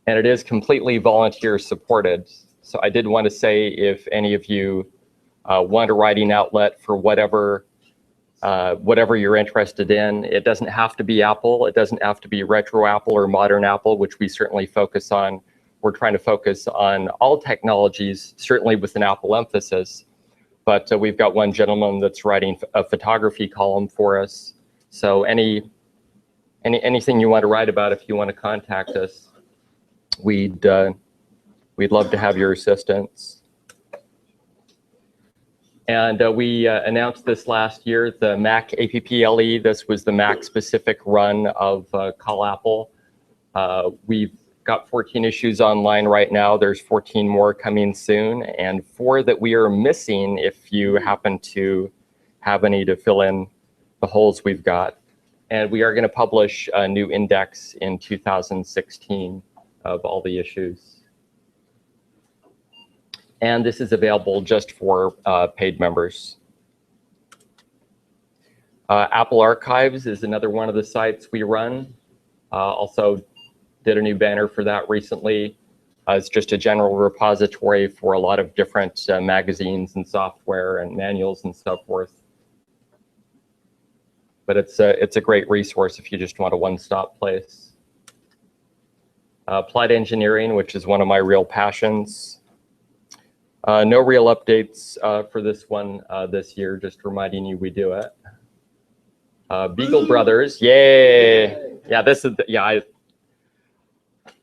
Speaker 8: and it is completely volunteer supported. So I did want to say, if any of you want a writing outlet for whatever you're interested in, it doesn't have to be Apple, it doesn't have to be retro Apple or modern Apple, which we certainly focus on. We're trying to focus on all technologies, certainly with an Apple emphasis. But we've got one gentleman that's writing a photography column for us. So anything you want to write about, if you want to contact us, we'd love to have your assistance. And we announced this last year, the Mac A.P.P.L.E. This was the Mac specific run of Call Apple. We've got 14 issues online right now. There's 14 more coming soon, and 4 that we are missing if you happen to have any to fill in the holes we've got. And we are going to publish a new index in 2016 of all the issues. And this is available just for paid members. Apple Archives is another one of the sites we run. Also did a new banner for that recently. It's just a general repository for a lot of different magazines and software and manuals and so forth. But it's a great resource if you just want a one-stop place. Applied Engineering, which is one of my real passions. No real updates for this one this year, just reminding you we do it. Beagle Brothers, yay! Yeah, this is,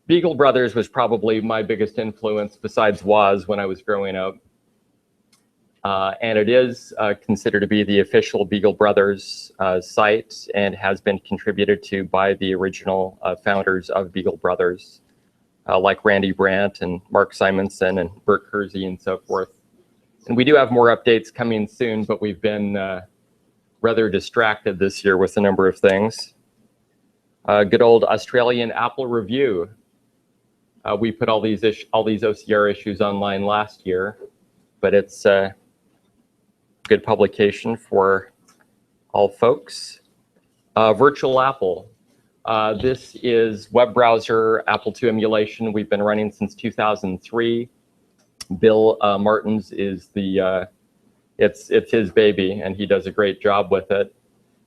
Speaker 8: Beagle Brothers was probably my biggest influence besides Woz when I was growing up. And it is considered to be the official Beagle Brothers site and has been contributed to by the original founders of Beagle Brothers, like Randy Brandt and Mark Simonson and Bert Kersey and so forth. And we do have more updates coming soon, but we've been rather distracted this year with a number of things. Good old Australian Apple review. We put all these OCR issues online last year, but it's a good publication for all folks. Virtual Apple. This is web browser Apple II emulation we've been running since 2003. Bill Martens is it's his baby, and he does a great job with it.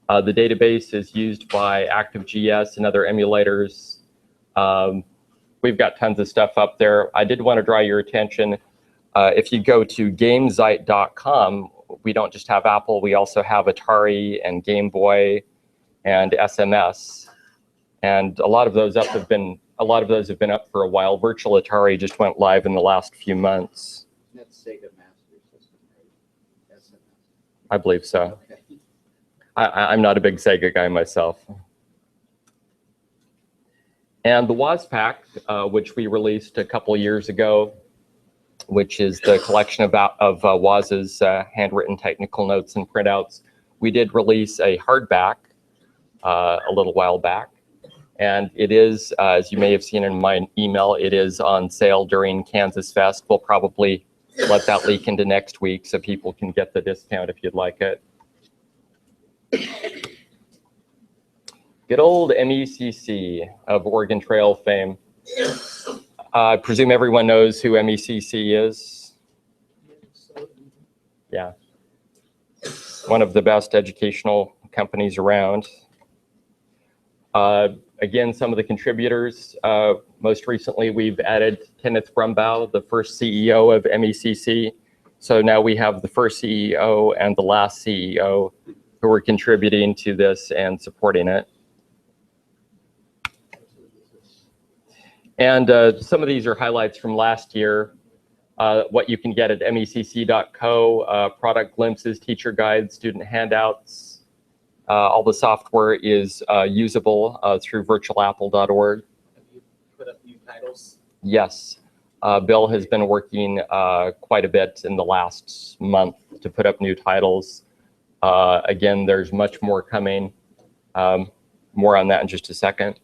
Speaker 8: The database is used by ActiveGS and other emulators. We've got tons of stuff up there. I did want to draw your attention. If you go to gamesite.com, we don't just have Apple, we also have Atari and Game Boy and SMS. And a lot of those have been up for a while. Virtual Atari just went live in the last few months.
Speaker 4: That's Sega Master System, right? SMS.
Speaker 8: I believe so.
Speaker 4: Okay.
Speaker 8: I'm not a big Sega guy myself. And the WASPack, which we released a couple years ago, which is the collection of Waz's handwritten technical notes and printouts. We did release a hardback a little while back. And it is, as you may have seen in my email, it is on sale during KansasFest. We'll probably let that leak into next week so people can get the discount if you'd like it. Good old MECC of Oregon Trail fame. I presume everyone knows who MECC is. Yeah. One of the best educational companies around. Again, some of the contributors. Most recently, we've added Kenneth Brumbaugh, the first CEO of MECC. So now we have the first CEO and the last CEO who are contributing to this and supporting it. And some of these are highlights from last year. What you can get at mecc.co, product glimpses, teacher guides, student handouts. All the software is usable through virtualapple.org.
Speaker 12: Have you put up new titles?
Speaker 8: Yes. Bill has been working quite a bit in the last month to put up new titles. Again, there's much more coming. More on that in just a second.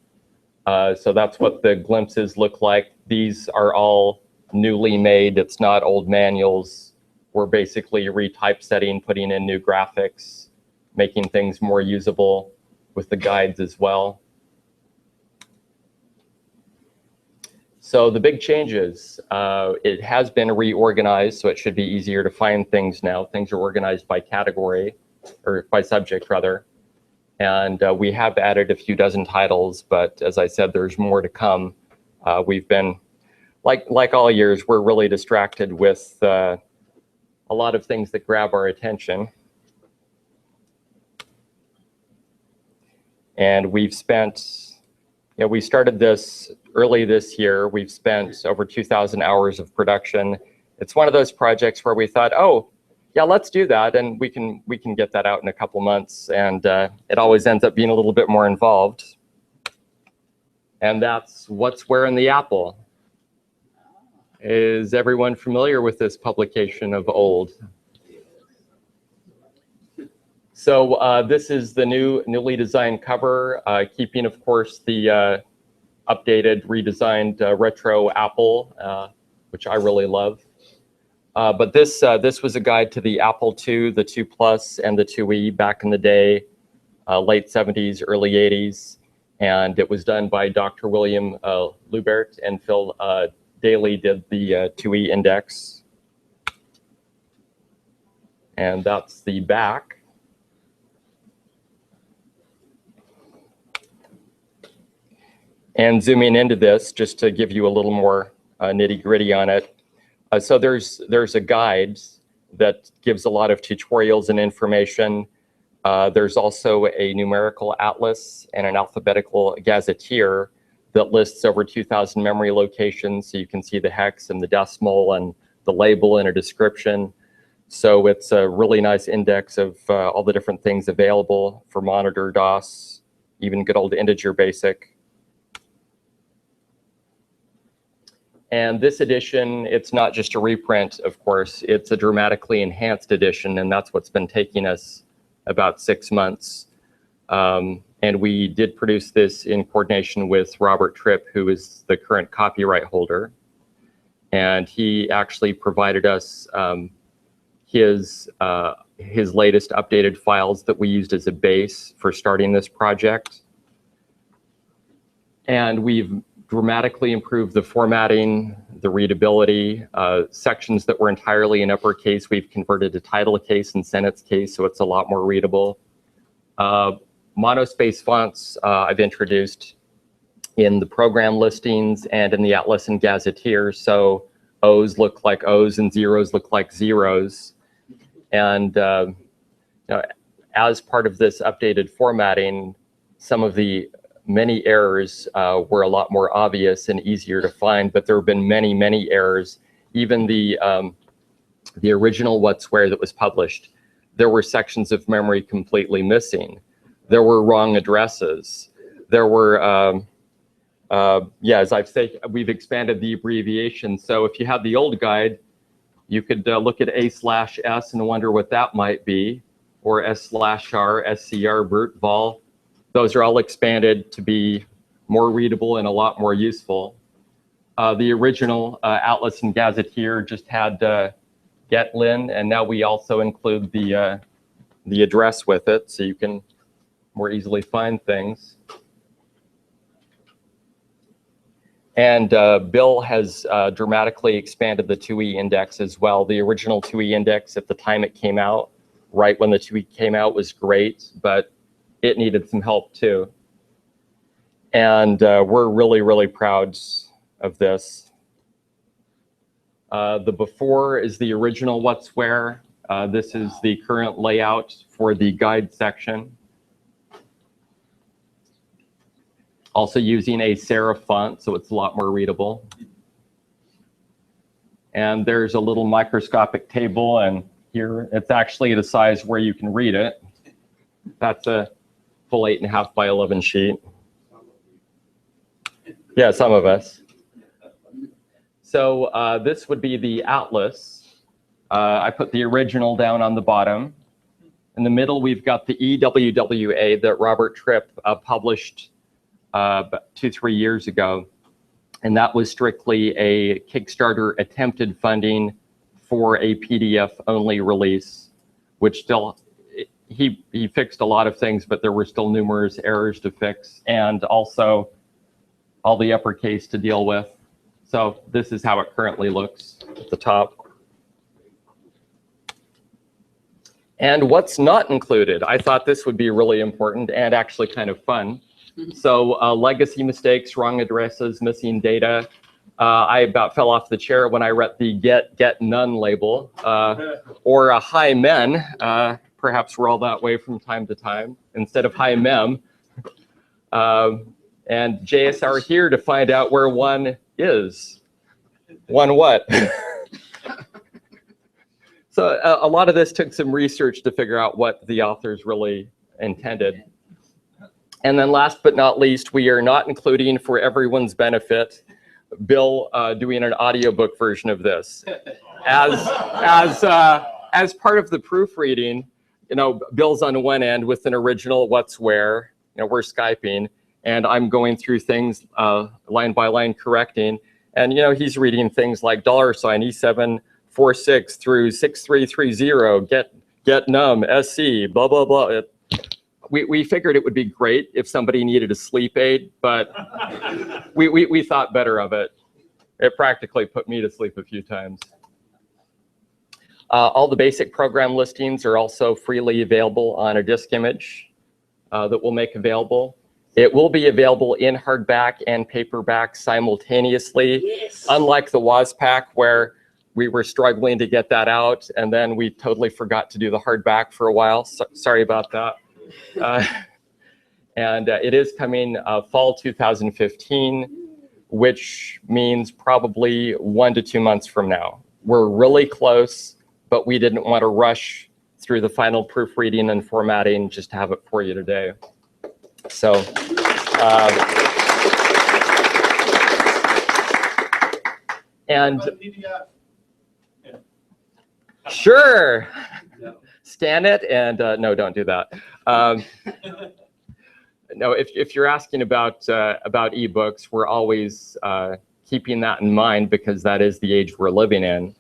Speaker 8: So that's what the glimpses look like. These are all newly made. It's not old manuals. We're basically retypesetting, putting in new graphics, making things more usable with the guides as well. So the big changes, it has been reorganized, so it should be easier to find things now. Things are organized by category, or by subject rather. And we have added a few dozen titles, but as I said, there's more to come. We've been, like all years, we're really distracted with a lot of things that grab our attention. And we've spent, we started this early this year. We've spent over 2,000 hours of production. It's one of those projects where we thought, oh, yeah, let's do that, and we can get that out in a couple months, and it always ends up being a little bit more involved. And that's What's Where in the Apple. Is everyone familiar with this publication of old? So this is the newly designed cover, keeping, of course, the updated, redesigned retro Apple, which I really love. But this was a guide to the Apple II, the II Plus, and the IIe back in the day, late 70s, early 80s. And it was done by Dr. William Lubert, and Phil Daly did the IIe index. And that's the back. And zooming into this, just to give you a little more nitty-gritty on it. So there's a guide that gives a lot of tutorials and information. There's also a numerical atlas and an alphabetical gazetteer that lists over 2,000 memory locations, so you can see the hex and the decimal and the label and a description. So it's a really nice index of all the different things available for monitor, DOS, even good old integer basic. And this edition, it's not just a reprint, of course, it's a dramatically enhanced edition, and that's what's been taking us about 6 months. And we did produce this in coordination with Robert Tripp, who is the current copyright holder. And he actually provided us his latest updated files that we used as a base for starting this project. And we've dramatically improved the formatting, the readability. Sections that were entirely in uppercase, we've converted to title case and sentence case, so it's a lot more readable. Monospace fonts I've introduced in the program listings and in the Atlas and Gazetteer, so O's look like O's and zeros look like zeros. And you know, as part of this updated formatting, some of the many errors were a lot more obvious and easier to find, but there have been many, many errors. Even the original What's Where that was published, there were sections of memory completely missing. There were wrong addresses. There were, yeah, as I've said, we've expanded the abbreviation. So if you had the old guide, you could look at A/S and wonder what that might be, or S/R, SCR, Brute, Vol. Those are all expanded to be more readable and a lot more useful. The original Atlas and Gazetteer just had get lin, and now we also include the address with it, so you can more easily find things. And Bill has dramatically expanded the 2E index as well. The original 2E index at the time it came out, right when the 2E came out, was great, but it needed some help too. And we're really, really proud of this. The before is the original What's Where. This is the current layout for the guide section. Also using a serif font, so it's a lot more readable. And there's a little microscopic table, and here it's actually the size where you can read it. That's a full 8.5 by 11 sheet. Yeah, some of us. So this would be the Atlas. I put the original down on the bottom. In the middle, we've got the EWWA that Robert Tripp published about 2-3 years ago. And that was strictly a Kickstarter attempted funding for a PDF-only release, which still, he fixed a lot of things, but there were still numerous errors to fix, and also all the uppercase to deal with. So this is how it currently looks at the top. And what's not included? I thought this would be really important and actually kind of fun. So legacy mistakes, wrong addresses, missing data. I about fell off the chair when I read the get none label, or a hi men. Perhaps we're all that way from time to time, instead of hi mem. And JSR here to find out where one is. One what? So a lot of this took some research to figure out what the authors really intended. And then last but not least, we are not including, for everyone's benefit, Bill doing an audiobook version of this. As part of the proofreading, you know, Bill's on one end with an original What's Where, you know, we're Skyping, and I'm going through things line by line correcting. And, you know, he's reading things like $E746 through 6330, get num, SC, blah, blah, blah. We figured it would be great if somebody needed a sleep aid, but we thought better of it. It practically put me to sleep a few times. All the basic program listings are also freely available on a disk image that we'll make available. It will be available in hardback and paperback simultaneously, yes. Unlike the WASPAC, where we were struggling to get that out, and then we totally forgot to do the hardback for a while. So, sorry about that. And it is coming fall 2015, which means probably 1 to 2 months from now. We're really close, but we didn't want to rush through the final proofreading and formatting just to have it for you today. So and sure. Scan it and no, don't do that. no, if you're asking about ebooks, we're always keeping that in mind because that is the age we're living in.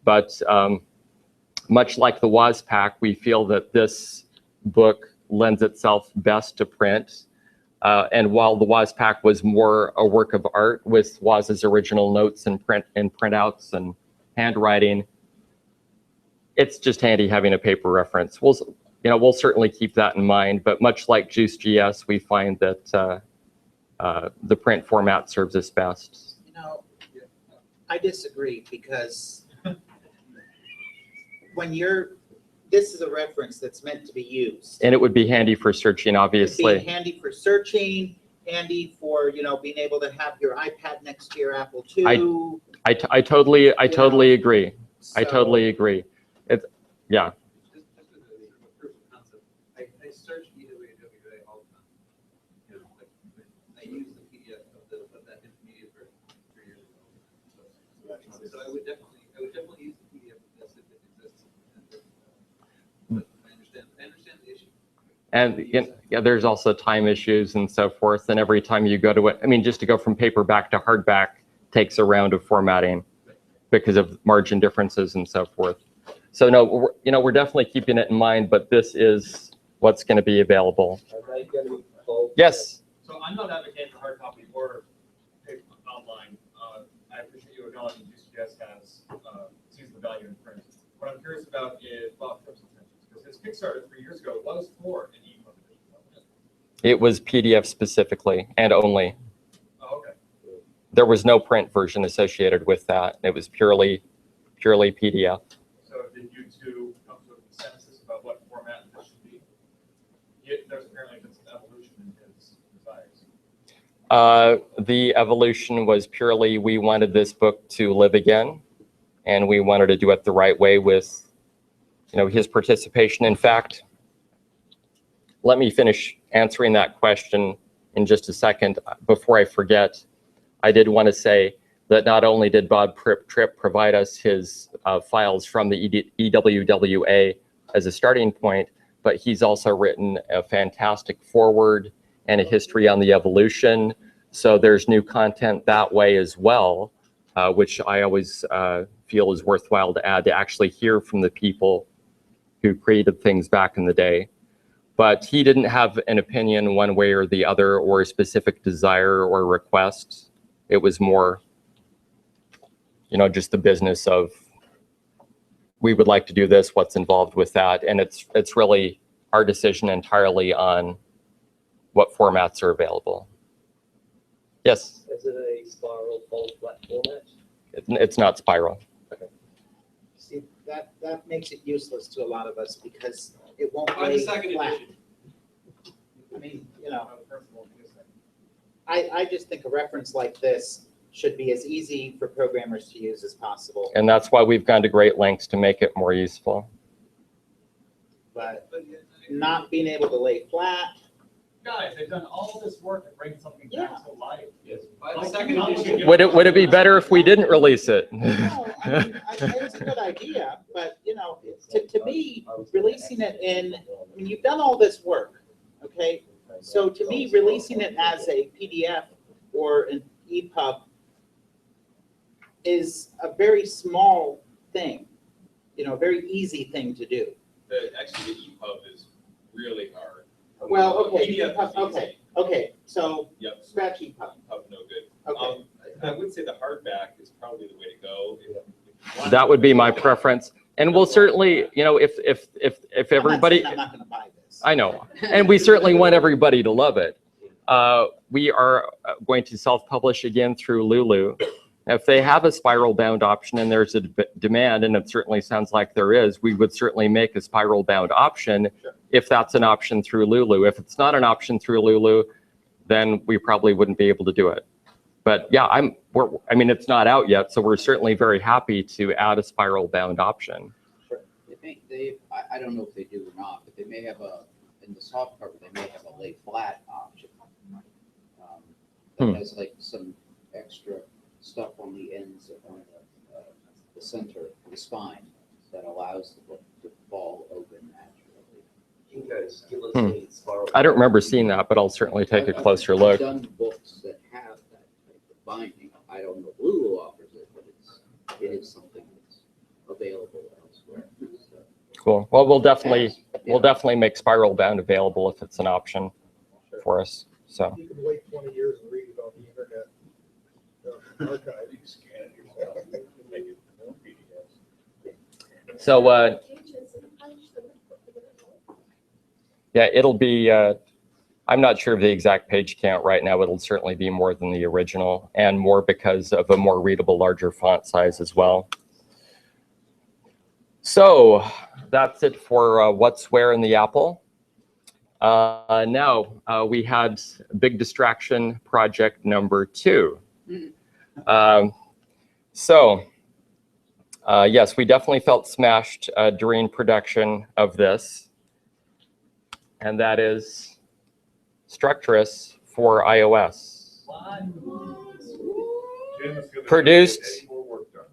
Speaker 8: But much like the WASPAC, we feel that this book lends itself best to print. And while the WASPAC was more a work of art with Waz's original notes and printouts and handwriting, it's just handy having a paper reference. We'll certainly keep that in mind. But much like JuiceGS, we find that the print format serves us best.
Speaker 10: You know, I disagree because this is a reference that's meant to be used.
Speaker 8: And it would be handy for searching, obviously.
Speaker 10: It'd be handy for searching, handy for, being able to have your iPad next to your Apple II.
Speaker 8: I totally agree. I totally agree. Yeah.
Speaker 3: I search EWWA all the time. I use the PDF of that intermediate version 3 years ago. So I would definitely use the PDF of this if it exists. But I understand the issue.
Speaker 8: And yeah, there's also time issues and so forth. And every time you go to it, I mean, just to go from paperback to hardback takes a round of formatting because of margin differences and so forth. So no, we're definitely keeping it in mind, but this is what's going to be available. Yes.
Speaker 18: So I'm not advocating for hard copy or paper online. I appreciate you acknowledging JuiceGS sees the value in print. What I'm curious about is Bob Tripp's intentions, because his Kickstarter 3 years ago was for an e-book edition.
Speaker 8: It was PDF specifically and only.
Speaker 18: Oh, okay.
Speaker 8: There was no print version associated with that. It was purely PDF.
Speaker 18: So did you two come to a consensus about what format this should be? There's apparently been some evolution in his desires.
Speaker 8: The evolution was purely we wanted this book to live again, and we wanted to do it the right way with, his participation. In fact, let me finish answering that question in just a second. Before I forget, I did want to say that not only did Bob Tripp provide us his files from the EWWA as a starting point, but he's also written a fantastic foreword and a history on the evolution. So there's new content that way as well, which I always feel is worthwhile to add, to actually hear from the people who created things back in the day. But he didn't have an opinion one way or the other, or a specific desire or request. It was more, just the business of, we would like to do this, what's involved with that. And it's really our decision entirely on what formats are available. Yes?
Speaker 11: Is it a spiral fold flat format?
Speaker 8: It's not spiral.
Speaker 11: Okay.
Speaker 10: See, that makes it useless to a lot of us because it won't
Speaker 11: Why
Speaker 10: lay
Speaker 11: the second
Speaker 10: flat.
Speaker 11: edition?
Speaker 10: I mean, I just think a reference like this should be as easy for programmers to use as possible.
Speaker 8: And that's why we've gone to great lengths to make it more useful.
Speaker 10: But not being able to lay flat.
Speaker 18: Guys, they've done all this work to bring something back to life.
Speaker 11: Yes. By the second edition.
Speaker 8: Would it be better if we didn't release it?
Speaker 10: No, I mean, it's a good idea, but to me, releasing it you've done all this work, okay? So to me, releasing it as a PDF or an EPUB is a very small thing, a very easy thing to do.
Speaker 16: Actually, the EPUB is really hard.
Speaker 10: Well, okay,
Speaker 16: PDF is
Speaker 10: okay, so
Speaker 16: Yep.
Speaker 10: scratch EPUB.
Speaker 16: EPUB, no good.
Speaker 10: Okay.
Speaker 16: I would say the hardback is probably the way to go.
Speaker 8: That would be my preference. And we'll certainly, if everybody,
Speaker 10: I'm not gonna buy this.
Speaker 8: I know, and we certainly want everybody to love it. We are going to self-publish again through Lulu. If they have a spiral bound option and there's a demand, and it certainly sounds like there is, we would certainly make a spiral bound option if that's an option through Lulu. If it's not an option through Lulu, then we probably wouldn't be able to do it. But yeah, it's not out yet, so we're certainly very happy to add a spiral bound option.
Speaker 4: I don't know if they do or not, but they may have in the soft cover, they may have a lay flat option. That has like some extra stuff on the ends of the center, the spine, that allows the book to fall open naturally.
Speaker 8: I don't remember seeing that, but I'll certainly take a closer look.
Speaker 4: I've done books that have that type of binding. I don't know who offers it, but it is something that's available elsewhere. So,
Speaker 8: Cool. Well, we'll definitely make spiral bound available if it's an option for us. So.
Speaker 20: You can wait 20 years and read it on the internet. Archive. You can scan it yourself. You can make it more PDFs.
Speaker 8: So, yeah, it'll be, I'm not sure of the exact page count right now. It'll certainly be more than the original, and more because of a more readable, larger font size as well. So that's it for what's where in the Apple. Now we had big distraction project number 2. Yes, we definitely felt smashed during production of this, and that is Structurous for iOS.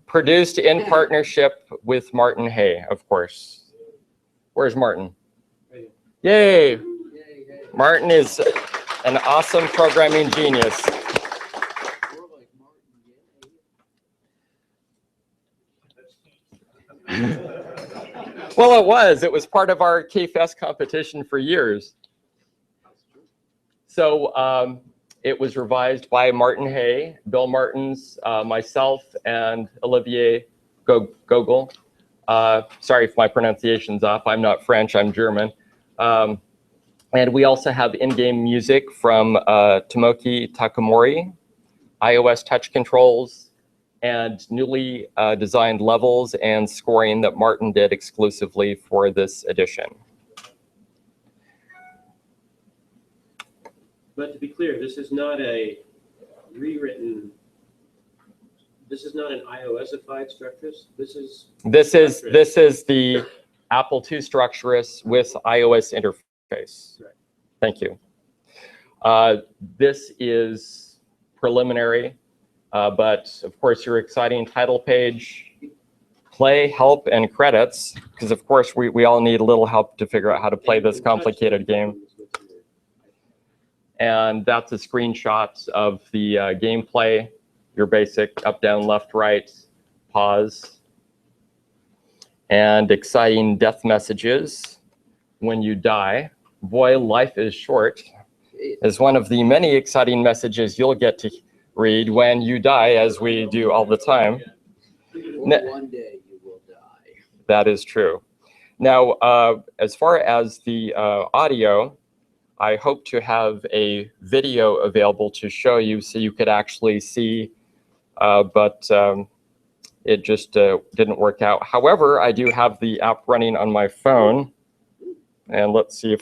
Speaker 8: Produced in partnership with Martin Hay, of course. Where's Martin? Yay! Martin is an awesome programming genius. Well, it was. It was part of our KFest competition for years. So it was revised by Martin Hay, Bill Martens, myself, and Olivier Gogol. Sorry if my pronunciation's off. I'm not French. I'm German. And we also have in-game music from Tomoki Takamori, iOS touch controls, and newly designed levels and scoring that Martin did exclusively for this edition.
Speaker 9: But to be clear, this is not a rewritten, this is not an iOS-ified Structurous. This is
Speaker 8: the Apple II Structurous with iOS interface.
Speaker 9: Right.
Speaker 8: Thank you. This is preliminary, but of course your exciting title page, play, help, and credits, because of course we all need a little help to figure out how to play this complicated game. And that's a screenshot of the gameplay, your basic up, down, left, right, pause, and exciting death messages when you die. Boy, life is short is one of the many exciting messages you'll get to read when you die, as we do all the time.
Speaker 4: one day you will die.
Speaker 8: That is true. Now, as far as the audio, I hope to have a video available to show you so you could actually see, but it just didn't work out. However, I do have the app running on my phone, and let's see if...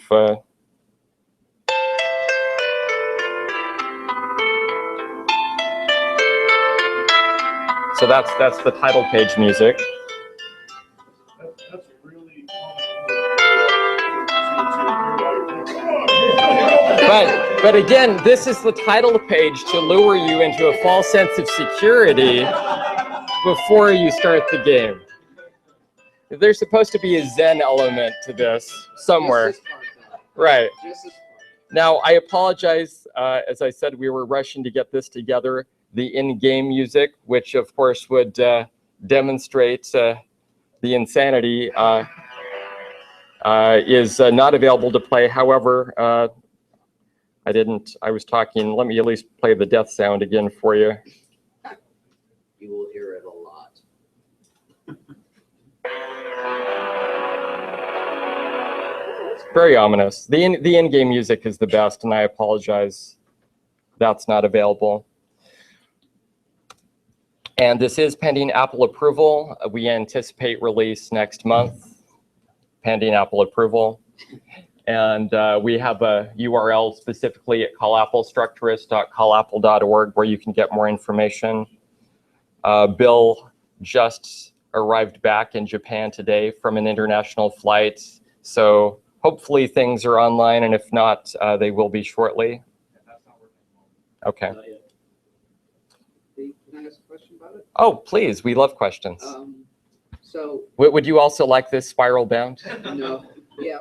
Speaker 8: So that's the title page music.
Speaker 20: That's really
Speaker 8: But again, this is the title page to lure you into a false sense of security before you start the game. There's supposed to be a Zen element to this somewhere. Right. Now, I apologize. As I said, we were rushing to get this together. The in-game music, which of course would demonstrate the insanity, is not available to play. However, I was talking, let me at least play the death sound again for you.
Speaker 4: You will hear it a lot.
Speaker 8: It's very ominous. The in-game music is the best, and I apologize that's not available. And this is pending Apple approval. We anticipate release next month, pending Apple approval. And we have a URL specifically at callapplestructurous.callapple.org where you can get more information. Bill just arrived back in Japan today from an international flight. So hopefully things are online, and if not, they will be shortly. Okay.
Speaker 4: Can I ask a question about it?
Speaker 8: Oh, please. We love questions.
Speaker 4: So
Speaker 8: Would you also like this spiral bound?
Speaker 4: no. Yeah,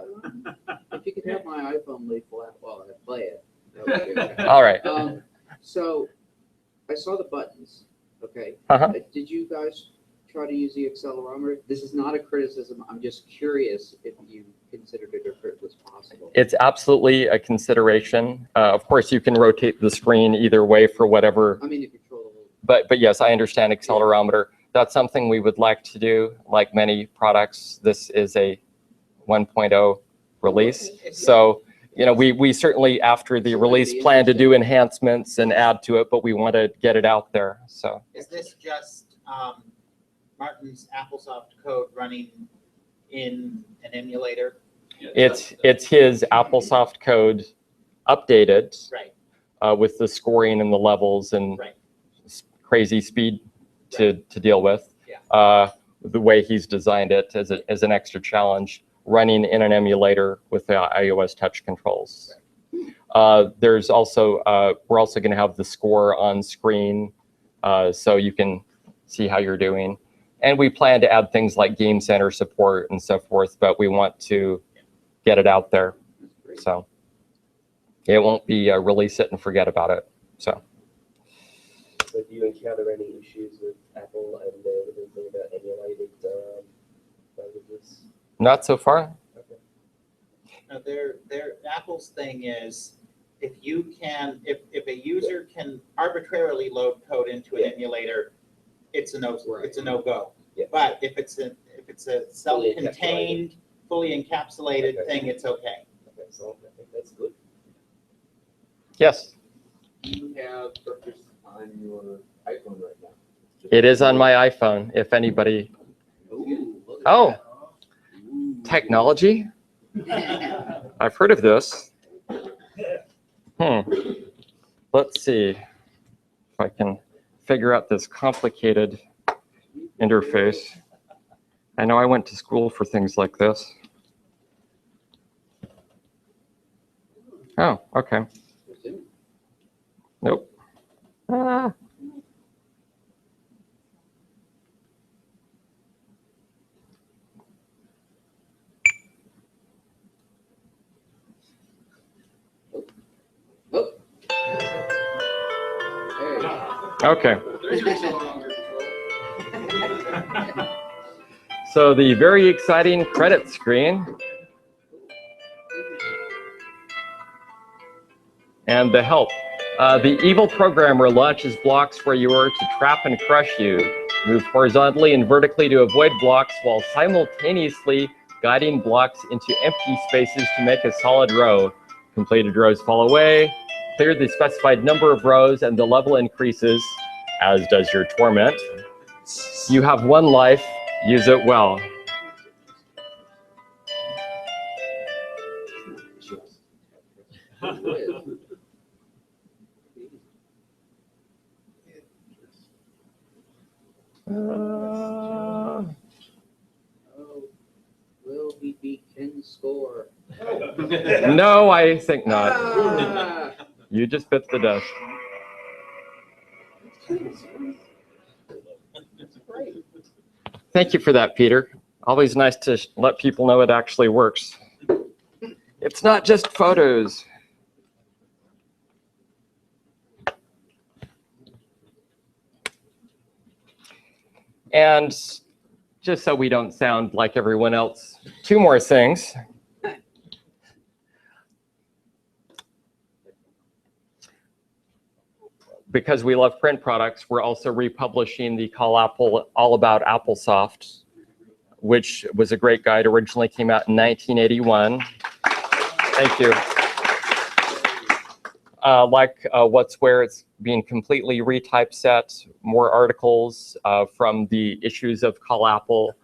Speaker 4: if you could have my iPhone lay flat while I play it. that would be okay.
Speaker 8: All right.
Speaker 4: So I saw the buttons, okay?
Speaker 8: Uh-huh.
Speaker 4: Did you guys try to use the accelerometer? This is not a criticism. I'm just curious if you considered it or if it was possible.
Speaker 8: It's absolutely a consideration. Of course, you can rotate the screen either way for whatever.
Speaker 4: I mean, the control.
Speaker 8: But yes, I understand accelerometer. That's something we would like to do. Like many products, this is a 1.0 release. So, you know, we certainly, after the release, plan to do enhancements and add to it, but we want to get it out there. So
Speaker 10: Is this just Martin's AppleSoft code running in an emulator?
Speaker 8: it's his AppleSoft code updated,
Speaker 10: Right.
Speaker 8: with the scoring and the levels and
Speaker 10: Right.
Speaker 8: crazy speed to deal with.
Speaker 10: Yeah.
Speaker 8: The way he's designed it as an extra challenge, running in an emulator with the iOS touch controls. There's also, we're also going to have the score on screen, so you can see how you're doing. And we plan to add things like Game Center support and so forth, but we want to get it out there. So it won't be release it and forget about it. So.
Speaker 11: So do you encounter any issues with Apple and their little thing about emulated languages?
Speaker 8: Not so far.
Speaker 11: Okay.
Speaker 10: Now, their Apple's thing is, if a user can arbitrarily load code into an emulator, it's a no-go.
Speaker 11: Yeah.
Speaker 10: But if it's a self-contained, fully encapsulated thing, it's okay.
Speaker 11: Okay, so I think that's good.
Speaker 8: Yes.
Speaker 16: You have purchase on your iPhone right now.
Speaker 8: It is on my iPhone, if anybody. Oh, technology? I've heard of this. Let's see if I can figure out this complicated interface. I know I went to school for things like this. Oh, okay. Nope. Ah. Okay. So the very exciting credit screen. And the help. The evil programmer launches blocks for you to trap and crush you. Move horizontally and vertically to avoid blocks while simultaneously guiding blocks into empty spaces to make a solid row. Completed rows fall away. Clear the specified number of rows and the level increases, as does your torment. You have one life. Use it well.
Speaker 4: Will he beat Ken's score?
Speaker 8: No, I think not. You just bit the dust. Thank you for that, Peter. Always nice to let people know it actually works. It's not just photos. And just so we don't sound like everyone else, two more things. Because we love print products, we're also republishing the Call Apple All About AppleSoft, which was a great guide. Originally came out in 1981. Thank you. Like What's Where, it's being completely retypeset, more articles from the issues of Call Apple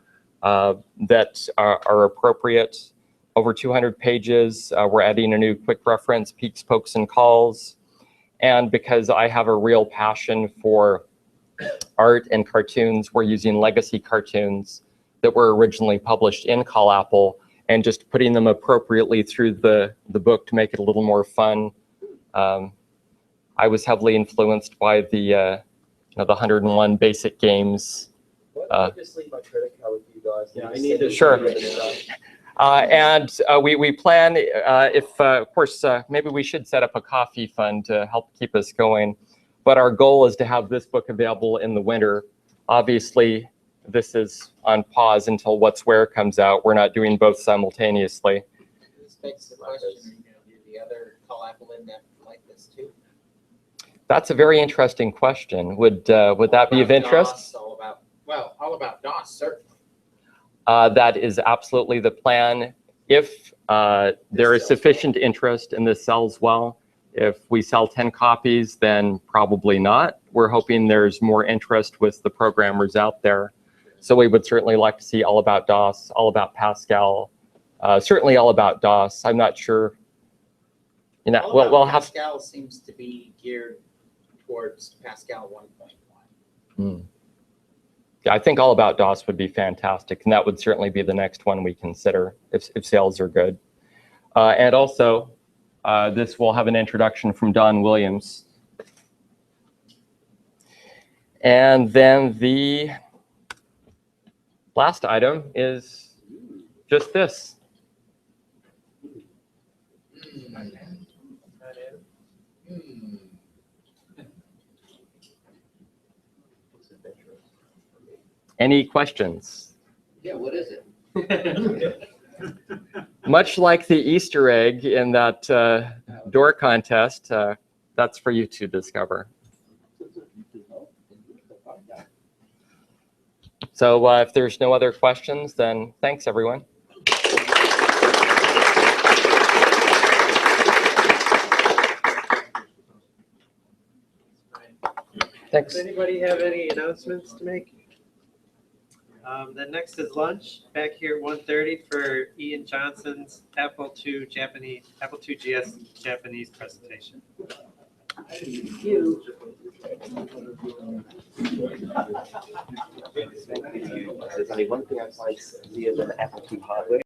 Speaker 8: that are appropriate. Over 200 pages. We're adding a new quick reference, peaks, pokes, and calls. And because I have a real passion for art and cartoons, we're using legacy cartoons that were originally published in Call Apple and just putting them appropriately through the book to make it a little more fun. I was heavily influenced by the 101 basic games.
Speaker 11: I'll just leave my credit card with you guys.
Speaker 14: Yeah, I need to.
Speaker 8: Sure. We plan, if, of course, maybe we should set up a coffee fund to help keep us going. But our goal is to have this book available in the winter. Obviously, this is on pause until What's Where comes out. We're not doing both simultaneously.
Speaker 10: This begs the question, do the other Call Apple in that like this too?
Speaker 8: That's a very interesting question. Would that be of interest?
Speaker 10: DOS, all about DOS, certainly.
Speaker 8: That is absolutely the plan. If there is sufficient interest and this sells well, if we sell 10 copies, then probably not. We're hoping there's more interest with the programmers out there. So we would certainly like to see all about DOS, all about Pascal, certainly all about DOS. I'm not sure. You know, we'll have.
Speaker 10: Pascal seems to be geared towards Pascal 1.1.
Speaker 8: Yeah, I think all about DOS would be fantastic, and that would certainly be the next one we consider if sales are good. And also, this will have an introduction from Don Williams. And then the last item is just this. Any questions?
Speaker 4: Yeah, what is it?
Speaker 8: Much like the Easter egg in that door contest, that's for you to discover. So if there's no other questions, then thanks, everyone. Thanks.
Speaker 21: Does anybody have any announcements to make? Then next is lunch back here at 1:30 for Ian Johnson's Apple II GS Japanese presentation.
Speaker 11: There's only one thing I'd like to see as an Apple II hardware.